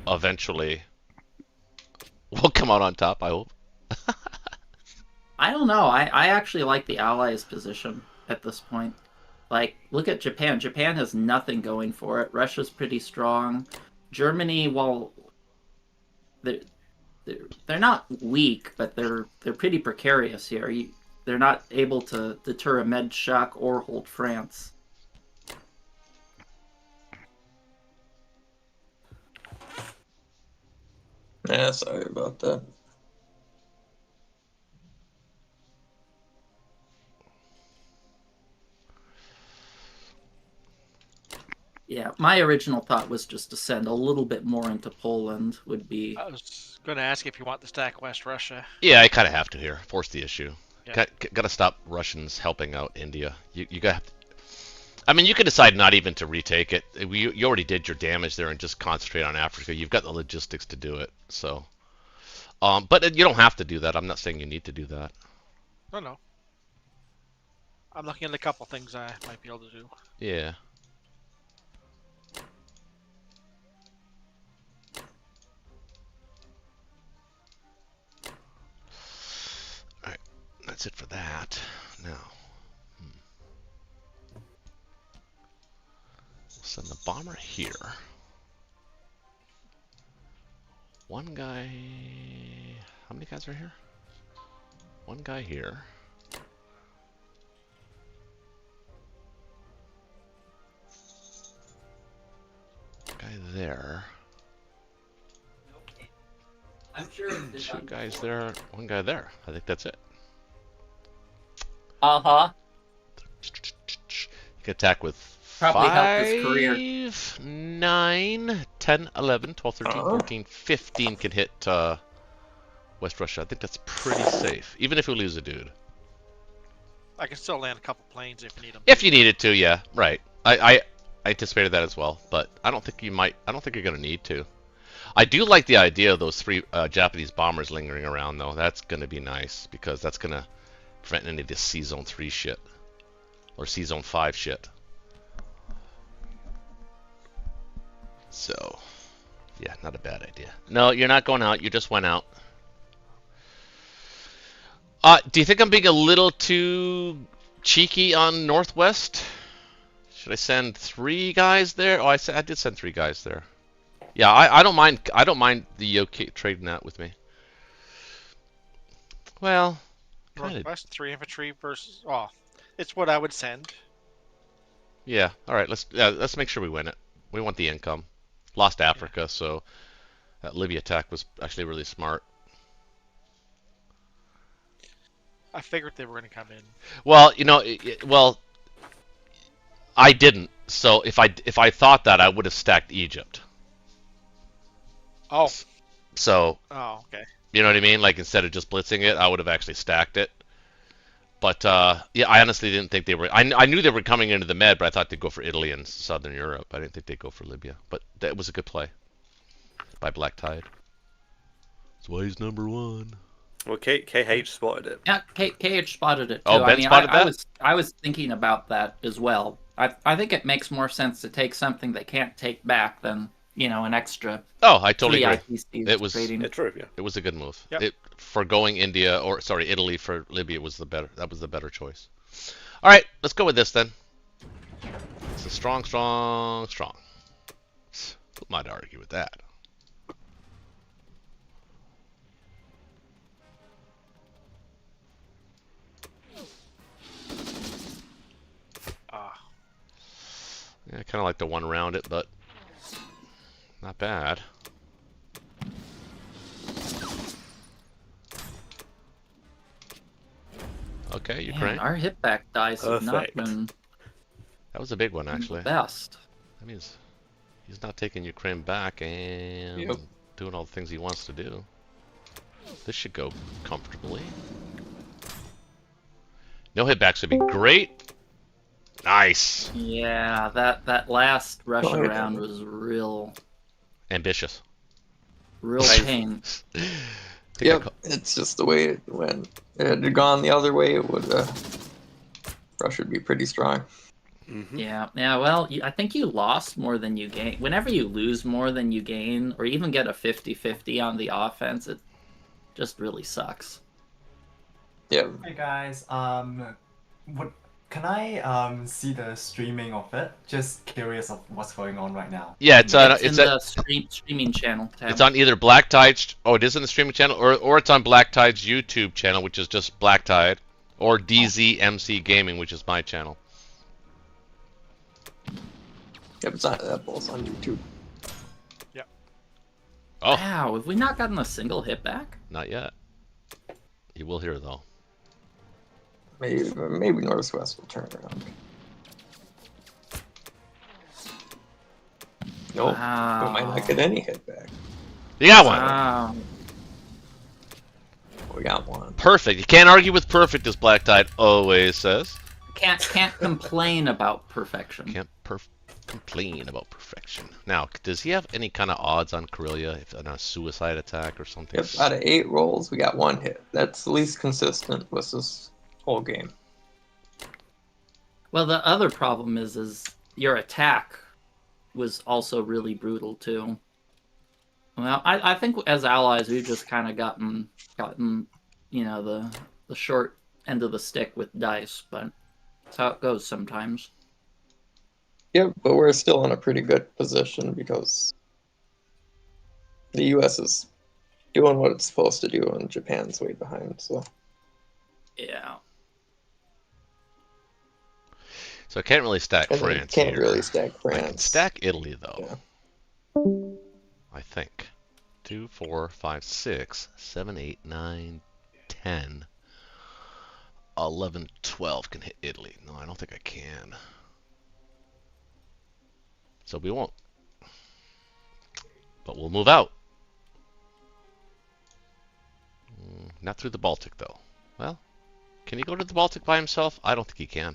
eventually we'll come out on top. I hope. I don't know. I actually like the Allies' position at this point. Like, look at Japan. Japan has nothing going for it. Russia's pretty strong. Germany, well, they're not weak, but they're pretty precarious here. They're not able to deter a med shock or hold France. Yeah, sorry about that. Yeah, my original thought was just to send a little bit more into Poland would be. I was going to ask if you want to stack West Russia. Yeah, I kind of have to here. Force the issue. Yeah. Got to stop Russians helping out India. You got. I mean, you could decide not even to retake it. You already did your damage there and just concentrate on Africa. You've got the logistics to do it. So, but you don't have to do that. I'm not saying you need to do that. No. I'm looking at a couple things I might be able to do. Yeah. All right, that's it for that. Now, Send the bomber here. One guy... How many guys are here? One guy here. Guy there. I'm sure. Two guys there, one guy there. I think that's it. Uh-huh. You can attack with Probably 5, helped his career. 9, 10, 11, 12, 13, 14, 15 can hit West Russia. I think that's pretty safe, even if we lose a dude. I can still land a couple planes if you need them. If you needed to, yeah, right. I anticipated that as well, but I don't think you might. I don't think you're gonna need to. I do like the idea of those 3 Japanese bombers lingering around, though. That's gonna be nice because that's gonna prevent any of this C Zone 3 shit or C Zone 5 shit. So, yeah, not a bad idea. No, you're not going out. You just went out. Do you think I'm being a little too cheeky on Northwest? Should I send 3 guys there? Oh, I did send 3 guys there. Yeah, I don't mind. I don't mind the Yoke trading that with me. Well, kinda, Northwest 3 infantry versus. Oh, it's what I would send. yeah. All right, let's make sure we win it. We want the income. Lost Africa, so that Libya attack was actually really smart. I figured they were going to come in. Well, you know, well, I didn't. So if I thought that, I would have stacked Egypt. Oh. So. Oh, okay. You know what I mean? Like instead of just blitzing it, I would have actually stacked it. But yeah, I honestly didn't think they were. I knew they were coming into the Med, but I thought they'd go for Italy and Southern Europe. I didn't think they'd go for Libya. But that was a good play by Black Tide. That's why he's number 1. Well, KH spotted it. Yeah, KH spotted it too. Oh, Ben spotted that? I was thinking about that as well. I think it makes more sense to take something they can't take back than, you know, an extra. Oh, I totally agree. IPCs It was trading. Yeah, true, yeah. It was a good move. Yep. For going Italy for Libya was the better. That was the better choice. All right, let's go with this then. It's a strong. Who might argue with that? Yeah, I kind of like to one round it, but not bad. Okay, Ukraine. Man, our hit back dice have not Perfect. been That was a big one, the actually. best. That means he's not taking Ukraine back and Yep. doing all the things he wants to do. This should go comfortably. No hitbacks would be great. Nice. Yeah, that last Russia Oh, yeah. round was real Ambitious. pain. Yep, it's just the way it went. If it had gone the other way, it would Russia would be pretty strong. Mm-hmm. Yeah. Well, I think you lost more than you gain. Whenever you lose more than you gain, or even get a 50-50 on the offense, it just really sucks. Yeah, Hey guys, what can I see the streaming of it? Just curious of what's going on right now. Yeah, it's on. It's in the streaming channel tab. It's on either Black Tide's. Oh, it is in the streaming channel, or it's on Black Tide's YouTube channel, which is just Black Tide, or DZMC Gaming, which is my channel. yep, it's on both on YouTube. Oh, Wow, have we not gotten a single hit back? not yet. You will hear though. Maybe Northwest will turn around. Nope, Wow. we might not get any hit back. You got one. Wow. We got one. Perfect. You can't argue with perfect, as Black Tide always says. Can't complain about perfection. Can't complain about perfection. Now, does he have any kind of odds on Karelia if on a suicide attack or something? Yep, out of 8 rolls, we got 1 hit. That's the least consistent with this whole game. Well, the other problem is your attack was also really brutal too. Well, I think as allies we've just kind of gotten you know the short end of the stick with dice, but that's how it goes sometimes. Yeah, but we're still in a pretty good position because the U.S. is doing what it's supposed to do, and Japan's way behind. So Yeah. So I can't really stack and then France can't here. really stack I can France. stack Italy though. Yeah. I think. 2, 4, 5, 6, 7, 8, 9, 10, 11, 12 can hit Italy. No, I don't think I can. So we won't. But we'll move out. Not through the Baltic, though. Well, can he go to the Baltic by himself? I don't think he can.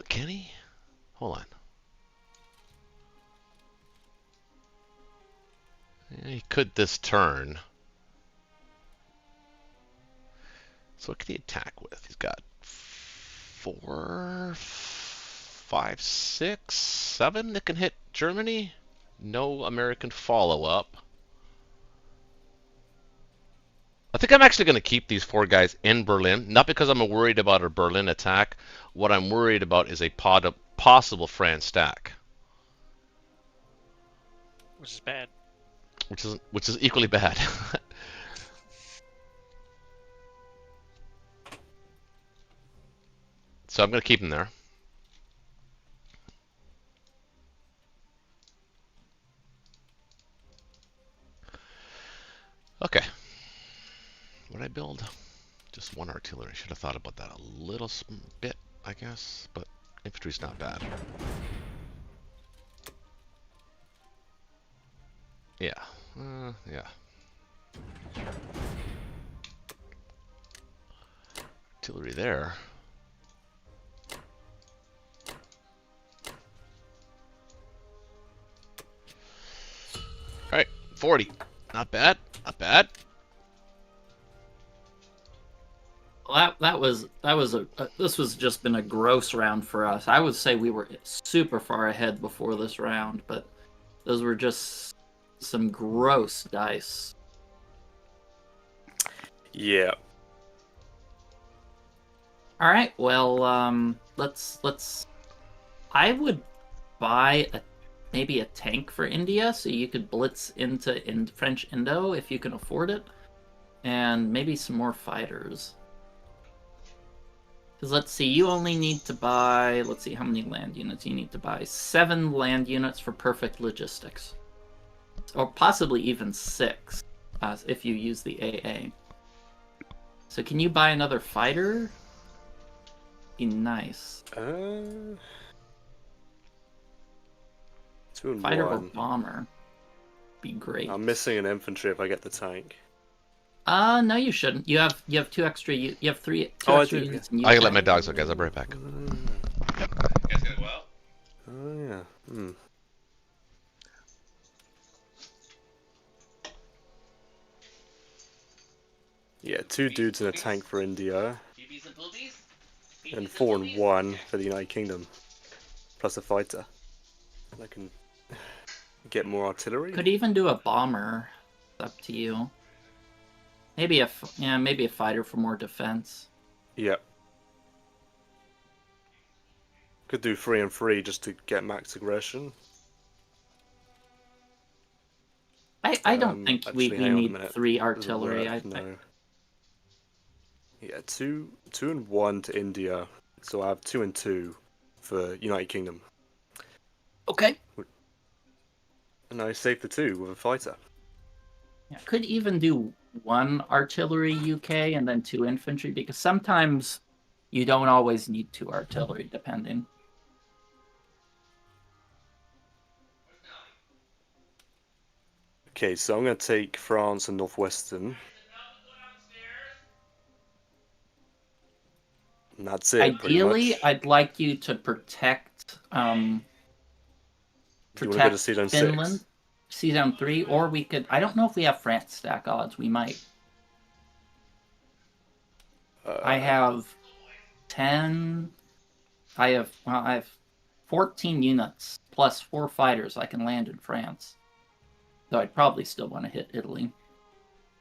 Can he? Hold on. Yeah, he could this turn. So what can he attack with? He's got 4, 5, 6, 7 that can hit Germany. No American follow-up. I think I'm actually going to keep these 4 guys in Berlin. Not because I'm worried about a Berlin attack. What I'm worried about is a possible France stack. Which is bad. Which is equally bad. So I'm going to keep him there. Okay. What did I build? Just 1 artillery. Should have thought about that a little bit, I guess. But infantry's not bad. Yeah. Yeah. Artillery there. Alright, 40. Not bad. Not bad. Well, this was just been a gross round for us. I would say we were super far ahead before this round, but those were just some gross dice. Yeah. All right, well, let's. I would buy maybe a tank for India, so you could blitz into French Indo if you can afford it, and maybe some more fighters. Because let's see, you only need to buy. Let's see how many land units you need to buy. 7 land units for perfect logistics, or possibly even 6, if you use the AA. So can you buy another fighter? Be nice. 2 and Fighter or 1. bomber. Be great. I'm missing an infantry if I get the tank. No, you shouldn't. You have 2 extra. You have 3 2 Oh, I extra do, units. yeah. In I can UK. let my dogs out, guys. I'll be right back. Yep. You guys gonna go out? Oh, yeah. Hmm. Yeah, 2 dudes in a tank for India, and 4 and 1 for the United Kingdom, plus a fighter. And I can get more artillery. Could even do a bomber. It's up to you. Maybe maybe a fighter for more defense. Yeah. Could do 3 and 3 just to get max aggression. I don't think we actually, hang on a need minute. 3 Doesn't artillery. work, no. Yeah, 2 and 1 to India, so I have 2 and 2 for United Kingdom. Okay. And I save the 2 with a fighter. Yeah, could even do 1 artillery UK and then 2 infantry, because sometimes you don't always need 2 artillery, depending. Okay, so I'm going to take France and Northwestern. And that's it, Ideally, pretty much. I'd like you to protect Do you want to go to protect C down Finland, 6? C down 3, or we could. I don't know if we have France stack odds. We might. I have 10. I have 14 units plus 4 fighters I can land in France. Though I'd probably still want to hit Italy.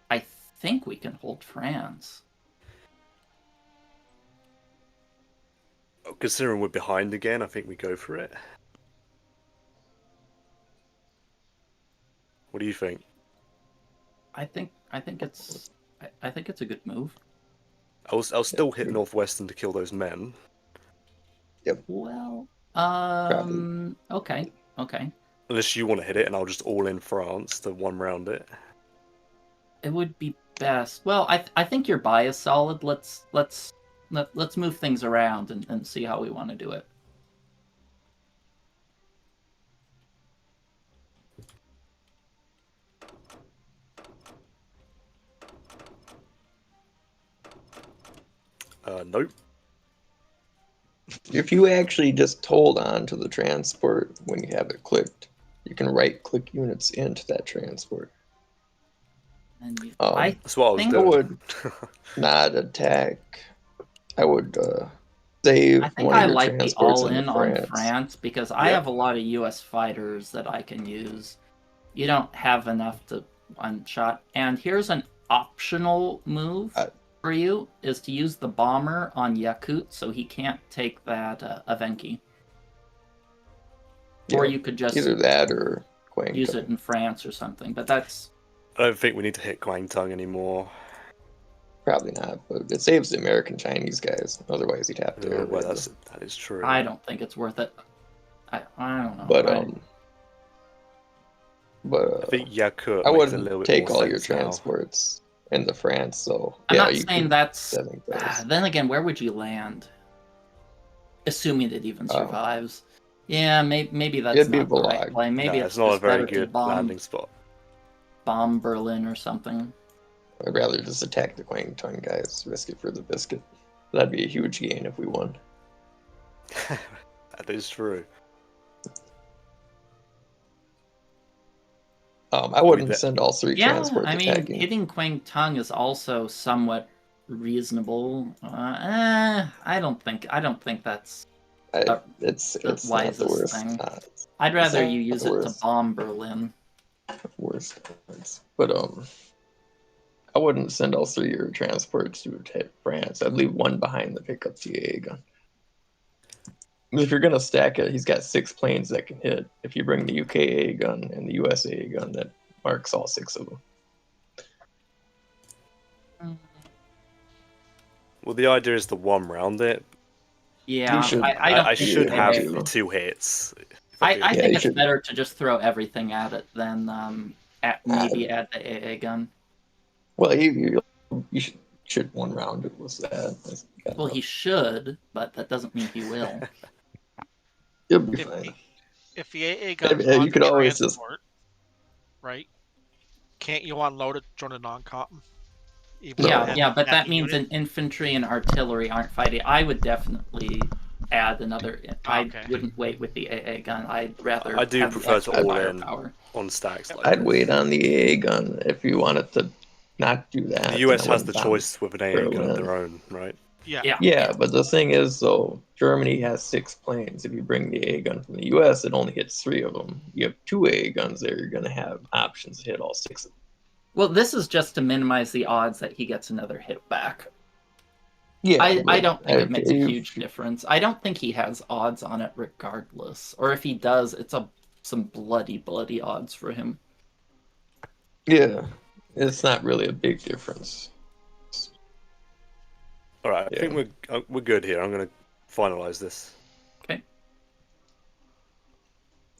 I think we can hold France. considering we're behind again, I think we go for it. What do you think? I think it's a good move. I'll still hit Northwestern to kill those men. Well, Probably. okay. Unless you want to hit it, and I'll just all in France to one round it. It would be best. Well, I think your buy is solid. Let's move things around and see how we want to do it. Nope. If you actually just hold on to the transport when you have it clicked, you can right-click units into that transport. And I That's what I was think- I doing. would not attack. I would save I think one I of your like the transports all-in into on France. France because I Yeah. have a lot of U.S. fighters that I can use. You don't have enough to one-shot. And here's an optional move for you, is to use the bomber on Yakut so he can't take that Evenki. Or Yeah, you could just either that or Quang use Tung. it in France or something. But that's... I don't think we need to hit Guangdong anymore. Probably not, but it saves the American Chinese guys. Otherwise, he'd have to. Well, that is true. I don't think it's worth it. I don't know. But I think Yakut I makes a little wouldn't bit take more all your sense now. transports into France. So I'm yeah, not you saying could that's... I think those. Then again, where would you land? Assuming it even Oh. survives. Yeah, maybe that's It'd be not the right Vlog. play. Maybe No, it's not a just very better to good landing spot. bomb Berlin or something. I'd rather just attack the Quang Tung guys, risk it for the biscuit. That'd be a huge gain if we won. That is true. I wouldn't send all three Yeah, transports I mean, attacking. hitting Quang Tung is also somewhat reasonable. I don't think that's It's the not the wisest worst. thing. I'd rather not you the use it to worst. bomb Berlin. Worst. But I wouldn't send all three of your transports to hit France. I'd leave one behind to pick up the AA gun. If you're gonna stack it, he's got 6 planes that can hit. If you bring the UK AA gun and the US AA gun, that marks all 6 of them. Well, the idea is to one round it. Yeah, You should- I don't I think should you have do. 2 hits. I Yeah, think you it's should- better to just throw everything at it than maybe add the AA gun. Well, you should one round it with that. Well, he should, but that doesn't mean he will. You'll be If, fine. if the AA gun's Yeah, on you could the always just- transport, right? Can't you unload it during a non-comp? Even No. if it Yeah, had yeah, but a that heavy means unit? an infantry and artillery aren't fighting. I would definitely add another. I Okay. wouldn't wait with the AA gun. I'd rather. I do have the prefer to extra all in firepower. on stacks like I'd this. wait on the AA gun if you wanted to not do that. The US then I has the wouldn't bomb choice with an AA gun of Berlin. their own, right? Yeah. Yeah. Yeah, but the thing is, though, Germany has 6 planes. If you bring the AA gun from the US, it only hits 3 of them. You have 2 AA guns there, you're going to have options to hit all 6 of them. Well, this is just to minimize the odds that he gets another hit back. Yeah, I but don't think it makes a if- huge difference. I don't think he has odds on it regardless. Or if he does, it's some bloody odds for him. Yeah, it's not really a big difference. All right, I Yeah. think we're good here. I'm gonna finalize this. Okay.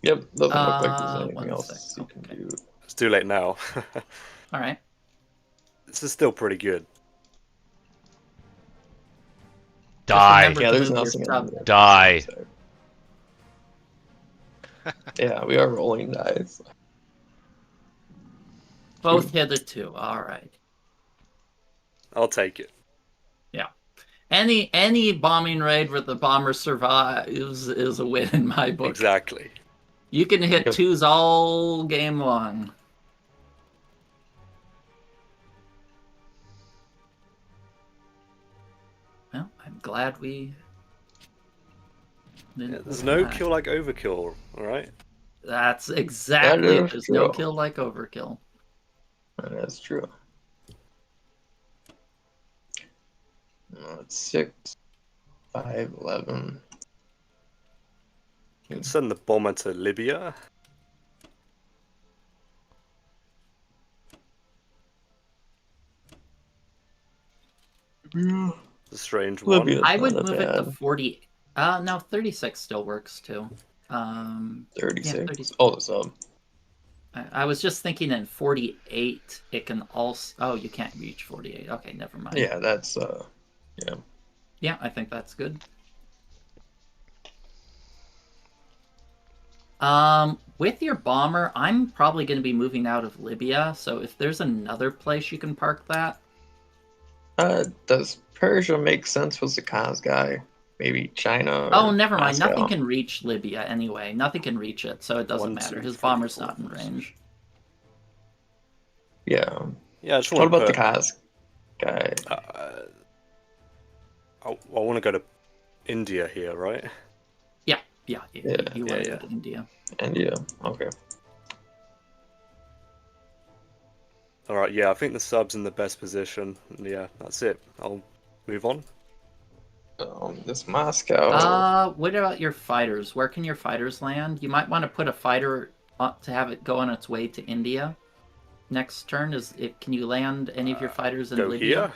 Yep, doesn't look like there's one anything else sec, you can okay. do. It's too late now. All right. This is still pretty good. Die. remember- Yeah, there's move your nothing sub. on there. Die. Yeah, we are rolling dice. Both hitherto. All right. I'll take it. Any bombing raid where the bomber survives is a win in my book. Exactly. You can hit Yep. 2s all game long. Well, I'm glad we. didn't Yeah, there's do no that. kill like overkill. All right. That's exactly That it. is There's no true. kill like overkill. That's true. It's 6, 5, 11, can send the bomber to Libya. Yeah. It's a strange Libya's one. I would not move it to bad. 40. No, 36 still works too. Yeah, 36. 30. Oh, the sub. I was just thinking in 48 it can also. Oh, you can't reach 48. Okay, never mind. Yeah, that's yeah. Yeah, I think that's good. With your bomber, I'm probably going to be moving out of Libya, so if there's another place you can park that. Does Persia make sense with the Kaz guy? Maybe China. Oh, Or never mind. Moscow? Nothing can reach Libya anyway. Nothing can reach it, so it doesn't 1, matter. 2, His 3, bomber's 4, not in 5, range. Yeah. Yeah, I just What want about to the Kaz guy? I want to go to India here, right? Yeah, Yeah. you want to Yeah. go to India. India. Okay. Alright, yeah, I think the sub's in the best position. Yeah, that's it. I'll move on. This Moscow. What about your fighters? Where can your fighters land? You might want to put a fighter to have it go on its way to India. Next turn is it? Can you land any of your fighters in Go Libya? here?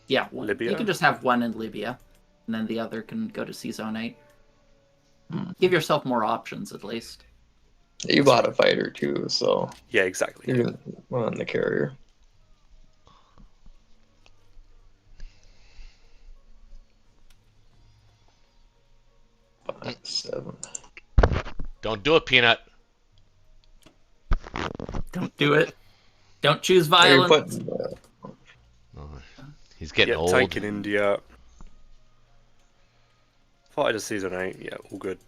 Yeah, Libya? You can just have one in Libya, and then the other can go to C-Zone 8. Give yourself more options, at least. You bought a fighter too, so Yeah, exactly. you can run the carrier. 5, 7. Don't do it, Peanut. Don't do it. Don't choose Are you violence. putting, Oh, he's getting Yeah, old. tank in India. Fighter season 8, yeah, all good.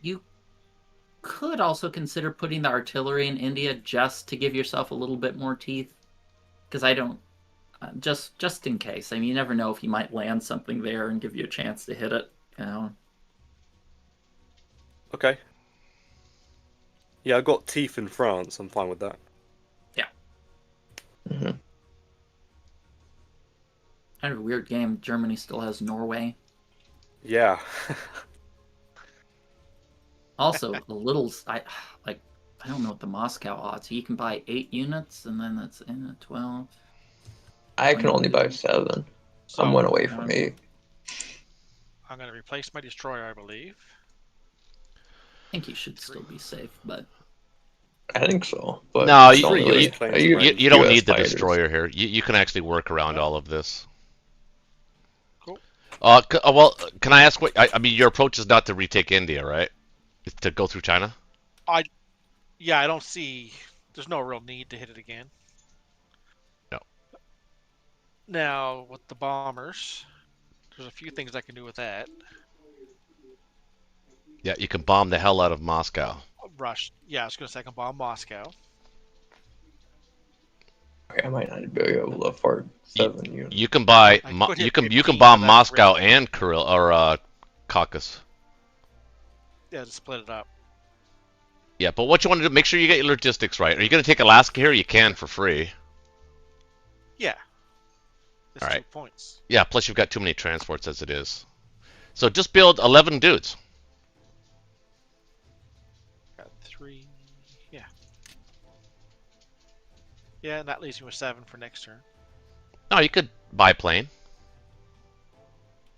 You could also consider putting the artillery in India just to give yourself a little bit more teeth. Because I don't... just in case. I mean, you never know if he might land something there and give you a chance to hit it. You know? Okay. Yeah, I got teeth in France, I'm fine with that. mhm. Kind of a weird game. Germany still has Norway. Yeah. Also, a little... I don't know what the Moscow odds. You can buy 8 units, and then that's in at 12. I can only buy 7. So I'm one away from 8. I'm going to replace my destroyer, I believe. I think you should still be safe, but... I think so. But No, it's you- only you- like- claims I range. use You don't US need the fighters. destroyer here. You can actually work around all of this. Cool. Well, can I ask what? I mean, your approach is not to retake India, right? It's to go through China. Yeah, I don't see... There's no real need to hit it again. No. Now, with the bombers, there's a few things I can do with that. Yeah, you can bomb the hell out of Moscow. Rush. Yeah, I was going to say I can bomb Moscow. I might not be able to afford 7 units. You can buy. I Mo- could you hit can 15 bomb for that Moscow rate. and Kuril or Caucasus. Yeah, to split it up. Yeah, but what you want to do? Make sure you get your logistics right. Are you going to take Alaska here? You can for free. Yeah. It's All right. 2 points. Yeah. Plus you've got too many transports as it is. So just build 11 dudes. Got 3. Yeah. Yeah, and that leaves me with 7 for next turn. No, you could biplane.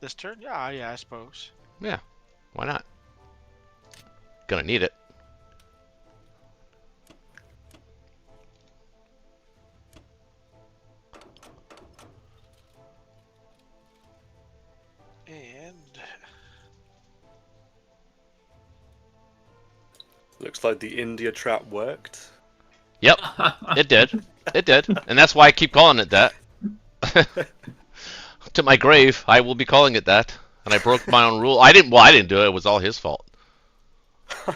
This turn? Yeah, I suppose. Yeah. Why not? Gonna need it. And Looks like the India trap worked. Yep, it did. It did, and that's why I keep calling it that. To my grave, I will be calling it that. And I broke my own rule. I didn't do it. It was all his fault. Whoa,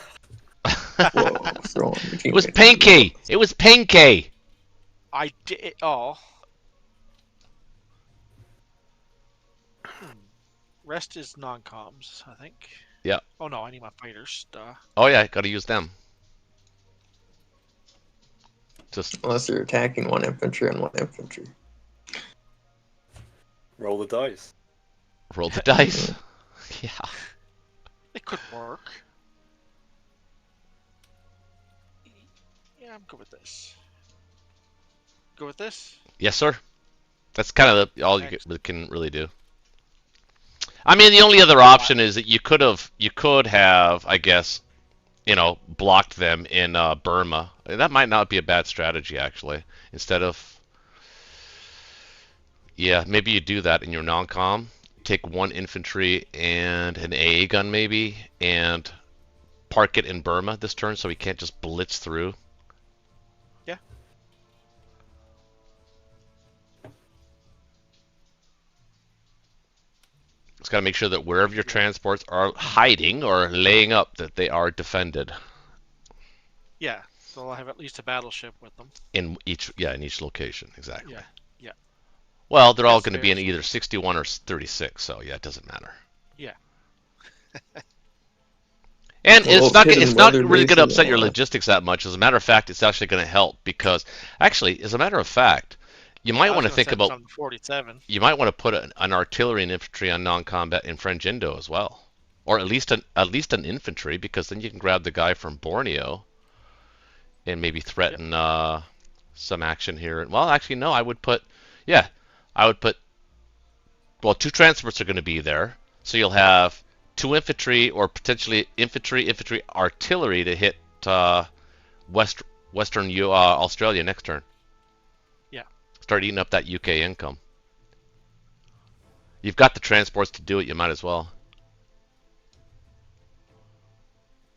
throwing the It was king. Pinky. It was Pinky. I did. Oh. Rest is non-coms, I think. Yeah. Oh no, I need my fighters. Duh. Oh yeah, gotta use them. Just Unless you're attacking 1 infantry and 1 infantry. Roll the dice. roll the dice. Yeah. It could work. Yeah, I'm good with this. Go with this. Yes, sir. That's kind of all you Next. can really do. I mean, the only other option is that you could have, I guess, blocked them in Burma. That might not be a bad strategy, actually. Instead of, yeah, maybe you do that in your non-com. Take one infantry and an AA gun, maybe, and park it in Burma this turn so he can't just blitz through. Yeah. It's got to make sure that wherever your transports are hiding or laying up, that they are defended. Yeah. So I'll have at least a battleship with them. In each location, exactly. Yeah. Yeah. Well, they're all That's going to be fair. in either 61 or 36, so yeah, it doesn't matter. Yeah. And Well, it's not hidden weather really going to bases upset and your all that. logistics that much. As a matter of fact, it's actually going to help because, actually, as a matter of fact, you might I was want to gonna think send about. some to 47. You might want to put an artillery and infantry on non-combat in French Indo as well, or at least an infantry, because then you can grab the guy from Borneo and maybe threaten some action here. Well, actually, no, I would put. Well, 2 transports are going to be there, so you'll have 2 infantry or potentially infantry artillery to hit Western Australia next turn. Yeah. Start eating up that UK income. You've got the transports to do it. You might as well.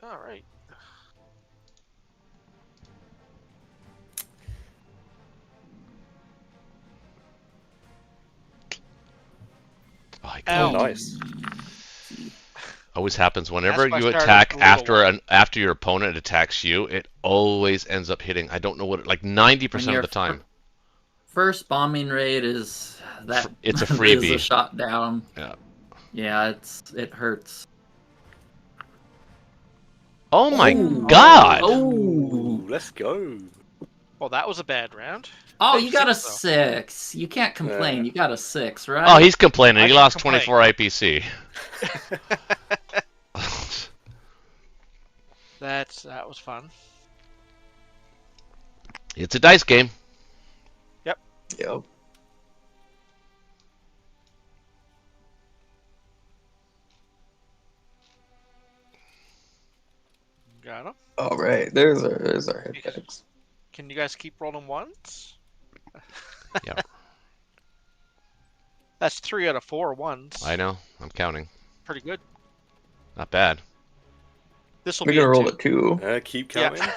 All right. Oh, Nice. always happens whenever That's why I you started attack with the little after your opponent attacks you. It always ends up hitting. I don't know what, like 90% of the time. First bombing raid is that It's a is a freebie. shot down. Yeah. Yeah, it hurts. Oh my Ooh. God! Oh, Let's go. Well, that was a bad round. oh, Hey, you got a 6, though. 6. You can't complain. Yeah. You got a 6, right? Oh, he's complaining. I He can lost complain. 24 IPC. That was fun. It's a dice game. Yep. Got him. All right. There's our hit decks. Can you guys keep rolling ones? Yep. That's 3 out of 4 ones. I know. I'm counting. Pretty good. Not bad. This will We're be gonna a roll 2. a 2. Keep Yeah. counting.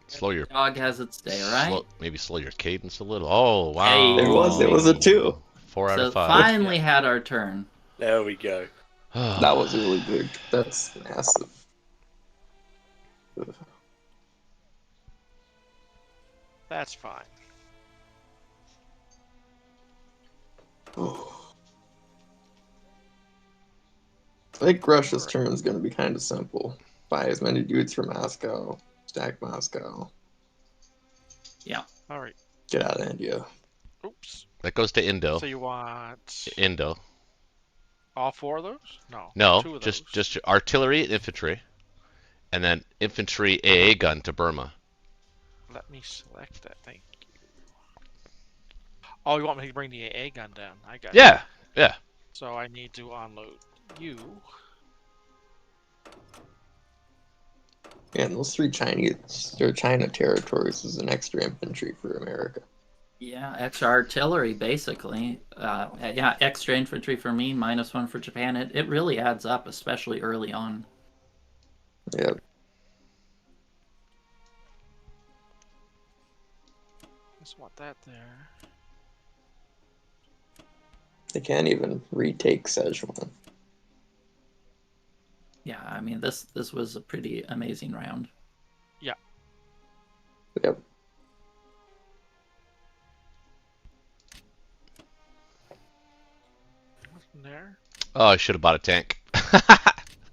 Slow your Dog has its day, right? maybe slow your cadence a little. Oh wow! Hey. It was a 2. 4 out So of 5. finally had our turn. There we go. That was really big. That's massive. That's fine. I think Russia's turn is going to be kind of simple. Buy as many dudes from Moscow, stack Moscow, All right. get out of India. Oops. That goes to Indo. So you want Indo. all 4 of those? No. No, 2 of just those. just artillery and infantry, and then infantry AA gun to Burma. Let me select that. Thank you. Oh, you want me to bring the AA gun down? I got it. Yeah, yeah. So I need to unload you. And those 3 China territories is an extra infantry for America. Yeah, extra artillery, basically. Yeah, extra infantry for me, -1 for Japan. It really adds up, especially early on. Yep. Just want that there. They can't even retake Szechuan. Yeah, I mean this was a pretty amazing round. Yep. Nothing there. Oh, I should have bought a tank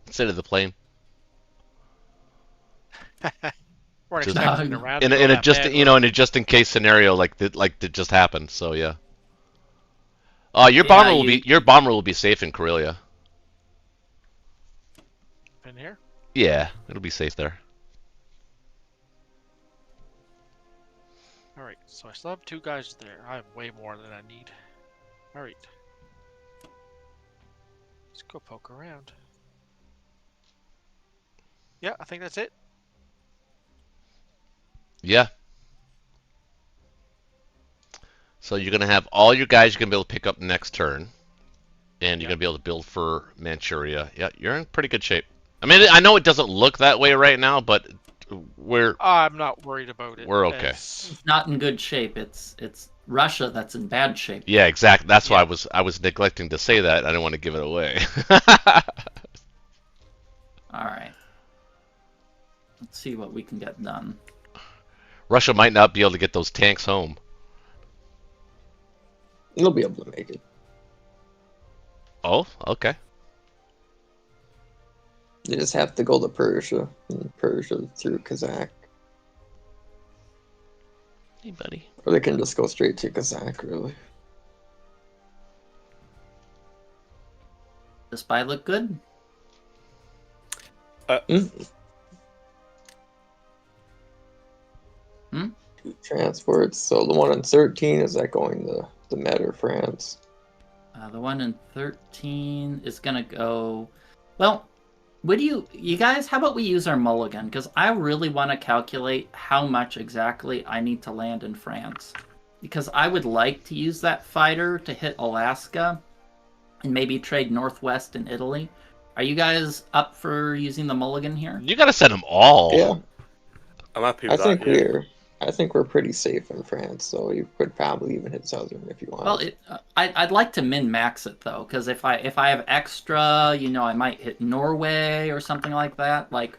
instead of the plane. Weren't Just- expecting the round to In go a that just bad, in a just in case scenario like that just happened. So yeah. Your Yeah, bomber will be safe in Karelia. In here? Yeah, it'll be safe there. Alright, so I still have 2 guys there. I have way more than I need. Alright. Let's go poke around. Yeah, I think that's it. Yeah. So you're gonna have all your guys you're gonna be able to pick up next turn, and you're Yeah. gonna be able to build for Manchuria. Yeah, you're in pretty good shape. I mean, I know it doesn't look that way right now, but we're I'm not worried about it. We're okay. It's not in good shape. It's Russia that's in bad shape. yeah, exactly. That's why Yeah. I was neglecting to say that. I didn't want to give it away. All right. Let's see what we can get done. Russia might not be able to get those tanks home. You'll be able to make it. Oh, okay. You just have to go to Persia, and Persia through Kazakh. Hey, buddy. Or they can just go straight to Kazakh, really. Does spy look good? Two transports. So the one in 13, is that going to the Med or France? The one in 13 is gonna go. Well, would you guys? How about we use our mulligan? Because I really want to calculate how much exactly I need to land in France. Because I would like to use that fighter to hit Alaska, and maybe trade northwest in Italy. Are you guys up for using the mulligan here? You gotta send them all. Yeah, I'm happy I with that. think I think we're pretty safe in France, so you could probably even hit Southern if you want. Well, I'd like to min max it though, because if I have extra, you know, I might hit Norway or something like that. Like,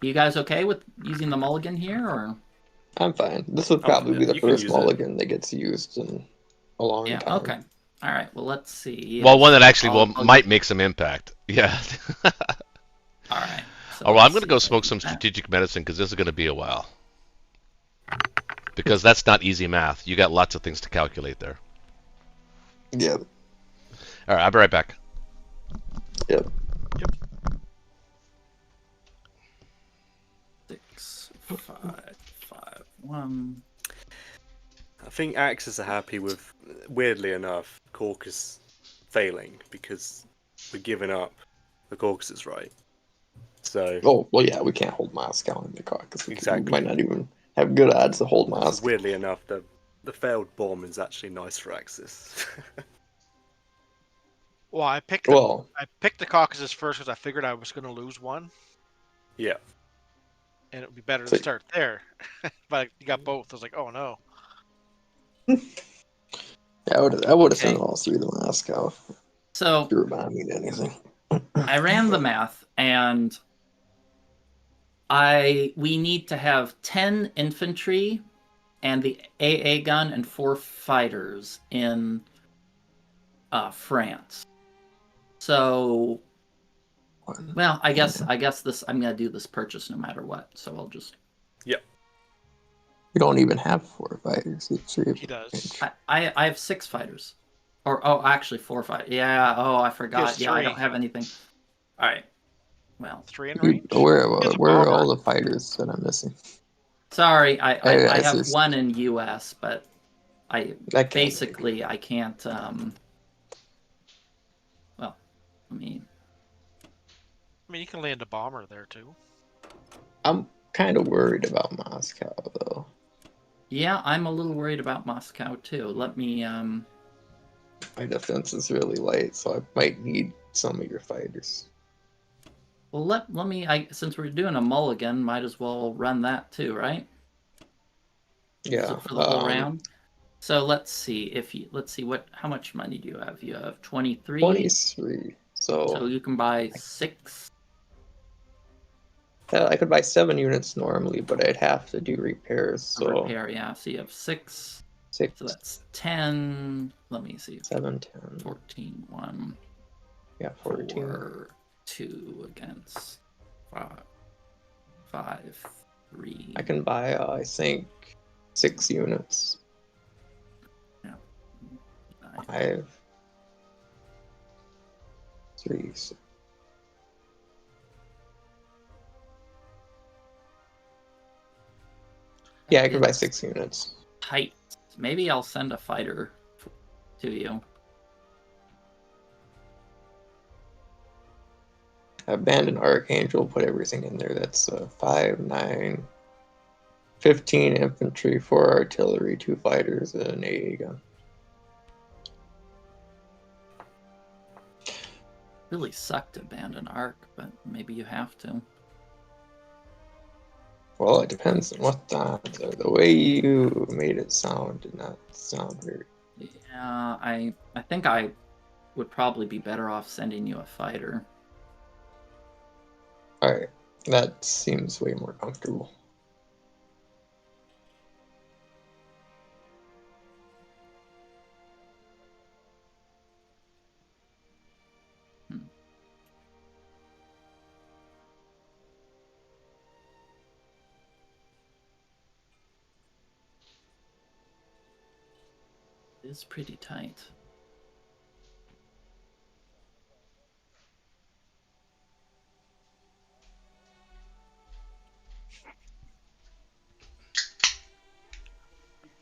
you guys okay with using the mulligan here, or? I'm fine. This would probably be the you can first use it. mulligan that gets used in a long Yeah. time. Okay. All right. Well, let's see. Well, one that actually I'll might make some impact. Yeah. All right. So Oh, well, I'm let's gonna go see. smoke some strategic medicine because this is gonna be a while. Because that's not easy math. You got lots of things to calculate there. Yep. All right, I'll be right back. Yep. 6, 5, 5, 1. I think Axis are happy with, weirdly enough, Caucasus failing because we're giving up the Caucasus, right? So Oh, well, yeah, we can't hold Moscow in the Caucasus. Exactly. We might not even have good odds to hold so Moscow. weirdly enough, the failed bomb is actually nice for Axis. Well, I picked the Caucasus first because I figured I was going to lose one, Yeah. and it would be better to So- start there. But you got both. I was like, oh no. Yeah, I would have Okay. sent all three to Moscow. So If you were bombing anything. I ran the math, and we need to have 10 infantry and the AA gun and 4 fighters in France. So, well, I guess this I'm gonna do this purchase no matter what. So I'll just. We don't even have 4 fighters. It's 3 He does. I have 6 fighters, or actually 4 fighters. Yeah. Oh, I forgot. has Yeah, I 3. don't have anything. All right. Well, 3 in range. Where It's a are bomber. all the fighters that I'm missing? sorry, I it's have just- 1 in US, but I That can't basically I can't. Well, I mean, I mean, you can land a bomber there too. I'm kind of worried about Moscow, though. yeah, I'm a little worried about Moscow too. Let me. My defense is really light, so I might need some of your fighters. Well, let me. Since we're doing a mulligan, might as well run that too, right? Yeah. So for the whole round. So let's see how much money do you have? You have 23. 23. So So you can buy 6. I could buy 7 units normally, but I'd have to do repairs. So Repair, yeah. So you have 6. 6, So that's 10. Let me see. 7, 10. 14, 1, Yeah, 14. 4, 2 against 5, 3. I can buy, I think, 6 units. 5, 3, 6. Yeah, I could buy It's 6 units. tight. Maybe I'll send a fighter to you. Abandoned Archangel, put everything in there. That's 5, 9, 15 infantry, 4 artillery, 2 fighters, and an AA gun. Really sucked to abandon Arc, but maybe you have to. Well, it depends on what the odds are. The way you made it sound did not sound very. Yeah, I think I would probably be better off sending you a fighter. Alright, that seems way more comfortable. It is pretty tight.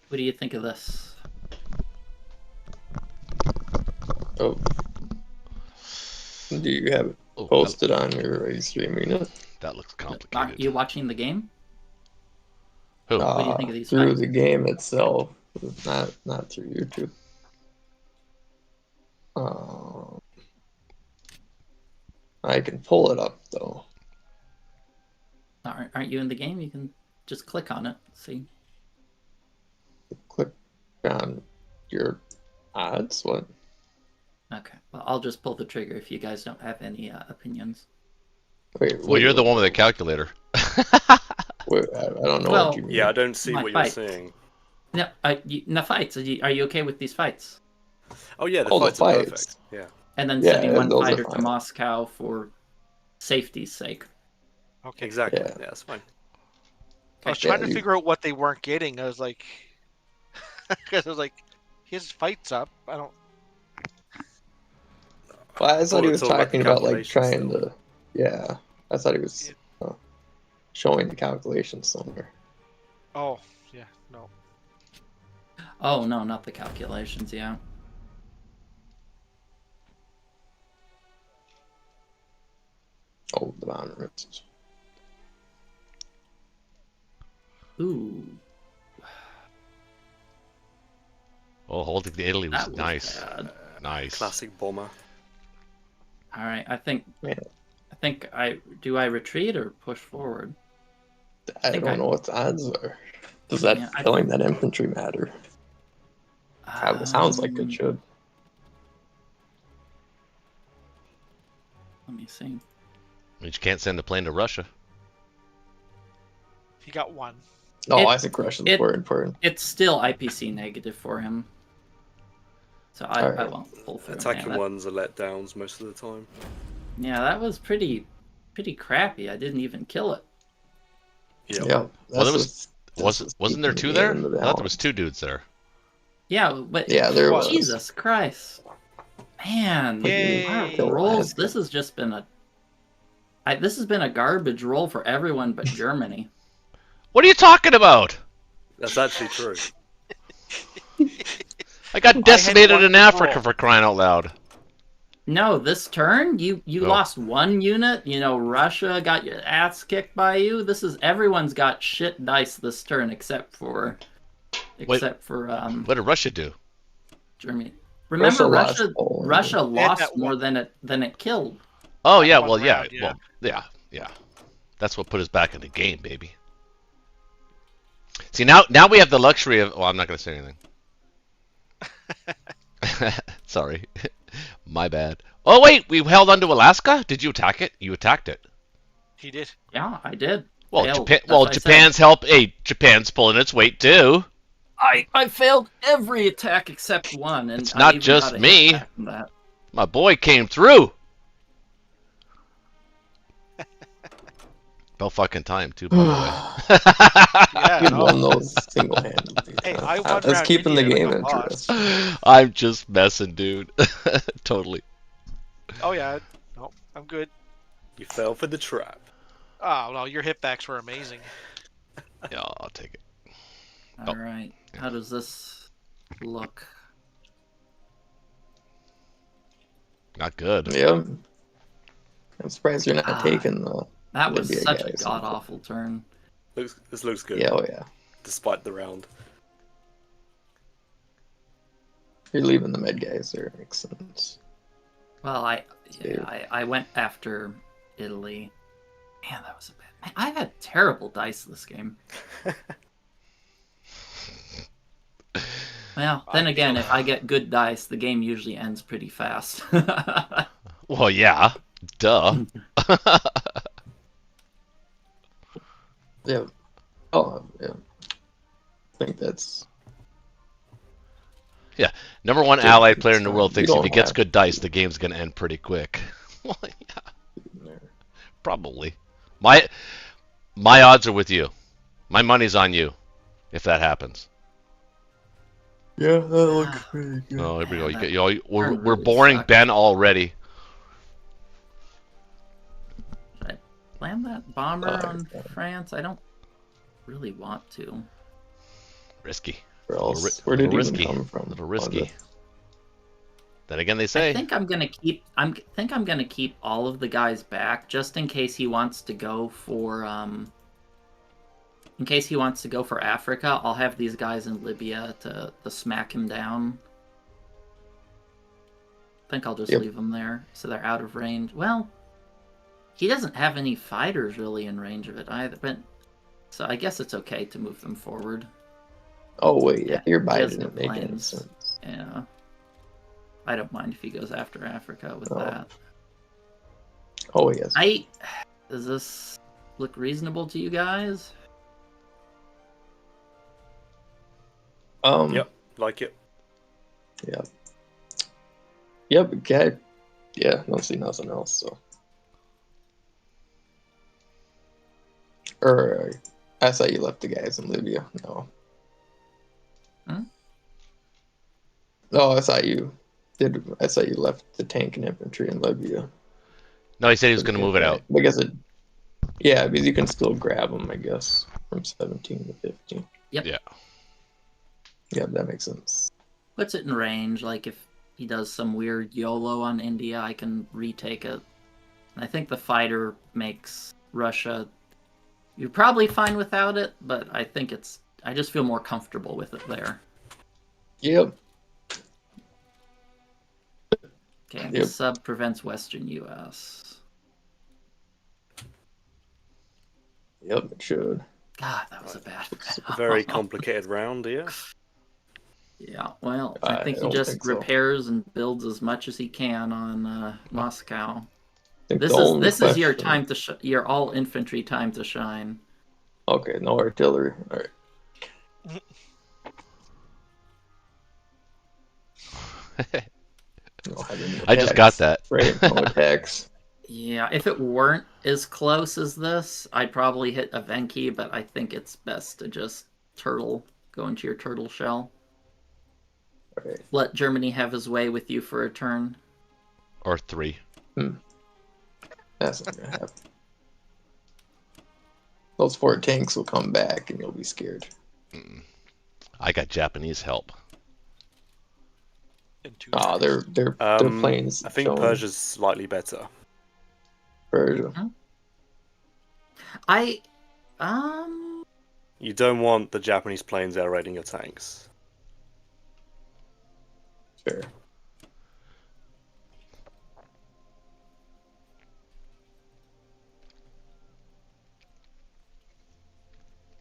What do you think of this? Oh. Do you have it Oh, posted on your streaming it? that looks Aren't complicated. you watching the game? Who? What do you think of these Through fights? the game itself, not through YouTube. I can pull it up though. Aren't you in the game? You can just click on it. See. Click on your odds. What? Okay. Well, I'll just pull the trigger if you guys don't have any opinions. Wait. Well, you're the one with the calculator. Wait, I don't know Well, what you mean. Yeah, I don't see My what you're fight. saying. No, the fights. Are you okay with these fights? Oh yeah, the Oh, the fights are fights. perfect. Yeah. And then Yeah, sending one those are fighter to fine. Moscow for safety's sake. Okay. Exactly. Yeah. Yeah, that's fine. I was trying to you- figure out what they weren't getting. I was like, because I was like, his fight's up. I don't. Well, I thought he was it's all about the talking about like calculations trying still. to. Yeah, I thought he was showing the calculations somewhere. Oh, yeah, no. Oh no, not the calculations. Yeah. Oh, the boundaries. Ooh. Oh, holding the Italy was That was nice. bad. Nice. Classic bomber. All right. I think Yeah. do I retreat or push forward? I think don't I- know what the odds are. Does that Yeah, killing that infantry matter? It sounds like it should. Let me see. You can't send a plane to Russia. He got one. No, It- I think Russia's it- more important. It's still IPC negative for him. So I Alright. won't pull through. Attacking Yeah, that, ones are letdowns most of the time. yeah, that was pretty crappy. I didn't even kill it. Yeah. Yeah. Well, there that's what's Wasn't there keeping two the there? game in the I thought there was balance. 2 dudes there. Yeah, but Yeah, there was. Jesus Christ, man! Yay. Our rolls. This has just been this has been a garbage roll for everyone but Germany. What are you talking about? That's actually true. I got decimated one in Africa roll. for crying out loud. No, this turn you No. lost one unit. You know, Russia got your ass kicked by you. Everyone's got shit dice this turn except for What did Russia do? Germany. Remember, lost Russia Poland. Russia lost that more one. than it killed. Oh yeah, One well yeah, round, yeah. well yeah. That's what put us back in the game, baby. See now we have the luxury of. Well, I'm not gonna say anything. Sorry, my bad. Oh wait, we held on to Alaska. Did you attack it? You attacked it. He did. Yeah, I did. Well, Failed. Japan. That's Well, what I said. Japan's help. Hey, Japan's pulling its weight too. I failed every attack except one, and It's I not even just got a hit me. back from that. My boy came through. About fucking time too, by the way. Yeah, You no. won those single-handedly. Hey, huh? I one That's round keeping the India game like a boss. interesting. I'm just messing, dude. Totally. Oh yeah, no, I'm good. You fell for the trap. Oh no, your hitbacks were amazing. Yeah, I'll take it. All right. How does this look? Not good. Yeah. I'm surprised you're not Ah, taking the That was Libya such a guys. god awful turn. This looks good, Yeah, oh yeah. despite the round. You're leaving the med guys there. Makes sense. Well, I Dude. I went after Italy. Man, that was a bad. Man, I had terrible dice this game. Well, then I again, feel- if I get good dice, the game usually ends pretty fast. Well, yeah. Duh. Yeah. Oh, yeah. I think that's. Number one Dude, allied it's player in the fine. world You thinks if don't he gets have good dice, the game's gonna end pretty quick. Well, yeah, to- probably. My odds are with you. My money's on you if that happens. Yeah, that looks pretty good. Oh, here we go. Man, You that get, you all, we're turn we're really boring sucked. Ben already. Should I plan that bomber Oh, on yeah. France? I don't really want to. Risky. Where else? Little Where did little he even risky. come from? Little Was risky. it- Then again, they I say. think I'm gonna keep. Think I'm gonna keep all of the guys back just in case he wants to go for In case he wants to go for Africa, I'll have these guys in Libya to smack him down. I think I'll just Yep. leave them there so they're out of range. Well, he doesn't have any fighters really in range of it either, but so I guess it's okay to move them forward. Oh wait, yeah, your buy he has didn't no make any planes. sense. Yeah. I don't mind if he goes after Africa with Oh. that. Oh yes. Does this look reasonable to you guys? Yep, like it. Yeah. Yep. Okay. Yeah. Don't see nothing else. So. Or I thought you left the guys in Libya. No. Huh? No, I thought you did. I thought you left the tank and infantry in Libya. No, he said he was going to move it out. Because it. Yeah, because you can still grab them, I guess, from 17 to 15. Yep. Yeah. Yeah, that makes sense. Puts it in range. Like if he does some weird YOLO on India, I can retake it. And I think the fighter makes Russia. You're probably fine without it, but I think it's. I just feel more comfortable with it there. Yep. Okay, and Yep. the sub prevents Western U.S. Yep, it should. God, that was a bad. It's a very complicated round here. Yeah, well, I I think he don't just think so. repairs and builds as much as he can on Moscow. I think This the is only this is your question- time to your all infantry time to shine. Okay, no artillery. All right. No, I didn't I just attacks. got that. Right, no attacks. Yeah, if it weren't as close as this, I'd probably hit a Venki, but I think it's best to just go into your turtle shell. All right. Let Germany have his way with you for a turn. Or 3. That's not gonna happen. Those 4 tanks will come back, and you'll be scared. I got Japanese help. In 2 Ah, turns. their planes. I think showing Persia's slightly better. Persia. I You don't want the Japanese planes air raiding your tanks. Fair.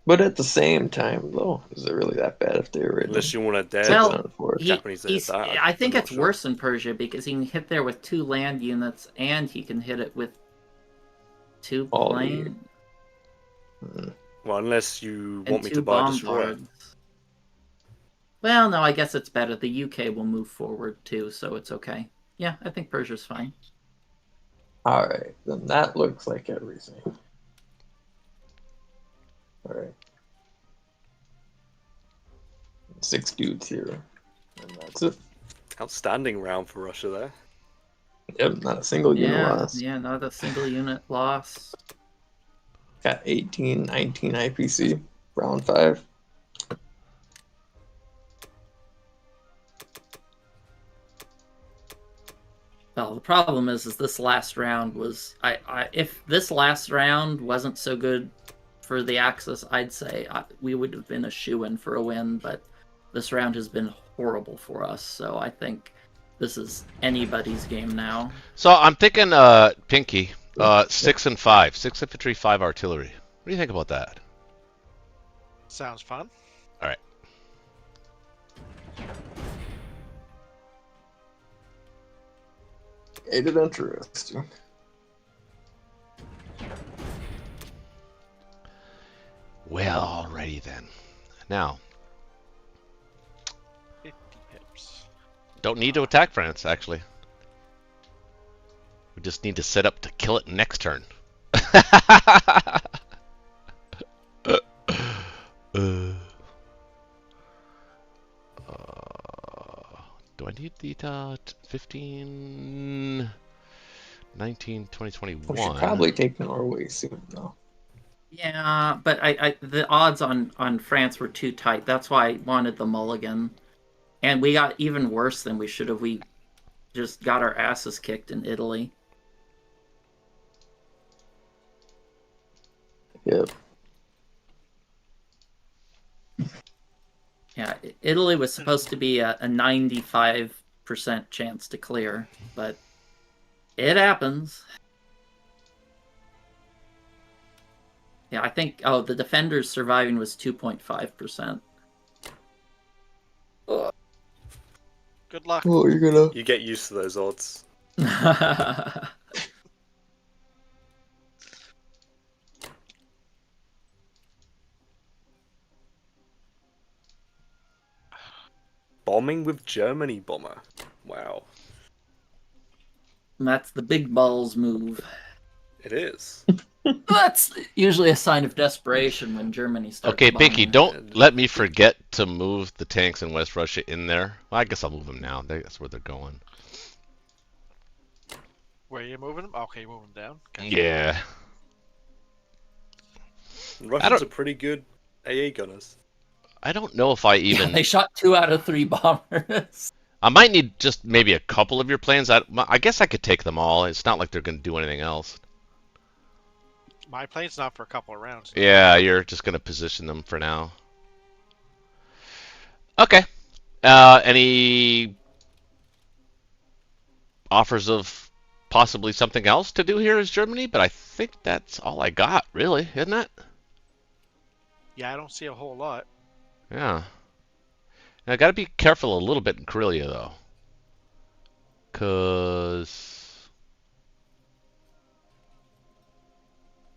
But at the same time, though, is it really that bad if they were in Unless you want to dare Well, the force? Japanese to hit that. I think I'm it's not sure. worse in Persia because he can hit there with 2 land units and he can hit it with 2 All plane Well, unless you and want me 2 to buy a destroyer. bombards. Well, no, I guess it's better. The UK will move forward too, so it's okay. Yeah, I think Persia's fine. All right, then that looks like everything. All right. 6 dudes here. And that's it. Outstanding round for Russia there. Yep, not a single unit loss. Yeah, not a single unit loss. Got 18, 19 IPC, round 5. Well, the problem is this last round was if this last round wasn't so good for the Axis, I'd say we would have been a shoo-in for a win, but this round has been horrible for us, so I think this is anybody's game now. So I'm thinking, Pinky, 6 and 5, 6 infantry, 5 artillery. What do you think about that? Sounds fun. All right. It is interesting. Well, alrighty then. Now, 50 pips. don't need to attack France, actually. We just need to set up to kill it next turn. Do I need the 15, 19, 20, 21? We should probably take Norway soon, though. Yeah, but the odds on France were too tight. That's why I wanted the mulligan. And we got even worse than we should have. We just got our asses kicked in Italy. Yep. Yeah, Italy was supposed to be a 95% chance to clear, but it happens. Yeah, I think, the defenders surviving was 2.5%. Good luck. Oh, you're gonna... You get used to those odds. Bombing with Germany bomber. Wow. That's the big balls move. It is. That's usually a sign of desperation when Germany starts Okay, bombing. Pinky, don't let me forget to move the tanks in West Russia in there. Well, I guess I'll move them now. That's where they're going. Where are you moving them? Okay, you move them down. Okay. Yeah. Russians are pretty good AA gunners. I don't know if I even... They shot 2 out of 3 bombers. I might need just maybe a couple of your planes. I guess I could take them all. It's not like they're going to do anything else. My plane's not for a couple of rounds. Yeah, you're just going to position them for now. Okay. Any offers of possibly something else to do here as Germany? But I think that's all I got, really, isn't it? Yeah, I don't see a whole lot. Yeah. Now, I got to be careful a little bit in Karelia, though. Because...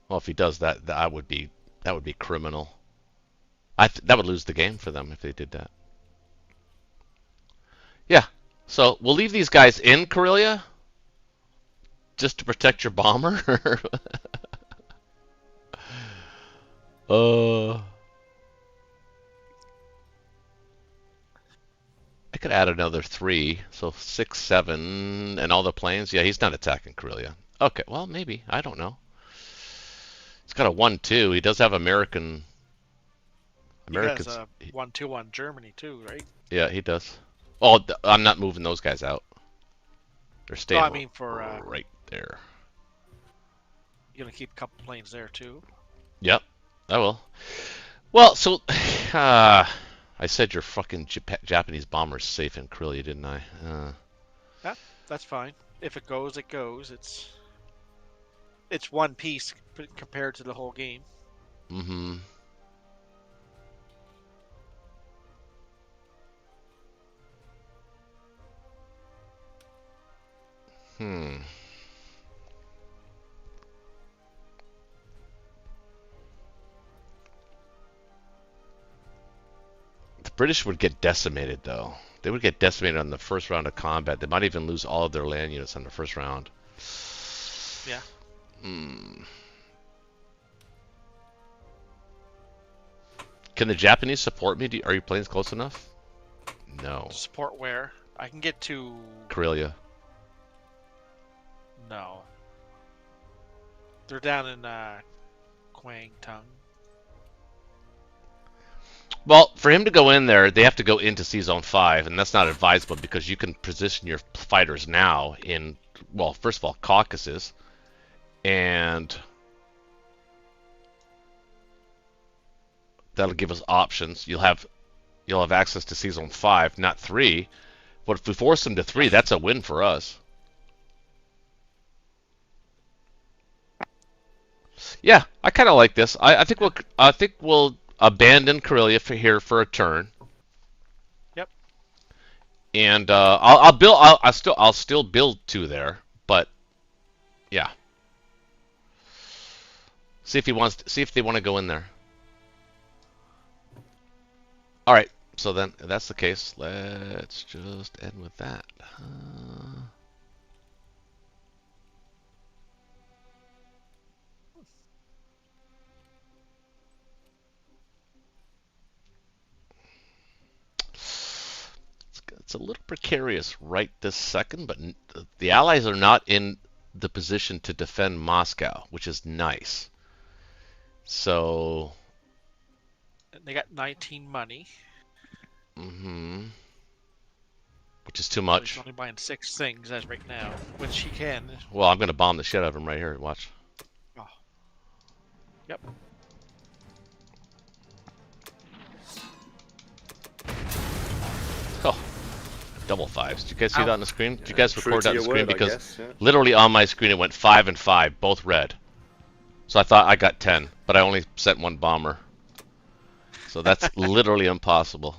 well, if he does that, that would be criminal. That would lose the game for them if they did that. Yeah. So, we'll leave these guys in Karelia just to protect your bomber. I could add another 3, so 6, 7, and all the planes. Yeah, he's not attacking Karelia. Okay, well, maybe. I don't know. He's got a 1-2. He does have American... Americans. He has a 1-2 on Germany, too, right? Yeah, he does. Oh, I'm not moving those guys out. They're staying I mean for... right there. You're going to keep a couple planes there, too? Yep, I will. Well, so... I said your fucking Japanese bomber's safe in Karelia, didn't I? Yeah, that's fine. If it goes, it goes. It's one piece compared to the whole game. Mm-hmm. The British would get decimated, though. They would get decimated on the first round of combat. They might even lose all of their land units on the first round. Yeah. Can the Japanese support me? Are your planes close enough? No. Support where? I can get to... Karelia. No. They're down in Kwang Tung. Well, for him to go in there, they have to go into C-Zone 5, and that's not advisable because you can position your fighters now in, well, first of all, Caucasus, and that'll give us options. You'll have access to C-Zone 5, not 3. But if we force them to 3, that's a win for us. Yeah, I kind of like this. I think we'll abandon Karelia for a turn. Yep. And I'll still build 2 there, but yeah. See if they want to go in there. All right. So then, if that's the case, let's just end with that. It's a little precarious right this second, but the Allies are not in the position to defend Moscow, which is nice. So... They got 19 money. Mm-hmm. Which is too much. He's only buying 6 things as right now, which he can. Well, I'm going to bomb the shit out of him right here. Watch. Oh. Yep. Oh. Double 5s. Did you guys see that on the screen? Did you guys True record to that on the your screen? word, I Because guess, yeah. literally on my screen it went 5 and 5, both red. So I thought I got 10, but I only sent 1 bomber. So that's literally impossible.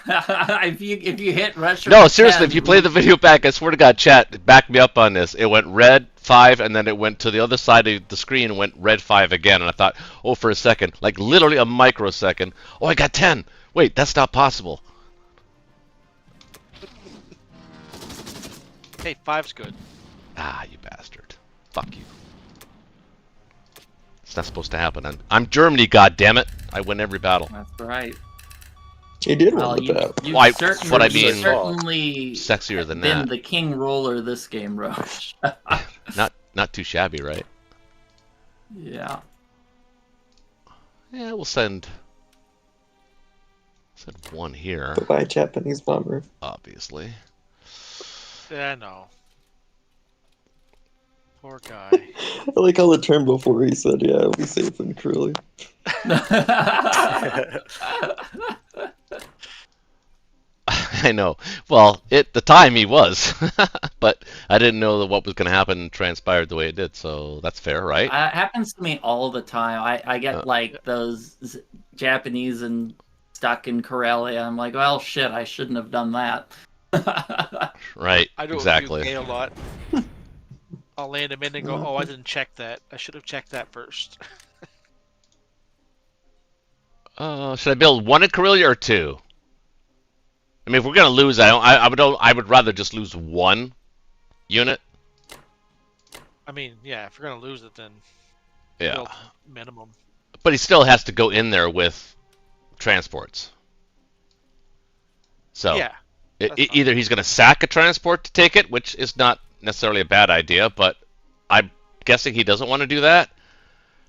if you hit Russia. No, seriously, if you play the video back, I swear to God, chat, back me up on this. It went red 5, and then it went to the other side of the screen and went red 5 again. And I thought, oh, for a second, like literally a microsecond, oh, I got 10. Wait, that's not possible. Hey, 5's good. Ah, you bastard. Fuck you. It's not supposed to happen. I'm Germany, goddammit. I win every battle. That's right. He did Well, win the battle. you Why- certainly, what I you mean- certainly Sexier than been that. the king roller this game, Roche. Not too shabby, right? Yeah. Yeah, we'll send 1 here, Goodbye, Japanese bomber. obviously. Yeah, no. Poor guy. I like how the turn before he said, yeah, it'll be safe in Curly. I know. Well, at the time he was, but I didn't know that what was going to happen transpired the way it did. So that's fair, right? It happens to me all the time. I get like those Japanese and stuck in Karelia. I'm like, well, shit, I shouldn't have done that. Right. I do Exactly. it with UK a lot. I'll land him in and go, oh, I didn't check that. I should have checked that first. Should I build 1 in Karelia or 2? I mean, if we're gonna lose, I would rather just lose 1 unit. I mean, yeah, if you're going to lose it, then Yeah. build minimum. But he still has to go in there with transports. So Yeah. That's fine. either he's going to sack a transport to take it, which is not necessarily a bad idea, but I'm guessing he doesn't want to do that.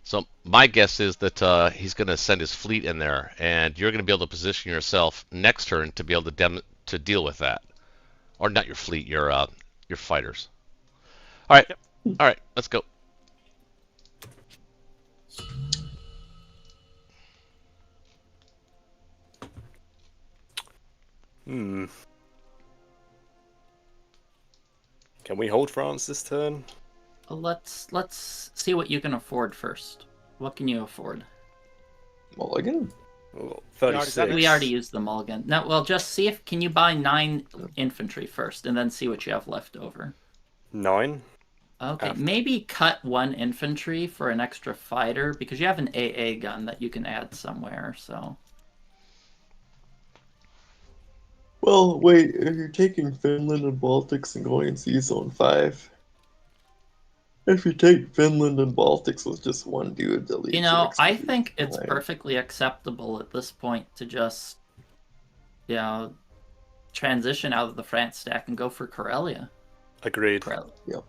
So my guess is that he's going to send his fleet in there, and you're going to be able to position yourself next turn to be able to deal with that, or not your fleet, your fighters. All right, Yep. All right, let's go. Hmm. Can we hold France this turn? Let's see what you can afford first. What can you afford? Mulligan? Oh, already 36. We already used them all again. No, well, just see if can you buy 9 infantry first, and then see what you have left over. 9. Okay, After. maybe cut 1 infantry for an extra fighter because you have an AA gun that you can add somewhere. So Well, wait, if you're taking Finland and Baltics and going in Sea Zone 5, If you take Finland and Baltics with just one dude, that leaves You know, extra I dudes think it's behind. perfectly acceptable at this point to just, you know, transition out of the France stack and go for Karelia. Agreed. Yep.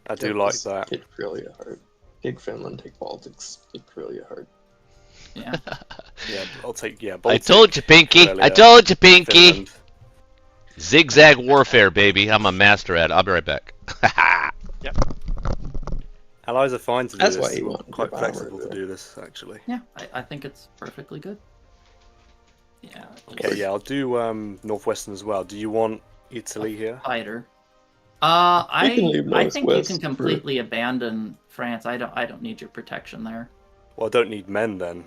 I do Yep, like just that. Take Karelia hard. Take Finland, take Baltics, take Karelia hard. Yeah. Yeah, I'll take I Baltic, told you, Pinky. I Karelia, told you, Pinky. Finland. Zigzag warfare, baby. I'm a master at it. I'll be right back. Allies are fine to do That's this. why you We're want quite your bomber flexible to there. do this, actually. Yeah, I think it's perfectly good. Yeah. Okay, yeah, I'll do Northwestern as well. Do you want Italy here? Fighter. You can leave I think you can Northwest for- completely abandon France. I don't need your protection there. Well, I don't need men then.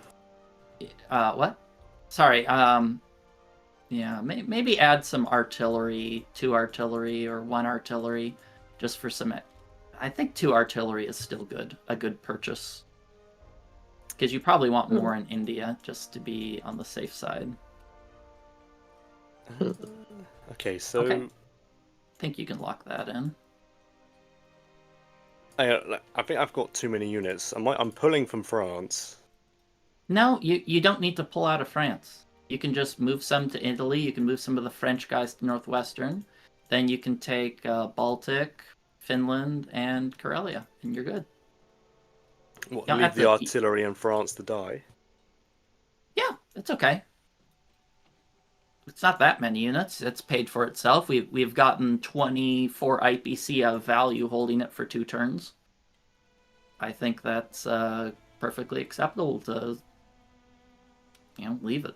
What? Sorry. Yeah, maybe add some artillery, 2 artillery or 1 artillery, just for some. I think 2 artillery is still good, a good purchase. Because you probably want more in India, just to be on the safe side. Okay, so Okay. I think you can lock that in. I think I've got too many units. I'm pulling from France. No, you don't need to pull out of France. You can just move some to Italy. You can move some of the French guys to Northwestern. Then you can take Baltic, Finland, and Karelia, and you're good. What, Don't leave have the to- artillery in France to die? Yeah, it's okay. It's not that many units. It's paid for itself. We've gotten 24 IPC of value holding it for 2 turns. I think that's perfectly acceptable to, leave it.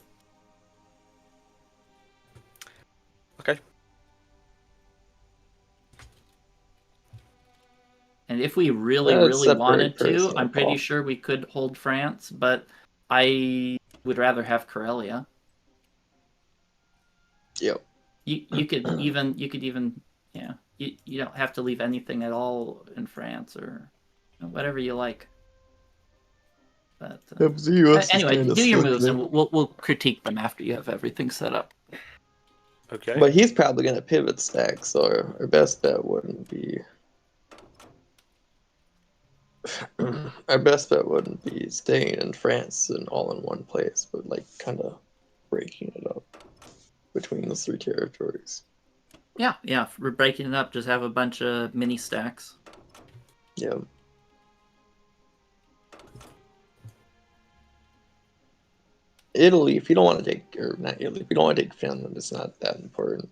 Okay. And if we really, Let's really separate wanted to, personal I'm pretty call. sure we could hold France, but I would rather have Karelia. Yep. You could even yeah. You don't have to leave anything at all in France or whatever you like. But Yep, the US is anyway, kinda do your slick moves there. and we'll critique them after you have everything set up. Okay. But he's probably going to pivot stack, so our best bet wouldn't be. Our best bet wouldn't be staying in France and all in one place, but like kind of breaking it up between those 3 territories. Yeah, if we're breaking it up, just have a bunch of mini stacks. Yeah. Italy, if you don't want to take, or not Italy, if you don't want to take Finland, it's not that important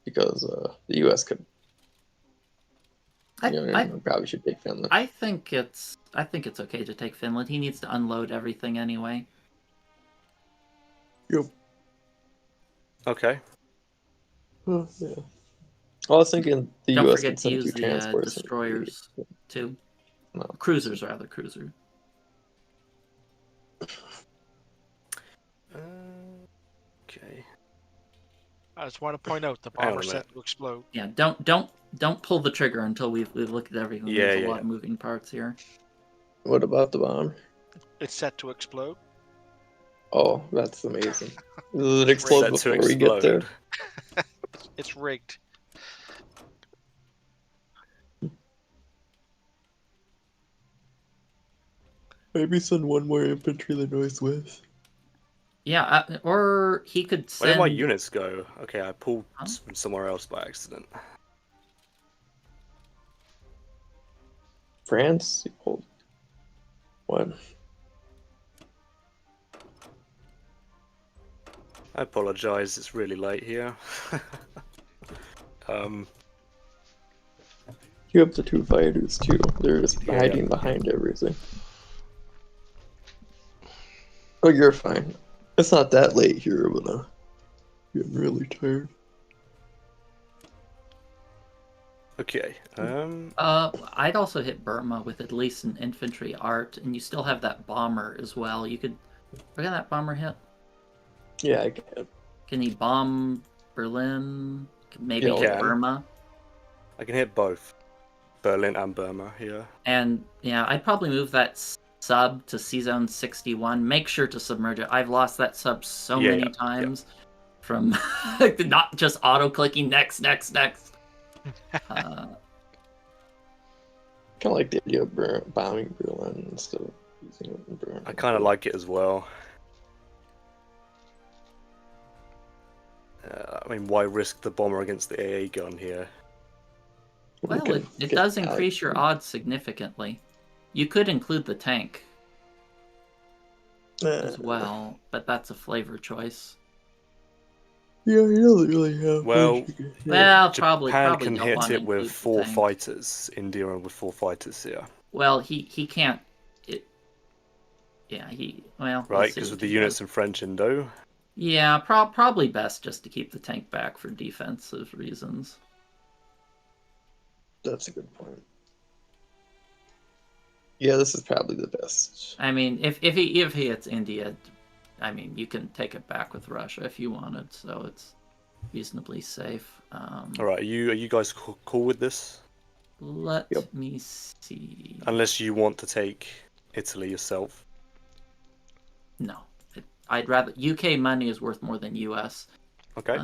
because the U.S. could. I Probably should take Finland. I think it's okay to take Finland. He needs to unload everything anyway. Yep. Okay. Oh, yeah. I was thinking the Don't U.S. forget could to send use 2 the transports. destroyers too. No. Cruisers rather, cruiser. Okay. I just want to point out the Hang on a bomber's minute. set to explode. Yeah, don't pull the trigger until we've looked at everything. Yeah, There's a yeah, lot yeah. of moving parts here. What about the bomb? It's set to explode. Oh, that's amazing. Does it explode Set to before we get there? explode. It's rigged. Maybe send 1 more infantry to the northwest. Yeah, or he could Where did send. my units go? Okay, I pulled Huh? from somewhere else by accident. France? Hold. What? I apologize, it's really late here. You have the 2 fighters too. They're just Yeah, hiding yeah. behind everything. Oh, you're fine. It's not that late here, but getting really tired. Okay. I'd also hit Burma with at least an infantry art, and you still have that bomber as well. You could. Look at that bomber hit. Yeah, I can. Can he bomb Berlin? Maybe Yeah, hit can. Burma. I can hit both Berlin and Burma here. And yeah, I'd probably move that sub to C-Zone 61. Make sure to submerge it. I've lost that sub so Yeah, many yeah, times from not just auto-clicking next. Kind of like the idea of bombing Berlin instead of using it in Berlin. I kind of like it as well. I mean, why risk the bomber against the AA gun here? Well, it does increase your odds significantly. You could include the tank as well, but that's a flavor choice. Yeah, he doesn't really have. Well, Well, Japan probably can don't hit want it to with include the 4 tank. fighters. India with 4 fighters here. Well, he can't. Well, Right, let's see because what with the he units does. in French Indo. Yeah, probably best just to keep the tank back for defensive reasons. That's a good point. Yeah, this is probably the best. I mean, if he hits India, I mean, you can take it back with Russia if you wanted, so it's reasonably safe. All right, are you guys cool with this? Let Yep. me see. Unless you want to take Italy yourself. No, I'd rather UK money is worth more than US. Okay.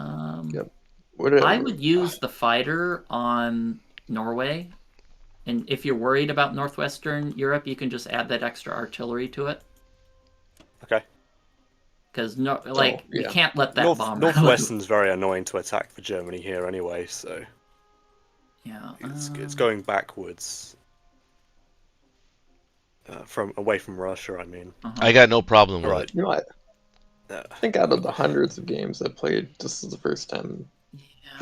Yep. Whatever. I would use the fighter on Norway, and if you're worried about Northwestern Europe, you can just add that extra artillery to it. Okay. Because yeah. you can't let that bomber. Northwestern's very annoying to attack for Germany here anyway, so Yeah. it's going backwards from away from Russia. I mean, I got no problem with Right. it. You know, I uh, think out of the hundreds of games I played, this is the first time. Yeah,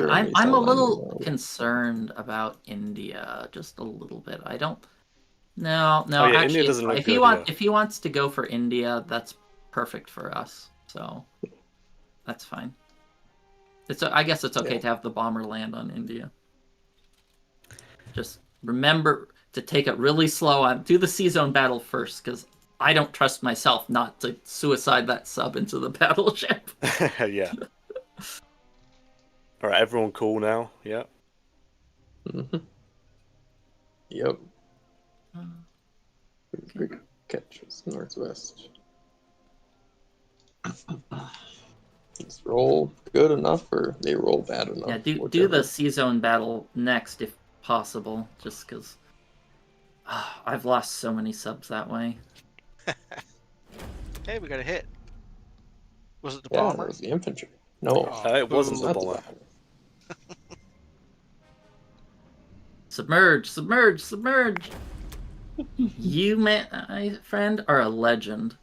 I'm Germany's a held little on. concerned about India, just a little bit. I don't. No, Oh, yeah, actually, India doesn't look if he good, if he wants to go for India, that's perfect for us. So that's fine. I guess it's okay Yeah. to have the bomber land on India. Just remember to take it really slow. Do the sea zone battle first, because I don't trust myself not to suicide that sub into the battleship. yeah. All right, everyone cool now? Yeah. Mm-hmm. Yep. Okay. Good catches, northwest. Is roll good enough, or they roll bad enough? Yeah, do Whichever. the sea zone battle next if possible, just because I've lost so many subs that way. Hey, we got a hit. Was it the Yeah, bomber? it was the infantry. No, Oh, It wasn't the not bomber. Submerge, submerge, submerge! You, my friend, are a legend.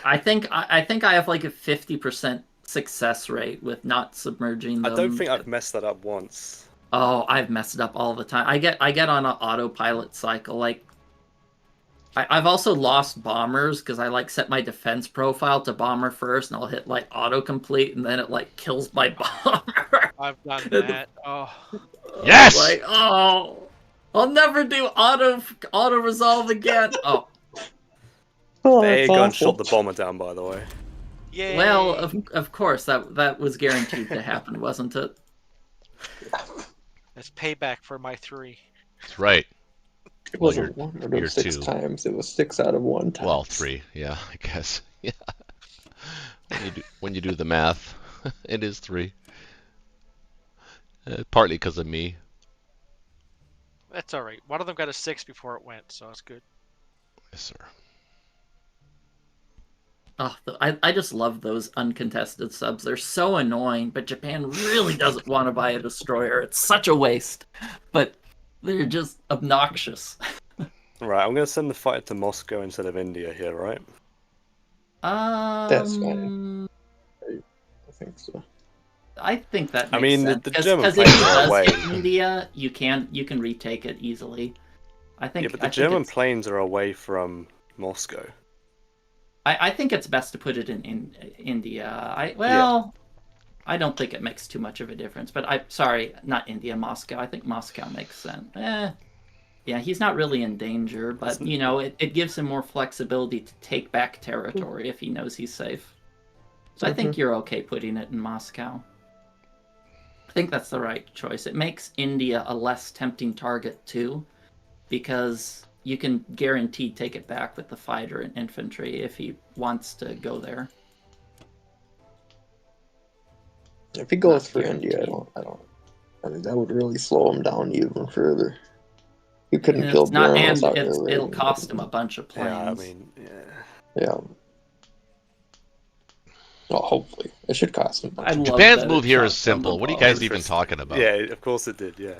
I think I have like a 50% success rate with not submerging them. I don't think I've messed that up once. Oh, I've messed it up all the time. I get on an autopilot cycle. Like, I've also lost bombers because I like set my defense profile to bomber first, and I'll hit like autocomplete, and then it like kills my bomber. I've done that. Oh, Yes! Like, oh, I'll never do auto resolve again. Oh, Oh, The AA that's gun awful. shot the bomber down, by the way. yay! well, of course that was guaranteed to happen, wasn't it? That's payback for my 3. That's right. It Well, wasn't one out you're of 6 two. times. It was 6 out of 1 time. Well, 3. Yeah, I guess. Yeah. When you do the math, it is 3. Partly because of me. That's all right. One of them got a 6 before it went, so it's good. Yes, sir. Oh, I just love those uncontested subs. They're so annoying, but Japan really doesn't want to buy a destroyer. It's such a waste. But they're just obnoxious. Right, I'm going to send the fighter to Moscow instead of India here, right? That's fine. I think so. I think that makes I mean, sense. the 'Cause German if he planes are does away. hit India, you can retake it easily. I think. Yeah, but I the think German it's- planes are away from Moscow. I think it's best to put it in India. I don't think it makes too much of a difference. But sorry, not India, Moscow. I think Moscow makes sense. Yeah, he's not really in danger, but you know, it gives him more flexibility to take back territory if he knows he's safe. So I think you're okay putting it in Moscow. I think that's the right choice. It makes India a less tempting target too, because you can guarantee take it back with the fighter and infantry if he wants to go there. If he goes Not for India, guaranteed. I mean, that would really slow him down even further. You couldn't kill It's not, Bjorn and without your it'll rating. cost him a bunch of Yeah, I planes. mean, yeah. Yeah. Well, hopefully. It should cost him. I love Japan's that move it here shot is from simple. What are you above. guys even talking about? Yeah, of course it did. Yeah.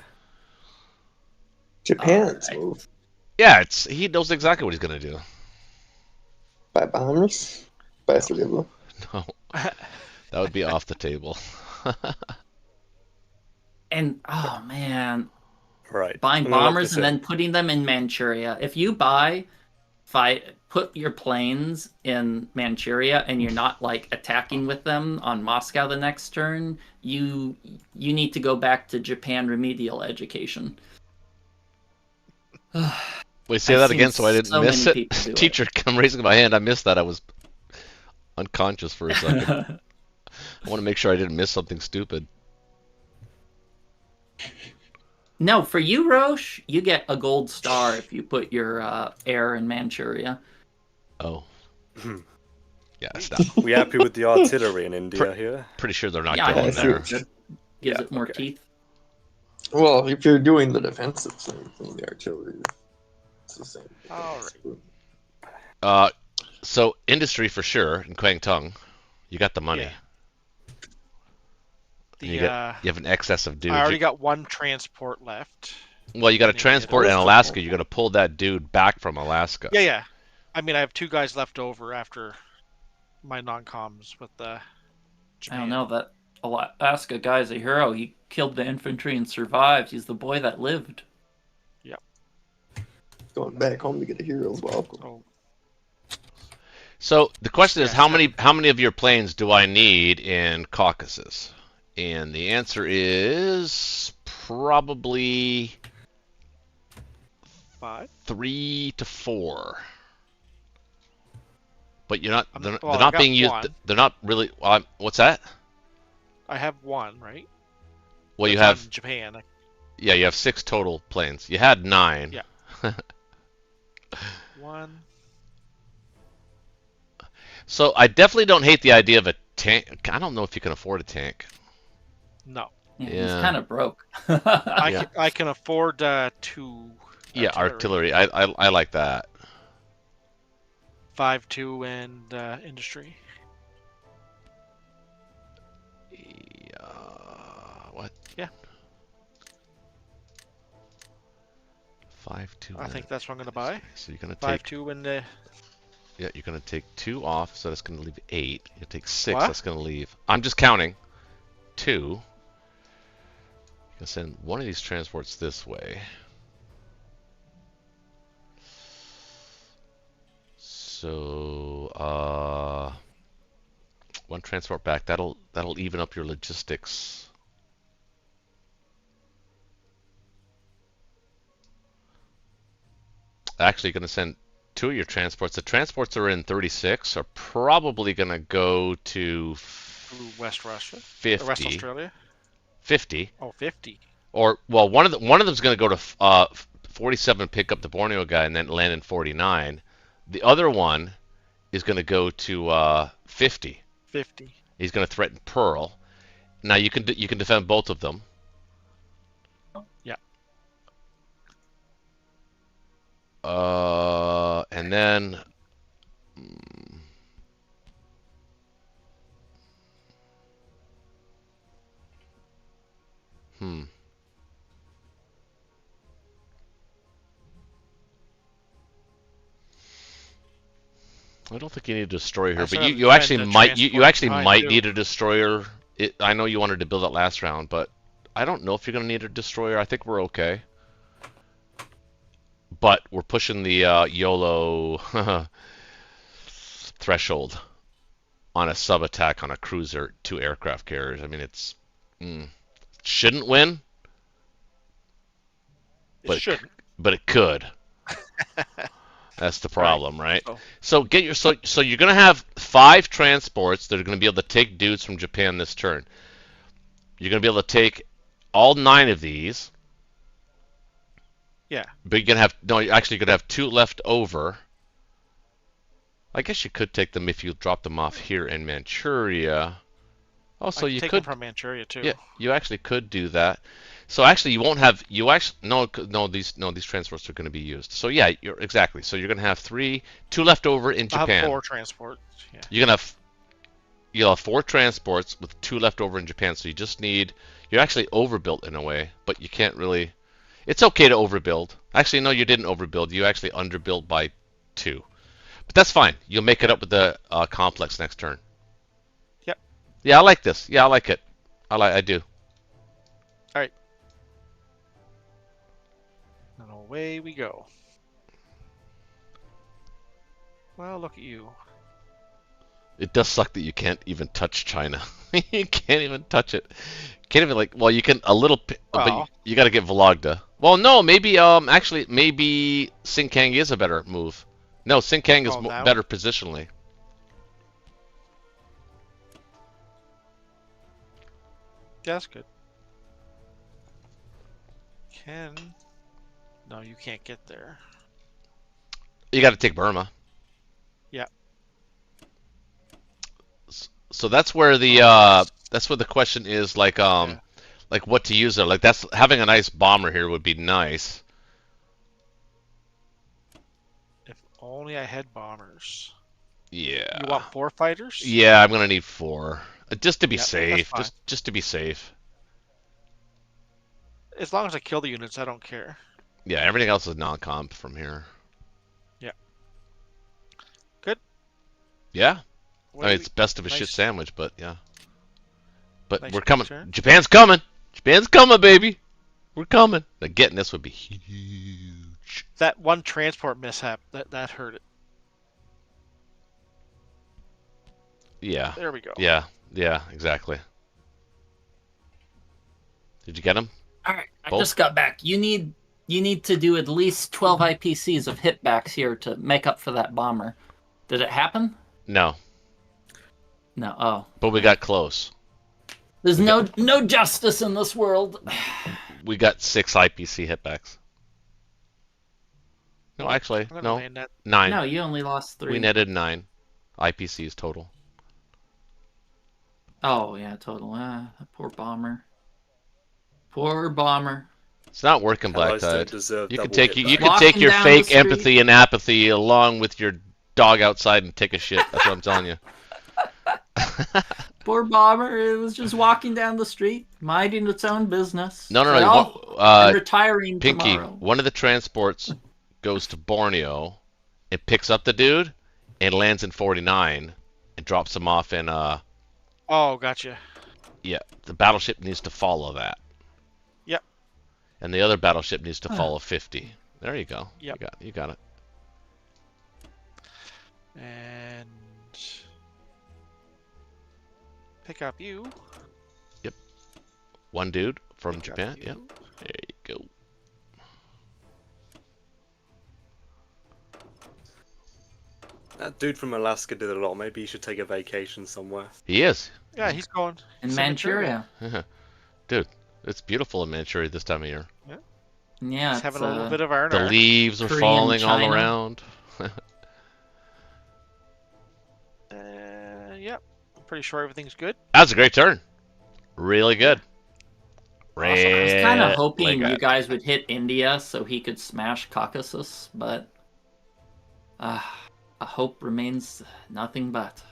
Japan's Alright. move. Yeah, he knows exactly what he's gonna do. Buy bombers. Buy three of them. No, that would be off the table. And oh man, Right. buying I'm gonna lock bombers this and in. then putting them in Manchuria. If you put your planes in Manchuria and you're not like attacking with them on Moscow the next turn, you need to go back to Japan remedial education. Wait, say I've that seen again so I didn't so miss many it. people do it. Teacher, I'm raising my hand. I missed that. I was unconscious for a second. I want to make sure I didn't miss something stupid. No, for you, Roche, you get a gold star if you put your air in Manchuria. Oh. Hmm. Yeah, it's not. We happy with the artillery in India here? Pretty sure they're not Yeah, I going think I there. see. Gives Yeah, it more okay. teeth. Well, if you're doing the defensive thing from the artillery, it's the same. Alright. So industry for sure in Kwangtung, you got the money. Yeah. And you have an excess of dudes. I already got one transport left. Well, you got a Need to get transport in it. Alaska. You got to pull that dude back from Alaska. Yeah. I mean, I have 2 guys left over after my non-coms with the I Japan. don't know, that Alaska guy's a hero. He killed the infantry and survived. He's the boy that lived. Going back home to get a hero's welcome. Oh, So the question is, Yeah, how many of your planes do I need in Caucasus? And the answer is probably 5. 3 to 4. But you're not. They're Well, not I being got used. one. They're not really. What's that? I have 1, right? Well, you That's have. on Japan. Yeah, you have 6 total planes. You had 9. Yeah. 1. So I definitely don't hate the idea of a tank. I don't know if you can afford a tank. No. Yeah, He's Yeah. kind of broke. I can afford 2. Yeah, artillery. I like that. 5-2 and industry. What? Yeah. 5-2. I think that's what I'm gonna buy. So you're gonna take. 5-2 and Yeah, you're gonna take 2 off, so that's gonna leave 8. You take 6. What? That's gonna leave. I'm just counting. 2. You can send one of these transports this way. So, one transport back. That'll even up your logistics. Actually, going to send 2 of your transports. The transports are in 36 are probably going to go to West Russia. 50. Or West Australia. 50. Oh, 50. Or well, one of them's going to go to 47, pick up the Borneo guy, and then land in 49. The other one is going to go to 50. 50. He's going to threaten Pearl. Now you can defend both of them. Yeah. And then. I don't think you need a destroyer here, I but sort you of actually meant to might you transport actually behind, might too. need a destroyer. I know you wanted to build that last round, but I don't know if you're going to need a destroyer. I think we're okay. But we're pushing the YOLO threshold on a sub attack on a cruiser, 2 aircraft carriers. I mean, it's shouldn't win, It shouldn't. but it could. That's the problem, right? Oh. So so you're gonna have 5 transports that are gonna be able to take dudes from Japan this turn. You're gonna be able to take all 9 of these. Yeah. But you're gonna have you're gonna have 2 left over. I guess you could take them if you drop them off here in Manchuria. Oh, so I can you take could them from Manchuria too. Yeah, you actually could do that. So actually, you won't have these transports are going to be used. So yeah, you're exactly. So you're going to have two left over in I'll have Japan. 4 transport. Yeah. You'll have 4 transports with 2 left over in Japan. So you're actually overbuilt in a way, but you can't really. It's okay to overbuild. Actually, no, you didn't overbuild. You actually underbuilt by 2, but that's fine. You'll make it up with the complex next turn. Yep. Yeah, I like this. Yeah, I like it. I do. All right. And away we go. Well, look at you. It does suck that you can't even touch China. You can't even touch it. Can't even well, you can a little, but Well. you got to get Vologda. Well, no, maybe actually maybe Sinkang is a better move. No, Sinkang is better positionally. Yeah, that's good. No, you can't get there. You got to take Burma. Yeah. So that's where the question is like what to use there. Like that's having a nice bomber here would be nice. If only I had bombers. Yeah. You want 4 fighters? Yeah, I'm gonna need 4 just to be Yep, safe. that's fine. Just to be safe. As long as I kill the units, I don't care. Yeah, everything else is non-comp from here. Yeah. Good. Yeah. What I mean, do it's best of a nice- shit sandwich, but yeah. But nice we're coming. turn. Japan's coming. Japan's coming, baby. We're coming. Now, getting this would be huge. That one transport mishap, that hurt it. Yeah. There we go. Yeah. Yeah. Exactly. Did you get him? All right, I Both? just got back. You need to do at least 12 IPCs of hitbacks here to make up for that bomber. Did it happen? No. No. Oh, But we got close. there's no justice in this world. We got 6 IPC hitbacks. No, actually, I'm gonna no. land that. 9. No, you only lost 3. We netted 9 IPCs total. Oh yeah, total. That poor bomber. Poor bomber. It's not working, Black Allies don't Tide. deserve You can double take hit you back. can take Walking your down fake the street. empathy and apathy along with your dog outside and take a shit. That's what I'm telling you. Poor bomber. It was just walking down the street, minding its own business. No. Well, I'm retiring Pinky, tomorrow. one of the transports goes to Borneo and picks up the dude and lands in 49 and drops him off in Oh, gotcha. yeah, the battleship needs to follow that. Yep. And the other battleship needs to follow 50. There you go. Yep. You got it. And pick up you. One dude from Pick up Japan. you. Yep. There you go. That dude from Alaska did a lot. Maybe he should take a vacation somewhere. He is. Yeah, he's going. In to Manchuria. Dude, it's beautiful in Manchuria this time of year. Yeah, He's it's, having a little bit of R&R. The leaves are Korean falling China. all around. Yep. Pretty sure everything's good. That's a great turn. Really good. I was kind of Really hoping you good. guys would hit India so he could smash Caucasus, but a hope remains nothing but.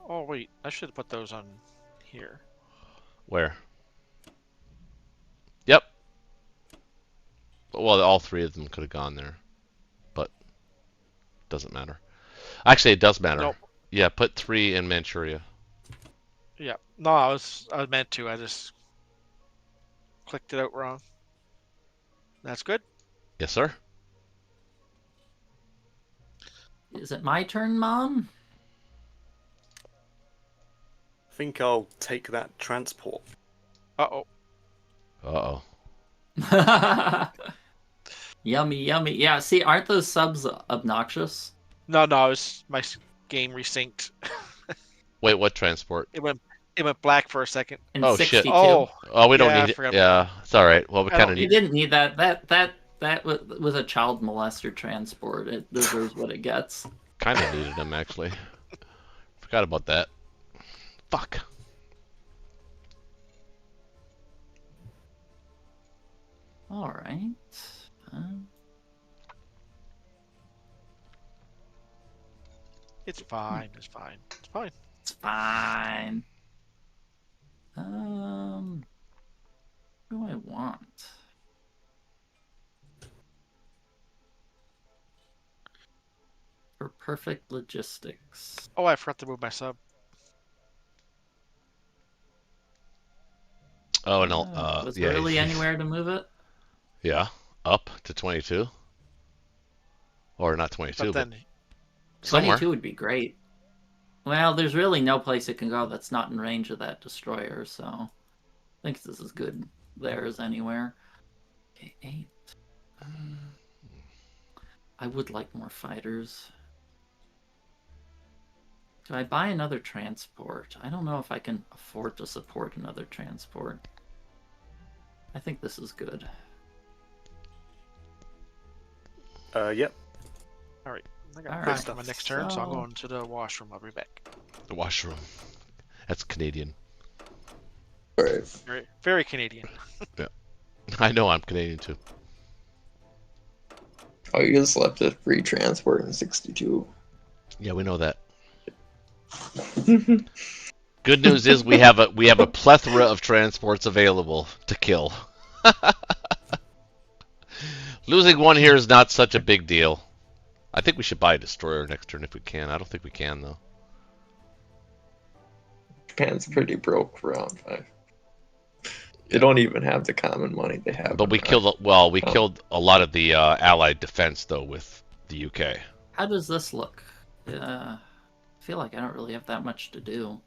Oh wait, I should have put those on here. Where? Yep. Well, all 3 of them could have gone there, but doesn't matter. Actually, it does matter. Nope. Yeah, put 3 in Manchuria. Yeah. No, I was meant to. I just clicked it out wrong. That's good. Yes, sir. Is it my turn, Mom? I think I'll take that transport. Uh-oh. Uh-oh. Yummy, yummy. Yeah, see, aren't those subs obnoxious? No, it's my game resynced. Wait, what transport? It went black for a second. In Oh, shit. 62. Oh, We don't Yeah, I need it. forgot Yeah, it's all right. Well, we I kind of don't- You need. didn't need that. That was a child molester transport. It deserves what it gets. Kind of needed them actually. Forgot about that. Fuck. All right. It's fine. It's fine. It's fine. It's fine. What do I want? For perfect logistics. Oh, I forgot to move my sub. Oh, and Was yeah, there really anywhere to move it? yeah, up to 22, or not 22, But but then, somewhere. 22 would be great. Well, there's really no place it can go that's not in range of that destroyer, so I think this is good there as anywhere. Okay, 8. I would like more fighters. Do I buy another transport? I don't know if I can afford to support another transport. I think this is good. Yep. all right. I got All pissed right, on my next turn, so I'm so- going to the washroom. I'll be back. The washroom. That's Canadian. Alright. Very, very Canadian. I know, I'm Canadian too. Oh, you just left a free transport in 62. Yeah, we know that. Good news is we have a plethora of transports available to kill. Losing one here is not such a big deal. I think we should buy a destroyer next turn if we can. I don't think we can though. Japan's pretty broke for round 5. They don't even have the common money they have. But we in killed we killed a lot of the Allied defense though with the UK. How does this look? I feel like I don't really have that much to do.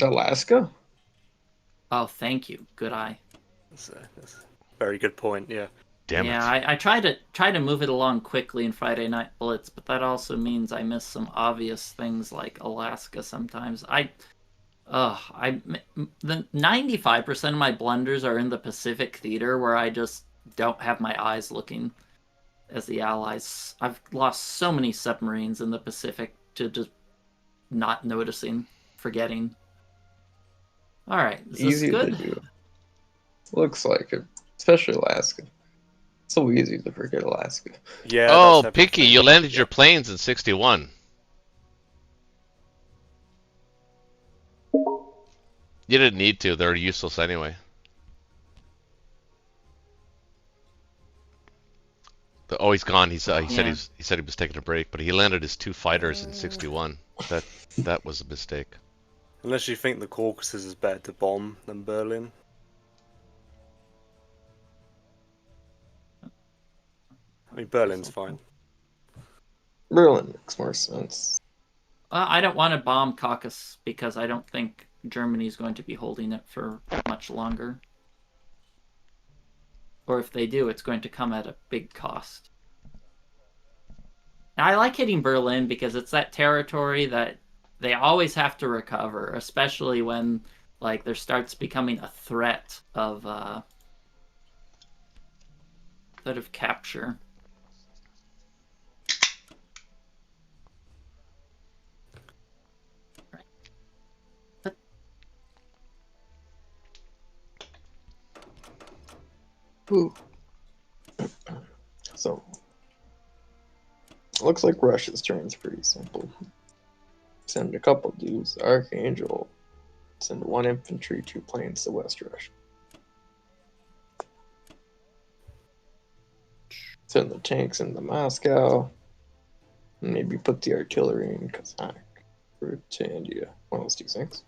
Alaska? Oh, thank you. Good eye. That's a very good point. Yeah. Damn Yeah, it. I try to move it along quickly in Friday Night Blitz, but that also means I miss some obvious things like Alaska sometimes. The 95% of my blunders are in the Pacific theater where I just don't have my eyes looking as the Allies. I've lost so many submarines in the Pacific to just not noticing, forgetting. All right, is this Easy good? to do. Looks like it. Especially Alaska. So easy to forget Alaska. Yeah. Oh, that's Pinky, everything. you landed your planes in 61. You didn't need to. They're useless anyway. Oh, he's gone. He said he said he was taking a break, but he landed his 2 fighters in 61. That was a mistake. Unless you think the Caucasus is better to bomb than Berlin. I mean, Berlin's fine. Berlin makes more sense. I don't want to bomb Caucasus because I don't think Germany's going to be holding it for much longer. Or if they do, it's going to come at a big cost. Now, I like hitting Berlin because it's that territory that they always have to recover, especially when like there starts becoming a threat of capture. Ooh. So, looks like Russia's turn is pretty simple. Send a couple dudes, Archangel. Send 1 infantry, 2 planes to West Russia. Send the tanks into Moscow. Maybe put the artillery in Kazakh. Or to India. One of those 2 things.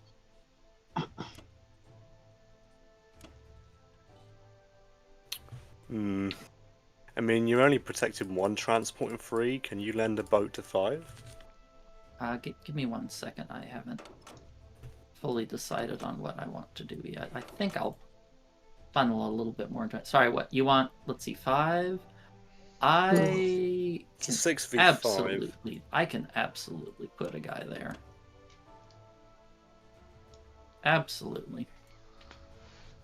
I mean, you're only protecting 1 transport in 3. Can you lend a boat to 5? Give me 1 second. I haven't fully decided on what I want to do yet. I think I'll funnel a little bit more into it. Sorry, what you want? Let's see, 5. I It's a 6v5. absolutely, I can absolutely put a guy there. Absolutely.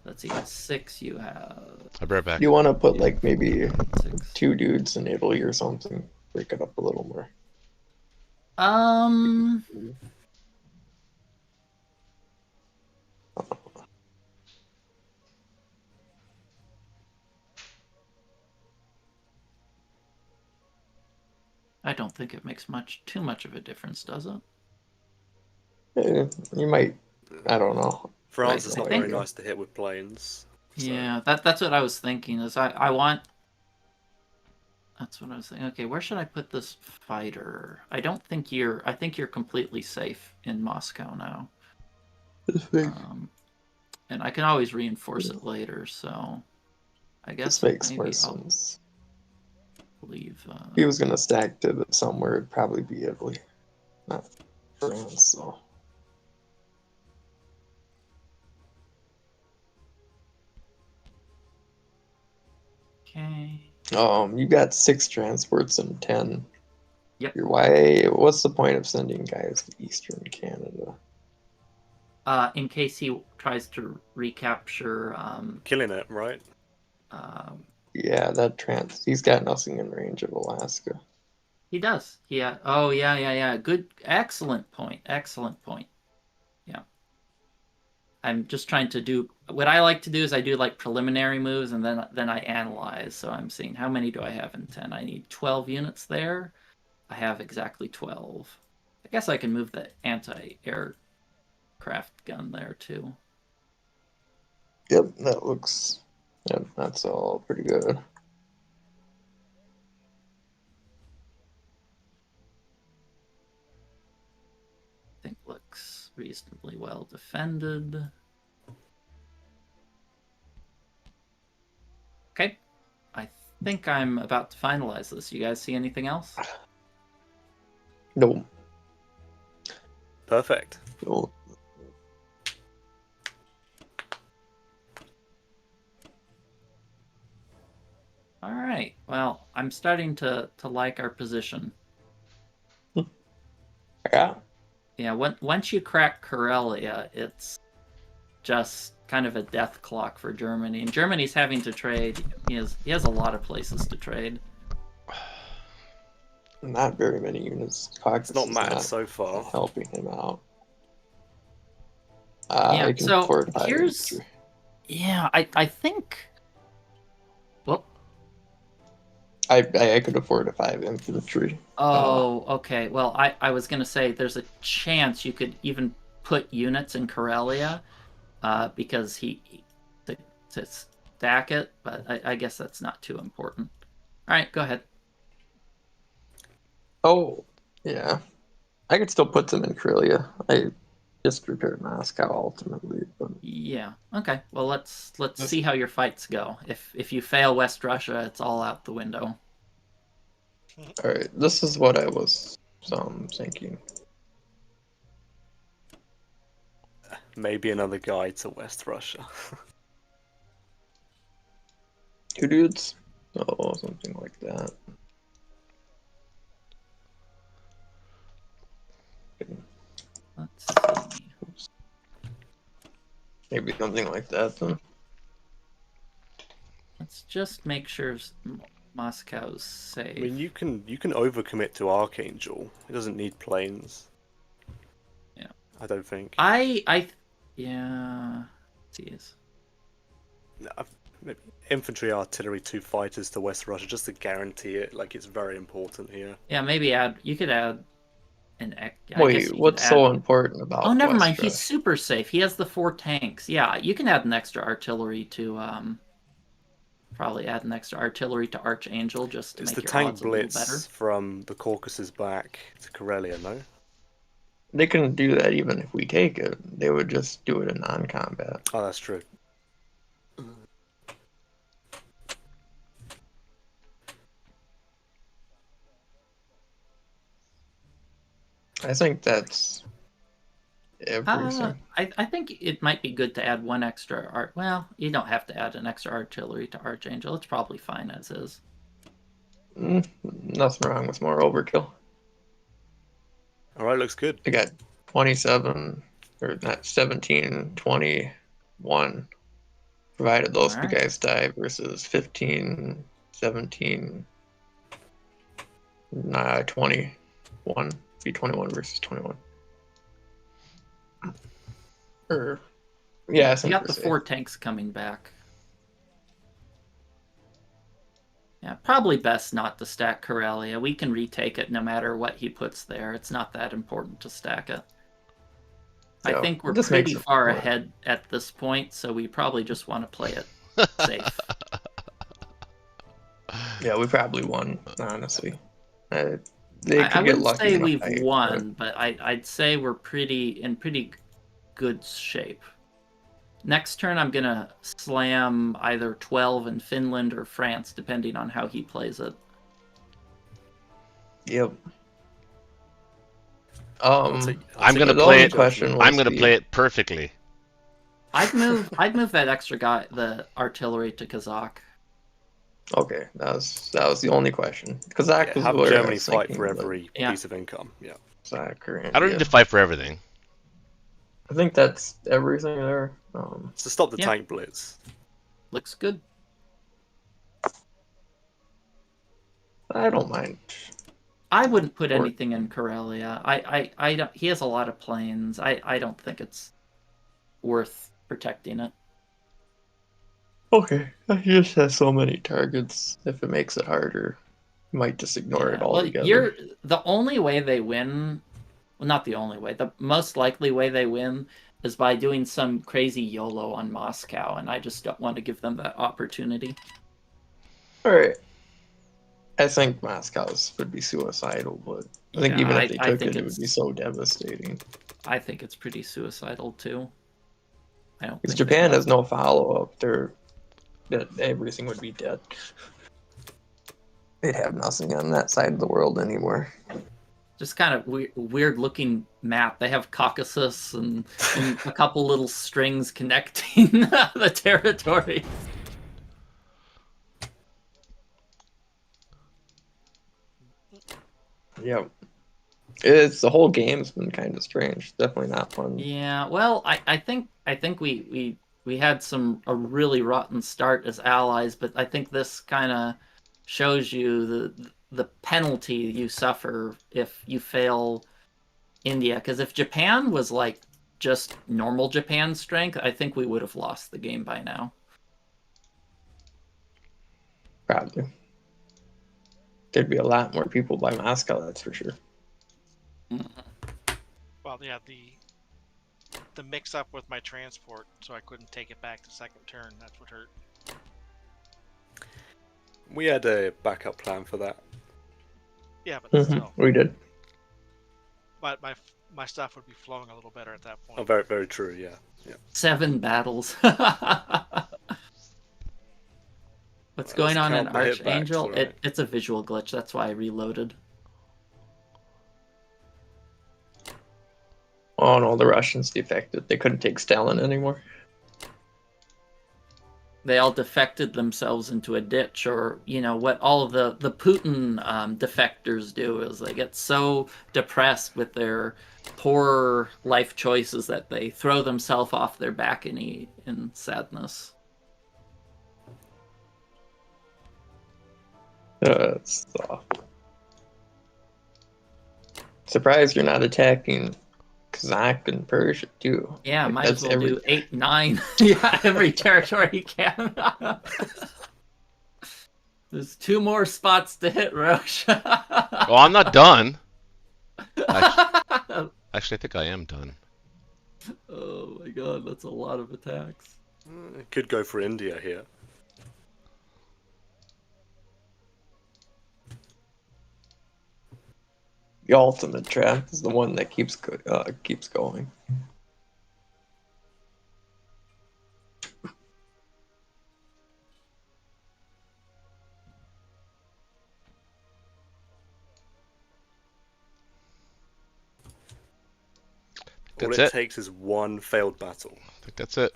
Let's see, 6 you have. I'll be right back. You want to put like maybe 6. 2 dudes in Italy or something. break it up a little more. I don't think it makes too much of a difference, does it? You might, I don't know. France I is not think- very nice to hit with planes. So. Yeah, that's what I was thinking. Is I want. That's what I was thinking. Okay, where should I put this fighter? I think you're completely safe in Moscow now. And I can always reinforce it later. So, I guess This makes maybe more I'll sense. leave. If he was gonna stack to somewhere, it'd probably be Italy, not France. So. Okay. You got 6 transports and 10. Yep. What's the point of sending guys to Eastern Canada? In case he tries to recapture. Killing it, right? Yeah, he's got nothing in range of Alaska. He does. Yeah. Oh, yeah. Good. Excellent point. Yeah. I'm just trying to do what I like to do is I do like preliminary moves and then I analyze. So I'm seeing how many do I have in 10? I need 12 units there. I have exactly 12. I guess I can move the anti-aircraft gun there too. Yep, that's all pretty good. I think looks reasonably well defended. Okay. I think I'm about to finalize this. You guys see anything else? No. Perfect. No. All right. Well, I'm starting to like our position. Yeah. Yeah, once you crack Karelia, it's just kind of a death clock for Germany. And Germany's having to trade. He has a lot of places to trade. Not very many units. It's not mattered so far. Helping him out. Yeah, I can so fortify here's... infantry. Yeah, I think... Well... I could afford a 5 infantry. Oh, okay. Well, I was going to say there's a chance you could even put units in Karelia because to stack it, but I guess that's not too important. All right, go ahead. Oh, yeah. I could still put them in Karelia. I just repaired Moscow ultimately. But... Yeah. Okay. Well, let's see how your fights go. If you fail West Russia, it's all out the window. All right, this is what I was thinking. Maybe another guide to West Russia. 2 dudes? Oh, something like that. Let's see. Maybe something like that then. Let's just make sure Moscow's safe. I mean, you can overcommit to Archangel. It doesn't need planes. Yeah. I don't think. Yeah. Geez. Maybe infantry, artillery, 2 fighters to West Russia just to guarantee it. Like it's very important here. Yeah, maybe you could add an. Wait, what's so important about? Oh, never West mind. He's Russia? super safe. He has the 4 tanks. Yeah, you can add an extra artillery to probably add an extra artillery to Archangel just to It's make the your tank odds a little better. Blitz from the Caucasus back to Karelia, no? They couldn't do that even if we take it. They would just do it in non-combat. Oh, that's true. I think that's everything. I think it might be good to add 1 extra art. Well, you don't have to add an extra artillery to Archangel. It's probably fine as is. Nothing wrong with more overkill. All right, looks good. I got 27, or not 17, 21, provided those 2 guys die, versus 15, 17, 21. Be 21 versus 21. Or yeah, I You think got we're the safe. 4 tanks coming back. Yeah, probably best not to stack Corellia. We can retake it no matter what he puts there. It's not that important to stack it. I So, think we're this makes pretty it far more- ahead at this point, so we probably just want to play it safe. Yeah, we probably won, honestly. They I could get wouldn't lucky say in a we've fight, won, but I'd say we're in pretty good shape. Next turn, I'm gonna slam either 12 in Finland or France, depending on how he plays it. Yep. I'll take I'm gonna the play only it. question I'm was gonna play it perfectly. I'd move that extra guy, the artillery, to Kazakh. Okay, that was the only question. Kazakh Yeah, was have where I Germany was fight thinking, for but every Yeah. piece of income. Yeah. Kazakh or I don't India. need to fight for everything. I think that's everything there. To stop the Yeah. tank blitz. Looks good. I don't mind. I wouldn't put Or- anything in Karelia. I don't. He has a lot of planes. I don't think it's worth protecting it. Okay, he just has so many targets. If it makes it harder, you might just ignore it Well, altogether. the only way they win. Well, not the only way. The most likely way they win is by doing some crazy YOLO on Moscow, and I just don't want to give them that opportunity. All right. I think Moscow's would be suicidal, but I think Yeah, even if they I took think it, it would be it's- so devastating. I think it's pretty suicidal too. I don't. Because think Japan they has no follow-up. That everything would be dead. They'd have nothing on that side of the world anymore. Just kind of weird looking map. They have Caucasus and a couple little strings connecting the territory. Yep. It's the whole game's been kind of strange. Definitely not fun. Yeah, well, I think we had a really rotten start as allies, but I think this kind of shows you the penalty you suffer if you fail India. Because if Japan was like just normal Japan strength, I think we would have lost the game by now. Probably. There'd be a lot more people by Moscow, that's for sure. Well, yeah, the mix up with my transport, so I couldn't take it back the second turn. That's what hurt. We had a backup plan for that. Yeah, but still, We did. but my stuff would be flowing a little better at that point. Oh, very, very true. Yeah. 7 battles. What's Let's going on in count the hitbacks, Archangel? alright. It's a visual glitch. That's why I reloaded. Oh no, the Russians defected. They couldn't take Stalin anymore. They all defected themselves into a ditch, or what all of the Putin defectors do is they get so depressed with their poor life choices that they throw themselves off their balcony in sadness. It's surprised you're not attacking Kazakh and Persia too. Yeah, Like, might as that's well every- do 8, 9. Yeah, every territory you can. There's 2 more spots to hit, Roche. Well, I'm not done. Actually, I think I am done. Oh my god, that's a lot of attacks. Could go for India here. The ultimate trap is the one that keeps going. All That's it it. takes is one failed battle. I think that's it.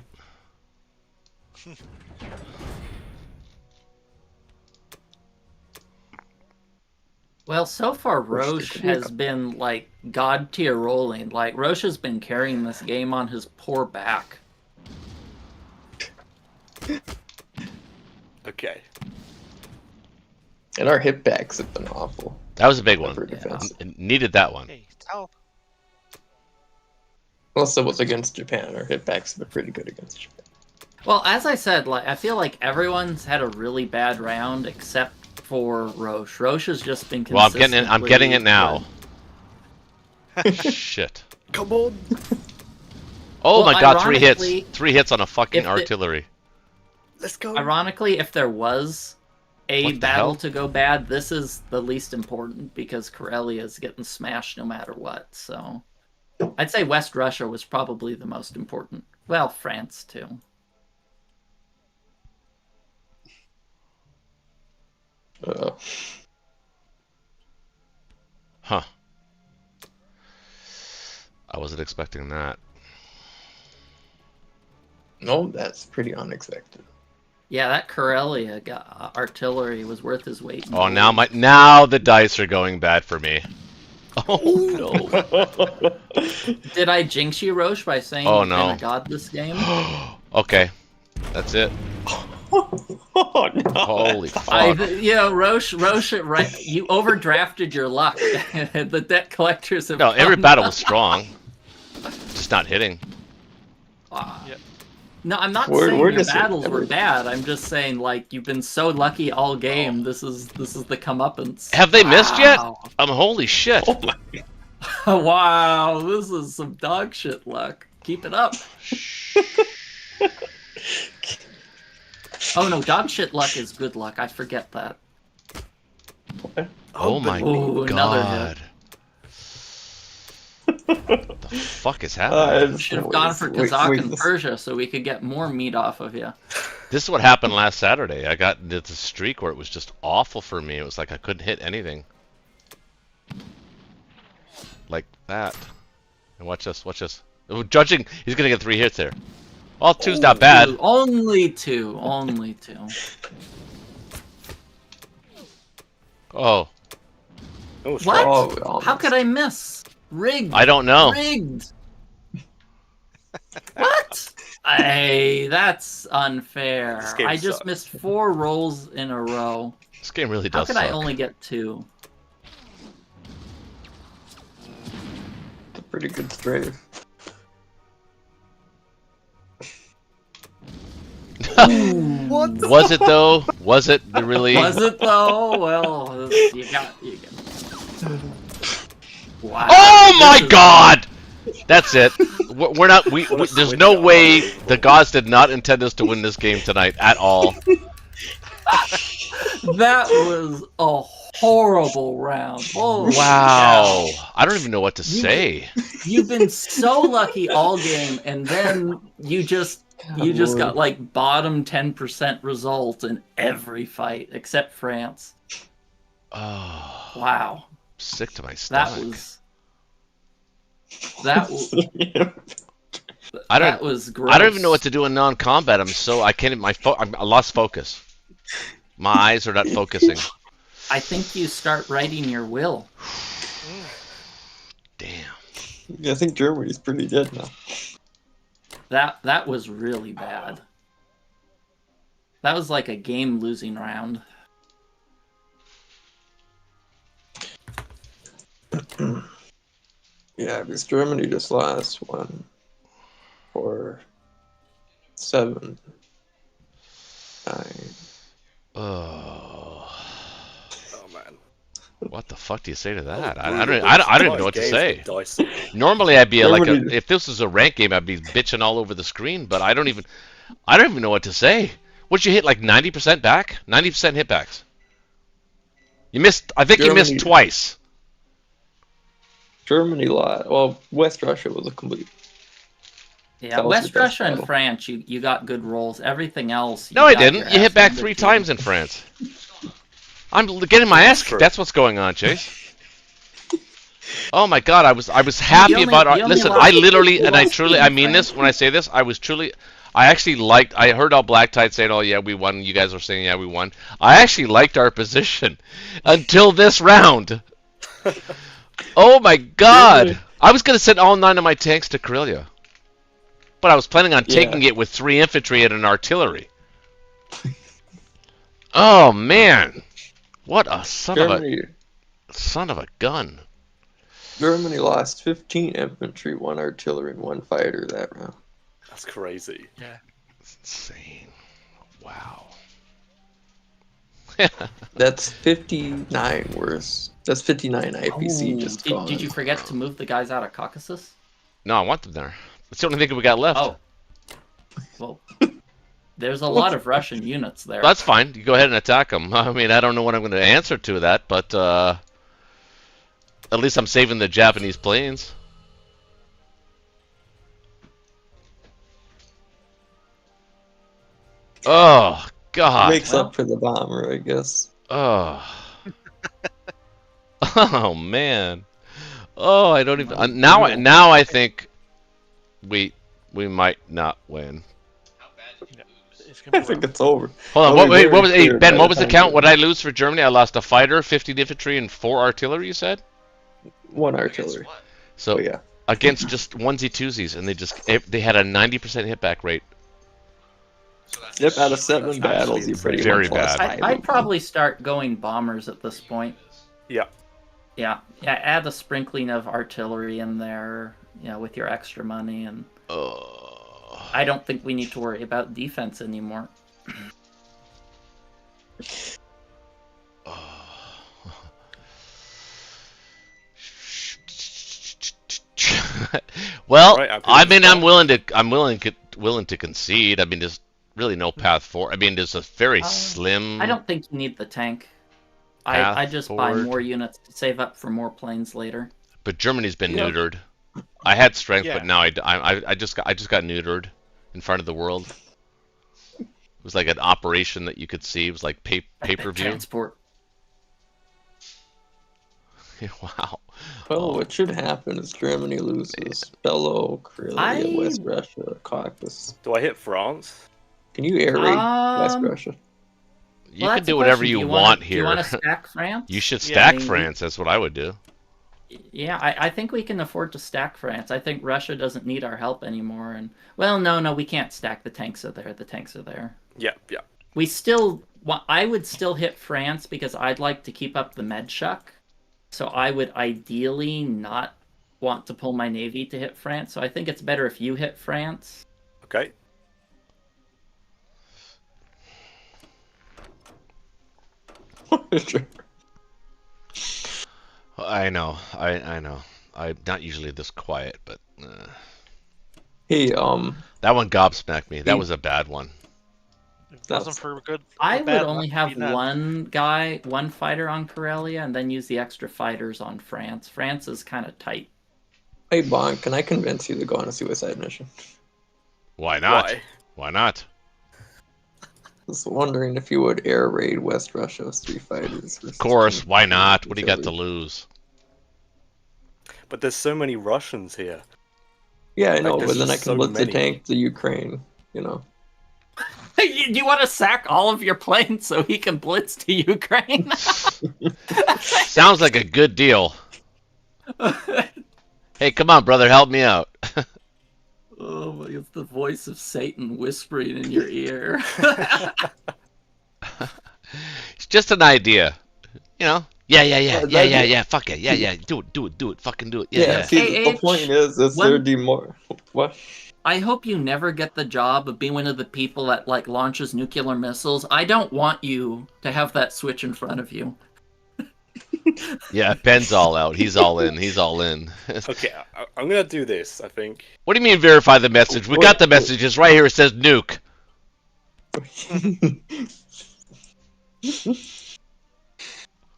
Well, so far Push the Roche click. has been like god tier rolling. Like Roche has been carrying this game on his poor back. Okay. And our hit backs have been awful. That was a big for one. defense. Needed that one. Hey, tell. Unless it was against Japan. Our hit backs have been pretty good against Japan. Well, as I said, like I feel like everyone's had a really bad round except for Roche. Roche has just been Well, consistently I'm getting it now. good. Shit. Come on. Oh Well, my god, 3 hits. ironically, 3 hits on a fucking if the- artillery. Let's go. Ironically, if there was a What the battle hell? to go bad, this is the least important because Karelia is getting smashed no matter what. So I'd say West Russia was probably the most important. Well, France too. Huh. I wasn't expecting that. No, that's pretty unexpected. Yeah, that Karelia artillery was worth his weight in Oh, gold. now the dice are going bad for me. Oh no. Did I jinx you, Roche, by saying Oh, you've no. been a god this game? Okay. That's it. Oh no! Holy fuck. Roche, right, you overdrafted your luck. The debt collectors have No, every come- battle was strong. Just not hitting. Yep. No, I'm not We're saying your just- battles were bad. I'm just saying, like, you've been so lucky all game. This is the comeuppance. Have they missed yet? Wow. Holy shit. Oh my! Wow, this is some dog shit luck. Keep it up. Oh no, dog shit luck is good luck. I forget that. Oh my Ooh, another god. What the fuck is happening? Should have gone for Kazakh and Persia so we could get more meat off of you. This is what happened last Saturday. I got into the streak where it was just awful for me. It was like I couldn't hit anything. Like that. And watch this, watch this. Oh, judging, he's gonna get 3 hits there. Well, 2's not bad. Only two. Oh, Oh, What? Oh, How could I miss? Rigged. I don't know. Rigged. What? Hey, that's unfair. This game I just sucks. missed 4 rolls in a row. This game really How does could suck. I only get 2? It's a pretty good strafe. What? Was it though? Was it really? Was it though? Well, you got. Wow. Oh my This is- god! That's it. We're not. There's no way the gods did not intend us to win this game tonight at all. That was a horrible round. Holy Wow. cow. I don't even know what to say. You've been so lucky all game, and then you just got like bottom 10% result in every fight except France. Oh, Wow, sick to my that stomach. was I that don't. was gross. I don't even know what to do in non-combat. I can't. I lost focus. My eyes are not focusing. I think you start writing your will. Damn. I think Germany's pretty dead now. That was really bad. That was like a game losing round. Yeah, because Germany just lost 1, 4, 7, 9. Oh. Oh man. What the fuck do you say to that? I don't even know what to say. Dice. Normally I'd be like, Germany- if this was a rank game, I'd be bitching all over the screen. But I don't even know what to say. What'd you hit? Like 90% back? 90% hitbacks. You missed. I think you missed Germany- twice. Germany lost. Well, West Russia was a complete. Yeah, That was West the best Russia and battle. France, you got good rolls. Everything else. No, I got your didn't. You ass hit back handed 3 to you. times in France. I'm getting my ass kicked. True. That's what's going on, Chase. Oh my god, I was happy only- about our. you only Listen, lost- I literally you and I lost truly, in I mean France. this when I say this. I actually liked. I heard all Black Tide saying, "Oh yeah, we won." You guys were saying, "Yeah, we won." I actually liked our position until this round. Oh my god! I was gonna send all 9 of my tanks to Karelia, but I was planning on taking it with 3 infantry and an artillery. Oh man! What a son of a gun. Germany lost 15 infantry, 1 artillery, and 1 fighter that round. That's crazy. Yeah. It's insane. Wow. That's 59 worse. That's 59 IPC Oh, just did gone. you forget to move the guys out of Caucasus? No, I want them there. That's the only thing we got left. Oh. Well, there's a lot of Russian units there. That's fine. You go ahead and attack them. I mean, I don't know what I'm going to answer to that, but at least I'm saving the Japanese planes. Oh, God. Makes up for the bomber, I guess. Oh. Oh, man. Oh, I don't even... now I think we might not win. It's gonna I be think rough. it's over. Hold on, It'll be what was... very Hey, clear Ben, by what was the time count? we- What did I lose for Germany? I lost a fighter, 50 infantry, and 4 artillery, you said? 1 artillery. So, Oh, yeah. against just onesie-twosies, and they had a 90% hit-back rate. Yep, out of 7 That's battles, actually you pretty very much lost bad. 5 I'd of them. probably start going bombers at this point. Yeah. Yeah, add a sprinkling of artillery in there, with your extra money, and I don't think we need to worry about defense anymore. Well, Right, I mean, I'm willing to concede. I mean, there's really no path forward. I mean, there's a very slim. I don't think you need the tank. Path I just buy forward. more units to save up for more planes later. But Germany's been Yeah. neutered. I had strength, Yeah. but now I just got neutered in front of the world. It was like an operation that you could see. It was like pay-per-view. Transport. Wow. Well, what should happen is Germany loses Bello, Karelia, West Russia, Caucasus. Do I hit France? Can you air raid West Um, Russia? You Well, can that's do the whatever question. you Do you want wanna- here. Do you want to stack France? You should Yeah, stack I mean, France. That's what I would do. Yeah, I think we can afford to stack France. I think Russia doesn't need our help anymore. And well, no, we can't stack. The tanks are there. The tanks are there. Yeah, yeah. I would still hit France because I'd like to keep up the Medshuck. So I would ideally not want to pull my navy to hit France. So I think it's better if you hit France. Okay. Sure. I know. I know. I'm not usually this quiet, but Hey, that one gobsmacked me. That was a bad one. It That's- wasn't for good. I for would bad only luck, have it'd be none. one fighter on Karelia, and then use the extra fighters on France. France is kind of tight. hey, Bonk, can I convince you to go on a suicide mission? Why not? Why? Why not? Just wondering if you would air raid West Russia with 3 fighters. Of course. Why not? What do you got to lose? But there's so many Russians here. Yeah, I know, Like, but there's then I just can so blitz the many. tank to Ukraine, you know. Do you want to sack all of your planes so he can blitz to Ukraine? Sounds like a good deal. Hey, come on, brother, help me out. Oh my, it's the voice of Satan whispering in your ear. It's just an idea. You know? Yeah. Fuck it. Yeah. Do it. Fucking do it. Yeah. See, Hey, the H, point is they're What? I hope you never get the job of being one of the people that launches nuclear missiles. I don't want you to have that switch in front of you. Yeah, Ben's all out. He's all in. Okay, I'm gonna do this, I think. What do you mean verify the message? We got the messages right here. It says nuke.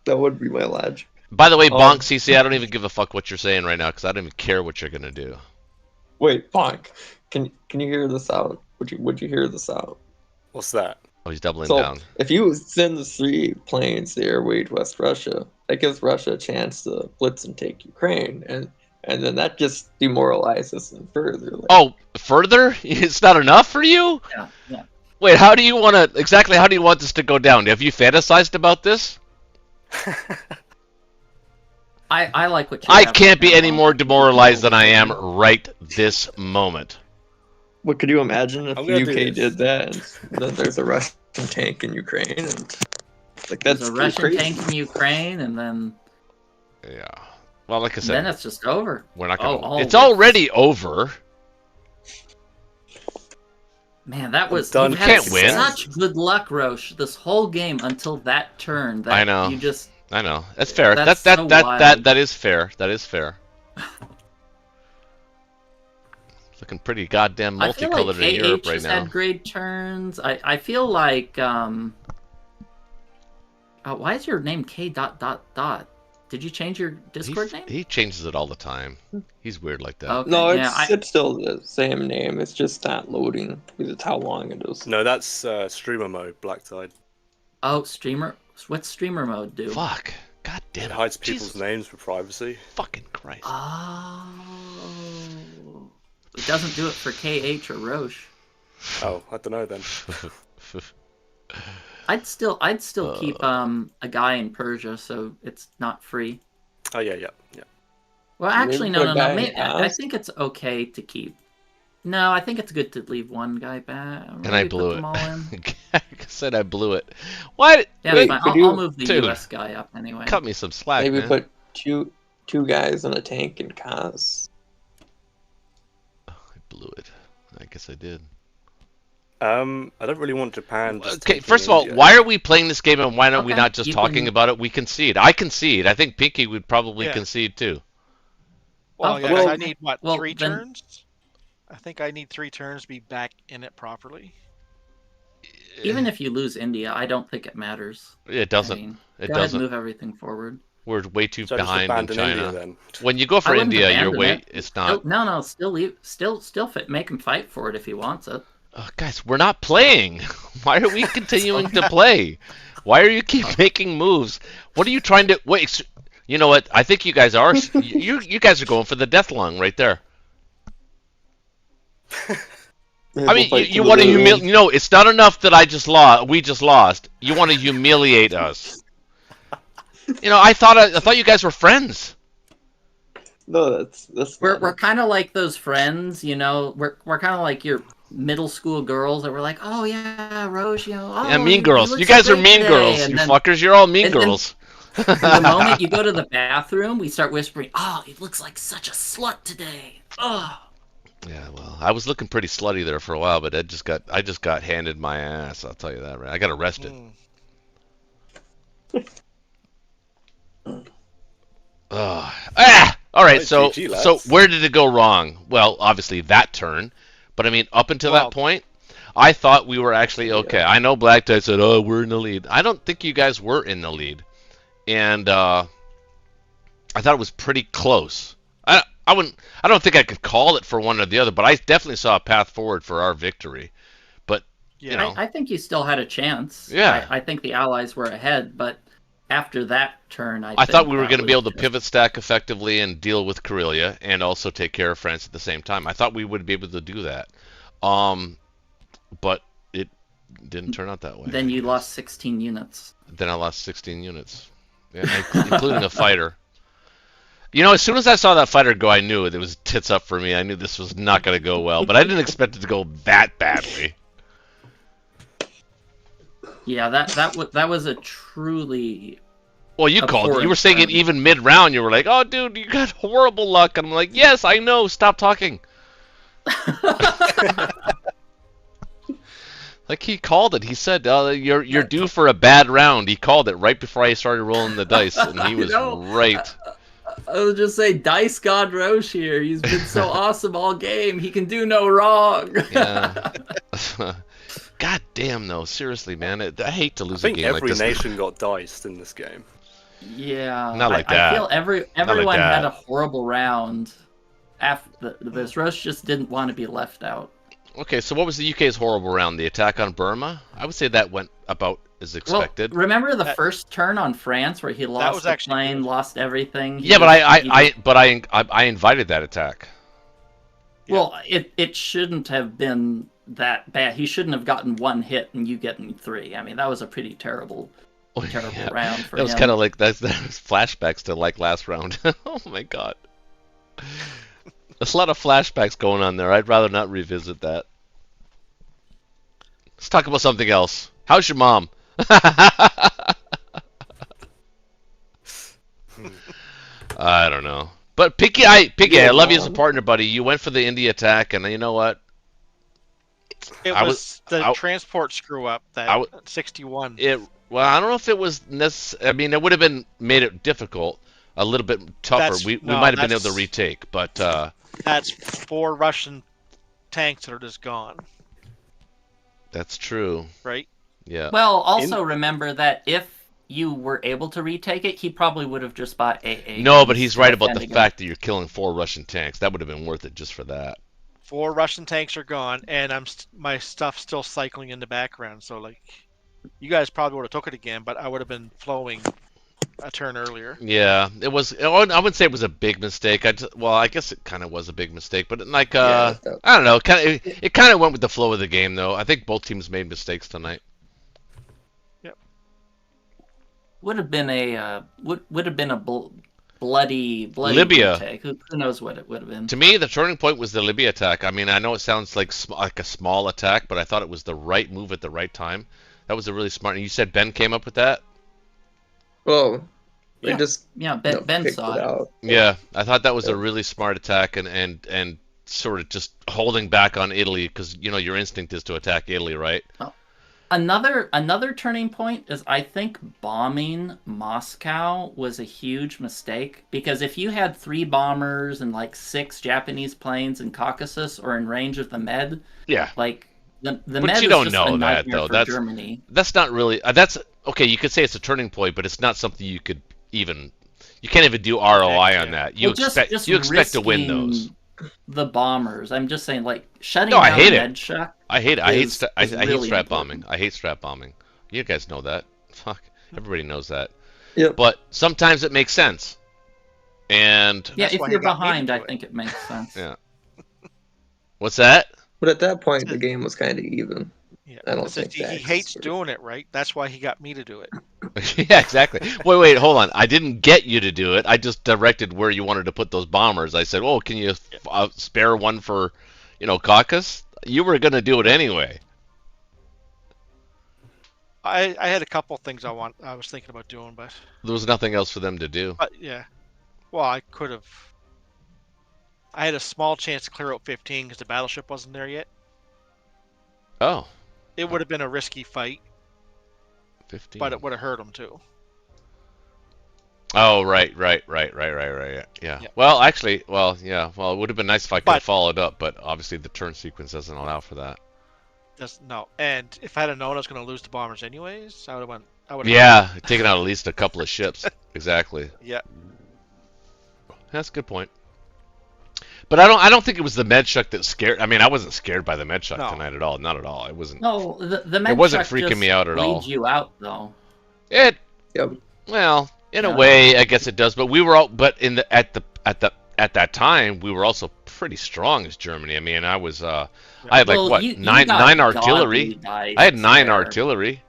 That would be my logic. By the way, Bonk CC, I don't even give a fuck what you're saying right now because I don't even care what you're gonna do. Wait, Bonk, can you hear this out? Would you hear this out? What's that? Oh, he's doubling So down. if you send the 3 planes to air raid West Russia, that gives Russia a chance to blitz and take Ukraine, and then that just demoralizes them further. Oh, further? It's not enough for you? Yeah. Wait, how do you want this to go down? Have you fantasized about this? I like what you I have can't be right any now. more demoralized than I am right this moment. What could you imagine if I'm the gonna do UK this. did that? And then there's a Russian tank in Ukraine, and Like There's that's a too Russian crazy. tank in Ukraine, and then Yeah. Well, like I said, then it's just over. we're not gonna. Oh, it's it's- already over. Man, that was done. you You had can't win. such good luck, Roche, this whole game until that turn. That I know. You just I know. That's fair. That's that so that wild. that is fair. That is fair. It's looking pretty goddamn I feel like multicolored in Europe KH right has now. had great turns. I feel like why is your name K dot dot dot? Did you change your Discord name? He changes it all the time. He's weird like that. Okay, No, yeah, it's still the same name. It's just not loading because it's how long it is. No, that's streamer mode, Black Tide. Oh, streamer. What's streamer mode do? Fuck. God damn It it. hides people's Jesus names for privacy. fucking Christ. Oh. It doesn't do it for KH or Roche. Oh, I don't know then. I'd still keep a guy in Persia, so it's not free. Oh yeah. Well, Maybe actually, put no. a guy in I Kaz? think it's okay to keep. No, I think it's good to leave one guy back. And I Maybe blew put it. them all in. Like I said, I blew it. What? Yeah, Wait, it's fine. could I'll you- move the Dude. US guy up anyway. Cut me some slack, Maybe man. put two guys in a tank in Kaz. I blew it. I guess I did. I don't really want Japan. Just Okay, taking first of all, India. why are we playing this game and why are we Okay, not just you talking can- about it? We concede. I concede. I think Pinky would probably Yeah. concede too. Well, Oh, yeah, well- 'cause I need what, well, 3 then- turns? I think I need 3 turns to be back in it properly. Even if you lose India, I don't think it matters. It doesn't. I mean, It go ahead doesn't. and move everything forward. We're way too So I just behind in abandon China. India then. When you go for I wouldn't India, you're abandon way. it. It's not. No, still leave. Still make him fight for it if he wants it. Guys, we're not playing. Why are we continuing to play? Why are you keep making moves? What are you trying to wait? You know what? I think you guys are. You guys are going for the death lung right there. I mean, you want to humiliate. You know, it's not enough that I just lost. We just lost. You want to humiliate us. You know, I thought you guys were friends. No, that's We're not- kind of like those friends, you know. We're kind of like your middle school girls that were like, oh yeah, Rose, you know. Oh, Yeah, mean you girls. look You so guys are great mean today." girls. And You then fuckers. You're all mean and then- girls. the moment you go to the bathroom, we start whispering, "Oh, he looks like such a slut today." Oh. Yeah, well, I was looking pretty slutty there for a while, but I just got handed my ass. I'll tell you that, right? I got arrested. All right. Right, So, GG, lads. so where did it go wrong? Well, obviously that turn, but I mean, up until Well- that point, I thought we were actually okay. I know Black Tide said, "Oh, we're in the lead." I don't think you guys were in the lead, and I thought it was pretty close. I don't think I could call it for one or the other, but I definitely saw a path forward for our victory. But Yeah. you know, I think you still had a chance. Yeah. I think the Allies were ahead, but after that turn, I I thought think we were that going to be was able to just- pivot stack effectively and deal with Karelia and also take care of France at the same time. I thought we would be able to do that. But it didn't turn out that way. Then you lost 16 units. Then I lost 16 units, yeah, including a fighter. You know, as soon as I saw that fighter go, I knew it was tits up for me. I knew this was not going to go well, but I didn't expect it to go that badly. Yeah, that was a truly. Well, you called it. You Abhorrent were saying it turn. even mid-round. You were like, "Oh, dude, you got horrible luck." And I'm like, "Yes, I know. Stop talking." Like he called it. He said, "You're due for a bad round." He called it right before I started rolling the dice, and he was know. right. I would just say, Dice God Roche here. He's been so awesome all game. He can do no wrong. Yeah. God damn, though. Seriously, man. I hate to I lose a think game like every this. nation got diced in this game. Yeah. Not like I that. feel like everyone had that. a horrible round. After this, Roche just didn't want to be left out. Okay, so what was the UK's horrible round? The attack on Burma? I would say that went about as expected. Well, remember the That- first turn on France where he lost was the actually plane, good. lost everything? Yeah, but I invited that attack. Well, it shouldn't have been that bad. He shouldn't have gotten one hit and you getting 3. I mean, that was a pretty terrible Yeah. round for That was him. kind of like that was flashbacks to like last round. Oh my god. There's a lot of flashbacks going on there. I'd rather not revisit that. Let's talk about something else. How's your mom? I don't know. But Piggy, I Yeah, love you as a Vaughn. partner, buddy. You went for the India attack, and you know what? It I was the I- transport screw up I that w- 61. Well, I don't know if it was necessary. I mean, it would have been made it difficult, a little bit tougher. That's We no, might have been able to that's retake, but that's 4 Russian tanks that are just gone, that's true. right? Yeah. Well, also remember that if you were able to retake it, he probably would have just bought AA. No, but guns he's to right about the defend fact that you're killing 4 Russian tanks. That would have been worth it just for that. 4 Russian tanks are gone, and my stuff's still cycling in the background. So like, you guys probably would have took it again, but I would have been flowing a turn earlier. Yeah, it was. I wouldn't say it was a big mistake. Well, I guess it kind of was a big mistake, but like, Yeah, I don't know. It kind of went with the flow of the game, though. I think both teams made mistakes tonight. Would have been a bloody Libya. retake. Who knows what it would have been? To me, the turning point was the Libya attack. I mean, I know it sounds like a small attack, but I thought it was the right move at the right time. That was a really smart. And you said Ben came up with that? Well, Yeah. I just Yeah, Ben picked saw it it. out. Yeah, I thought that was a really smart attack, and sort of just holding back on Italy because your instinct is to attack Italy, right? Another turning point is I think bombing Moscow was a huge mistake because if you had 3 bombers and like 6 Japanese planes in Caucasus or in range of the Med, Yeah. like the But Med you is don't just know a that, nightmare though. for Germany. That's not really. That's okay. You could say it's a turning point, but it's not something you could even. You can't even do ROI on that. You Well, just expect to win risking those. The bombers. I'm just saying, like shutting No, I down hate the it. Med shack. I hate it. I is hate really strap bombing. important. I hate strap bombing. You guys know that. Fuck. Everybody knows that. Yep. But sometimes it makes sense. And Yeah, That's if why you're he got me to behind, do I it. think it makes sense. yeah. What's that? But at that point, the game was kind of even. Yeah, I don't It's just think that he hates is- doing it, right? That's why he got me to do it. Yeah, exactly. Wait, hold on. I didn't get you to do it. I just directed where you wanted to put those bombers. I said, "Oh, can you spare one for, Caucasus?" You were gonna do it anyway. I had a couple things I was thinking about doing, but There was nothing else for them to do. yeah. Well, I could have. I had a small chance to clear out 15 because the battleship wasn't there yet. Oh, It would have been a risky fight, 15. but it would have hurt him too. Oh, right. Yeah. Yeah. Well, actually, yeah. Well, it would have been nice if I could have But- followed up, but obviously the turn sequence doesn't allow for that. No, and if I had known I was going to lose the bombers anyways, I would have went. I would. Yeah, taking out at least a couple of ships. Exactly. Yeah. That's a good point. But I don't think it was the med shuck that scared. I mean, I wasn't scared by the med shuck No. tonight at all. Not at all. It wasn't. No, the Med It wasn't Shack freaking just me out at all. bleeds you out though. It. Yep. Well, in a Yeah. way, I guess it does. But we were all. But at that time, we were also pretty strong as Germany. I mean, I was. I had like Well, what you nine got artillery. godly dice I had 9 there. artillery.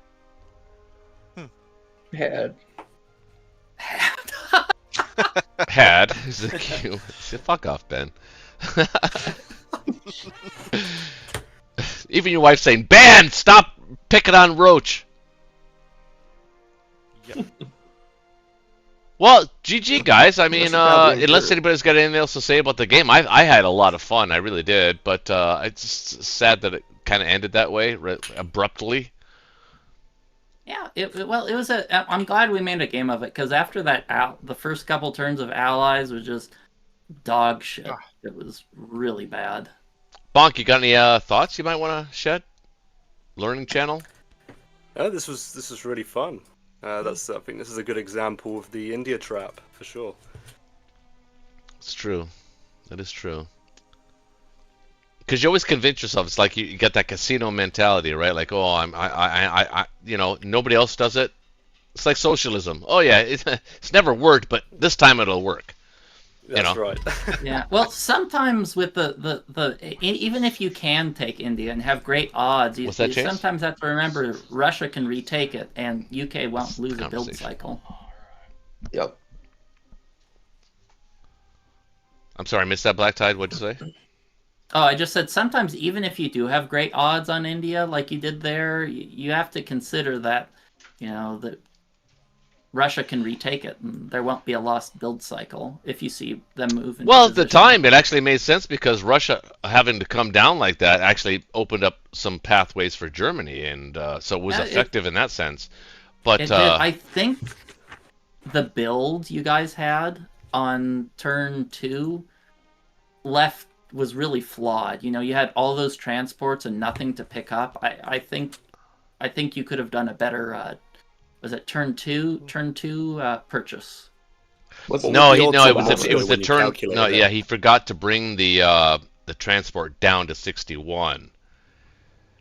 Had. Had is a Q. Fuck off, Ben. Even your wife saying, "Ben, stop picking on Roach." Yep. Well, GG guys. I mean, probably unless true. anybody's got anything else to say about the game, I had a lot of fun. I really did. But it's just sad that it kind of ended that way, abruptly. Yeah, it was I'm glad we made a game of it because after that, the first couple turns of Allies was just dog shit. Ah. It was really bad. Bonk, you got any thoughts you might want to shed? Learning channel. This was really fun. I think this is a good example of the India trap for sure. It's true. That is true. Because you always convince yourself, it's like you get that casino mentality, right? Like, oh, I nobody else does it. It's like socialism. Oh yeah, it's never worked, but this time it'll work. That's right. Yeah. Well, sometimes with even if you can take India and have great odds, you What's that, Chase? sometimes have to remember Russia can retake it and UK won't lose a build Conversation. cycle. Yep. I'm sorry, I missed that Black Tide. What'd you say? Oh, I just said sometimes even if you do have great odds on India, like you did there, you have to consider that, that Russia can retake it, and there won't be a lost build cycle if you see them move. Well, at the time, it actually made sense because Russia having to come down like that actually opened up some pathways for Germany, and so it was effective in that sense. But I think the build you guys had on turn 2 left was really flawed. You know, you had all those transports and nothing to pick up. I think you could have done a better. Was it turn 2 purchase? No, it was the turn. No, yeah, he forgot to bring the transport down to 61.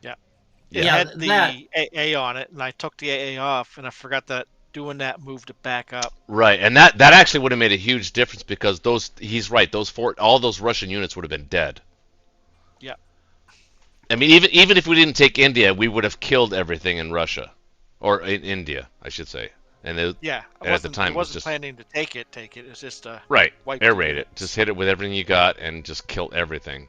Yeah. Yeah. It had the AA on it, and I took the AA off, and I forgot that doing that moved it back up. Right, and that actually would have made a huge difference because he's right, all those Russian units would have been dead. Yeah. I mean, even if we didn't take India, we would have killed everything in Russia, or in India, I should say. And at the time, I wasn't planning to take it. It's just right, wipe air raid it, just hit it with everything you got, and just kill everything.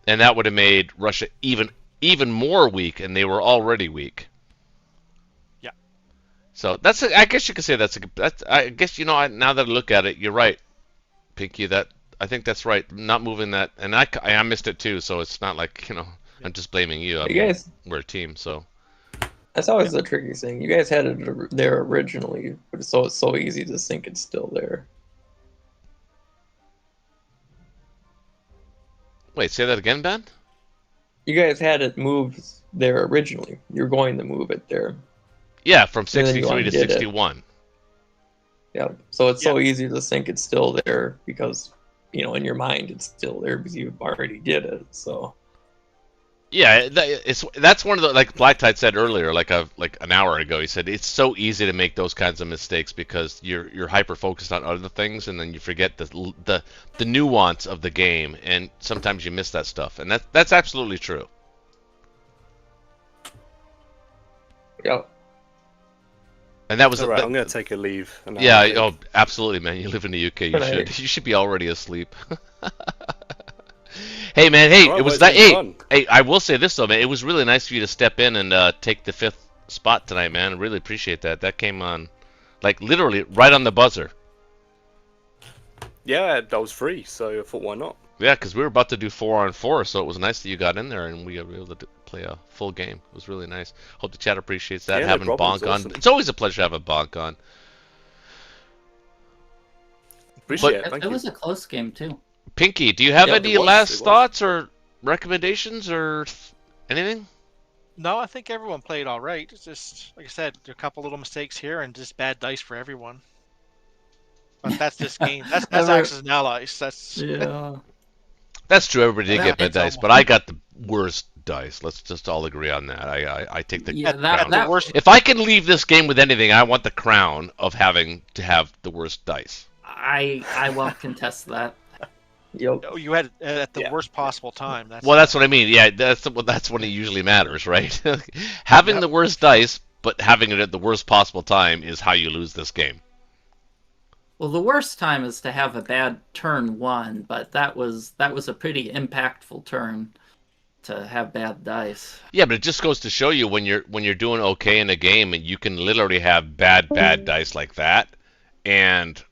And that would have made Russia even more weak, and they were already weak. Yeah. So I guess you could say I guess now that I look at it, you're right, Pinky. I think that's right. Not moving that, and I missed it too. So it's not like I'm just blaming you. We're a team, so. That's always the tricky thing. You guys had it there originally, but it's so easy to think it's still there. Wait, say that again, Ben? You guys had it moved there originally. You're going to move it there. Yeah, from 63 to 61. Yeah, so it's so easy to think it's still there because, in your mind it's still there because you already did it, so... Yeah, that's one of the, like Black Tide said earlier, like an hour ago. He said it's so easy to make those kinds of mistakes because you're hyper focused on other things, and then you forget the nuance of the game, and sometimes you miss that stuff, and that's absolutely true. Yeah. And that was all right. I'm gonna take a leave. Yeah. Oh, absolutely, man. You live in the UK. You should be already asleep. Hey man, it was that. Hey, I will say this though, man. It was really nice for you to step in and take the 5th spot tonight, man. I really appreciate that. That came on, like literally right on the buzzer. Yeah, that was free, so I thought, why not? Yeah, because we were about to do 4-on-4, so it was nice that you got in there and we were able to play a full game. It was really nice. Hope the chat appreciates that. Having Bonk on, it's always a pleasure having Bonk on. Appreciate it. Thank you. It was a close game too. Pinky, do you have any last thoughts or recommendations or anything? No, I think everyone played all right. It's just, like I said, there are a couple little mistakes here and just bad dice for everyone. But that's this game. That's Axis and Allies. That's true. Everybody did get bad dice, but I got the worst dice. Let's just all agree on that. I take the crown. The worst. If I can leave this game with anything, I want the crown of having to have the worst dice. I won't contest that. Yep. You had it at the worst possible time. That's what I mean. Yeah, that's when it usually matters, right? Having the worst dice, but having it at the worst possible time is how you lose this game. Well, the worst time is to have a bad turn 1, but that was a pretty impactful turn to have bad dice. Yeah, but it just goes to show you when you're doing okay in a game, and you can literally have bad dice like that, and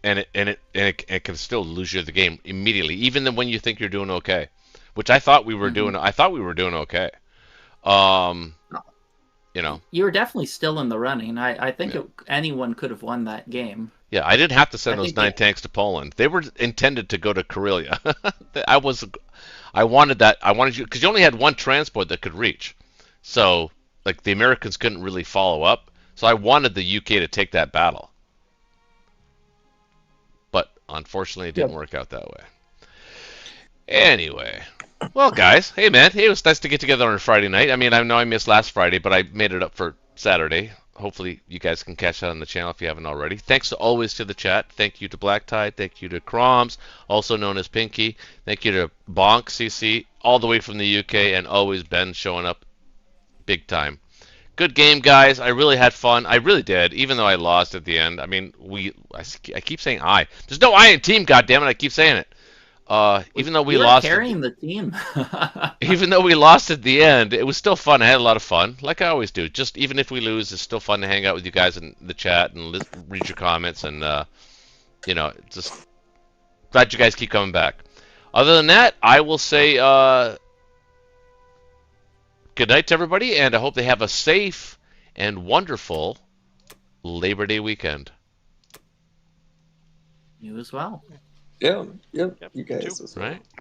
it can still lose you the game immediately, even when you think you're doing okay, which I thought we were doing. I thought we were doing okay. You were definitely still in the running. I think anyone could have won that game. Yeah, I didn't have to send those 9 tanks to Poland. They were intended to go to Karelia. I wanted that. I wanted you because you only had one transport that could reach, so like the Americans couldn't really follow up. So I wanted the UK to take that battle. Unfortunately, it didn't work out that way. Anyway, well, guys, hey, man, it was nice to get together on a Friday night. I mean, I know I missed last Friday, but I made it up for Saturday. Hopefully, you guys can catch that on the channel if you haven't already. Thanks always to the chat. Thank you to Black Tide. Thank you to Kroms, also known as Pinky. Thank you to Bonk CC, all the way from the UK, and always Ben showing up big time. Good game, guys. I really had fun. I really did, even though I lost at the end. I mean, I keep saying I. There's no I in team, goddammit. I keep saying it. even though we were lost, carrying the team. even though we lost at the end, it was still fun. I had a lot of fun, like I always do. Just even if we lose, it's still fun to hang out with you guys in the chat and read your comments, and just glad you guys keep coming back. Other than that, I will say good night to everybody, and I hope they have a safe and wonderful Labor Day weekend. You as well. Yeah, yep, Yep, you too. guys as well. Right?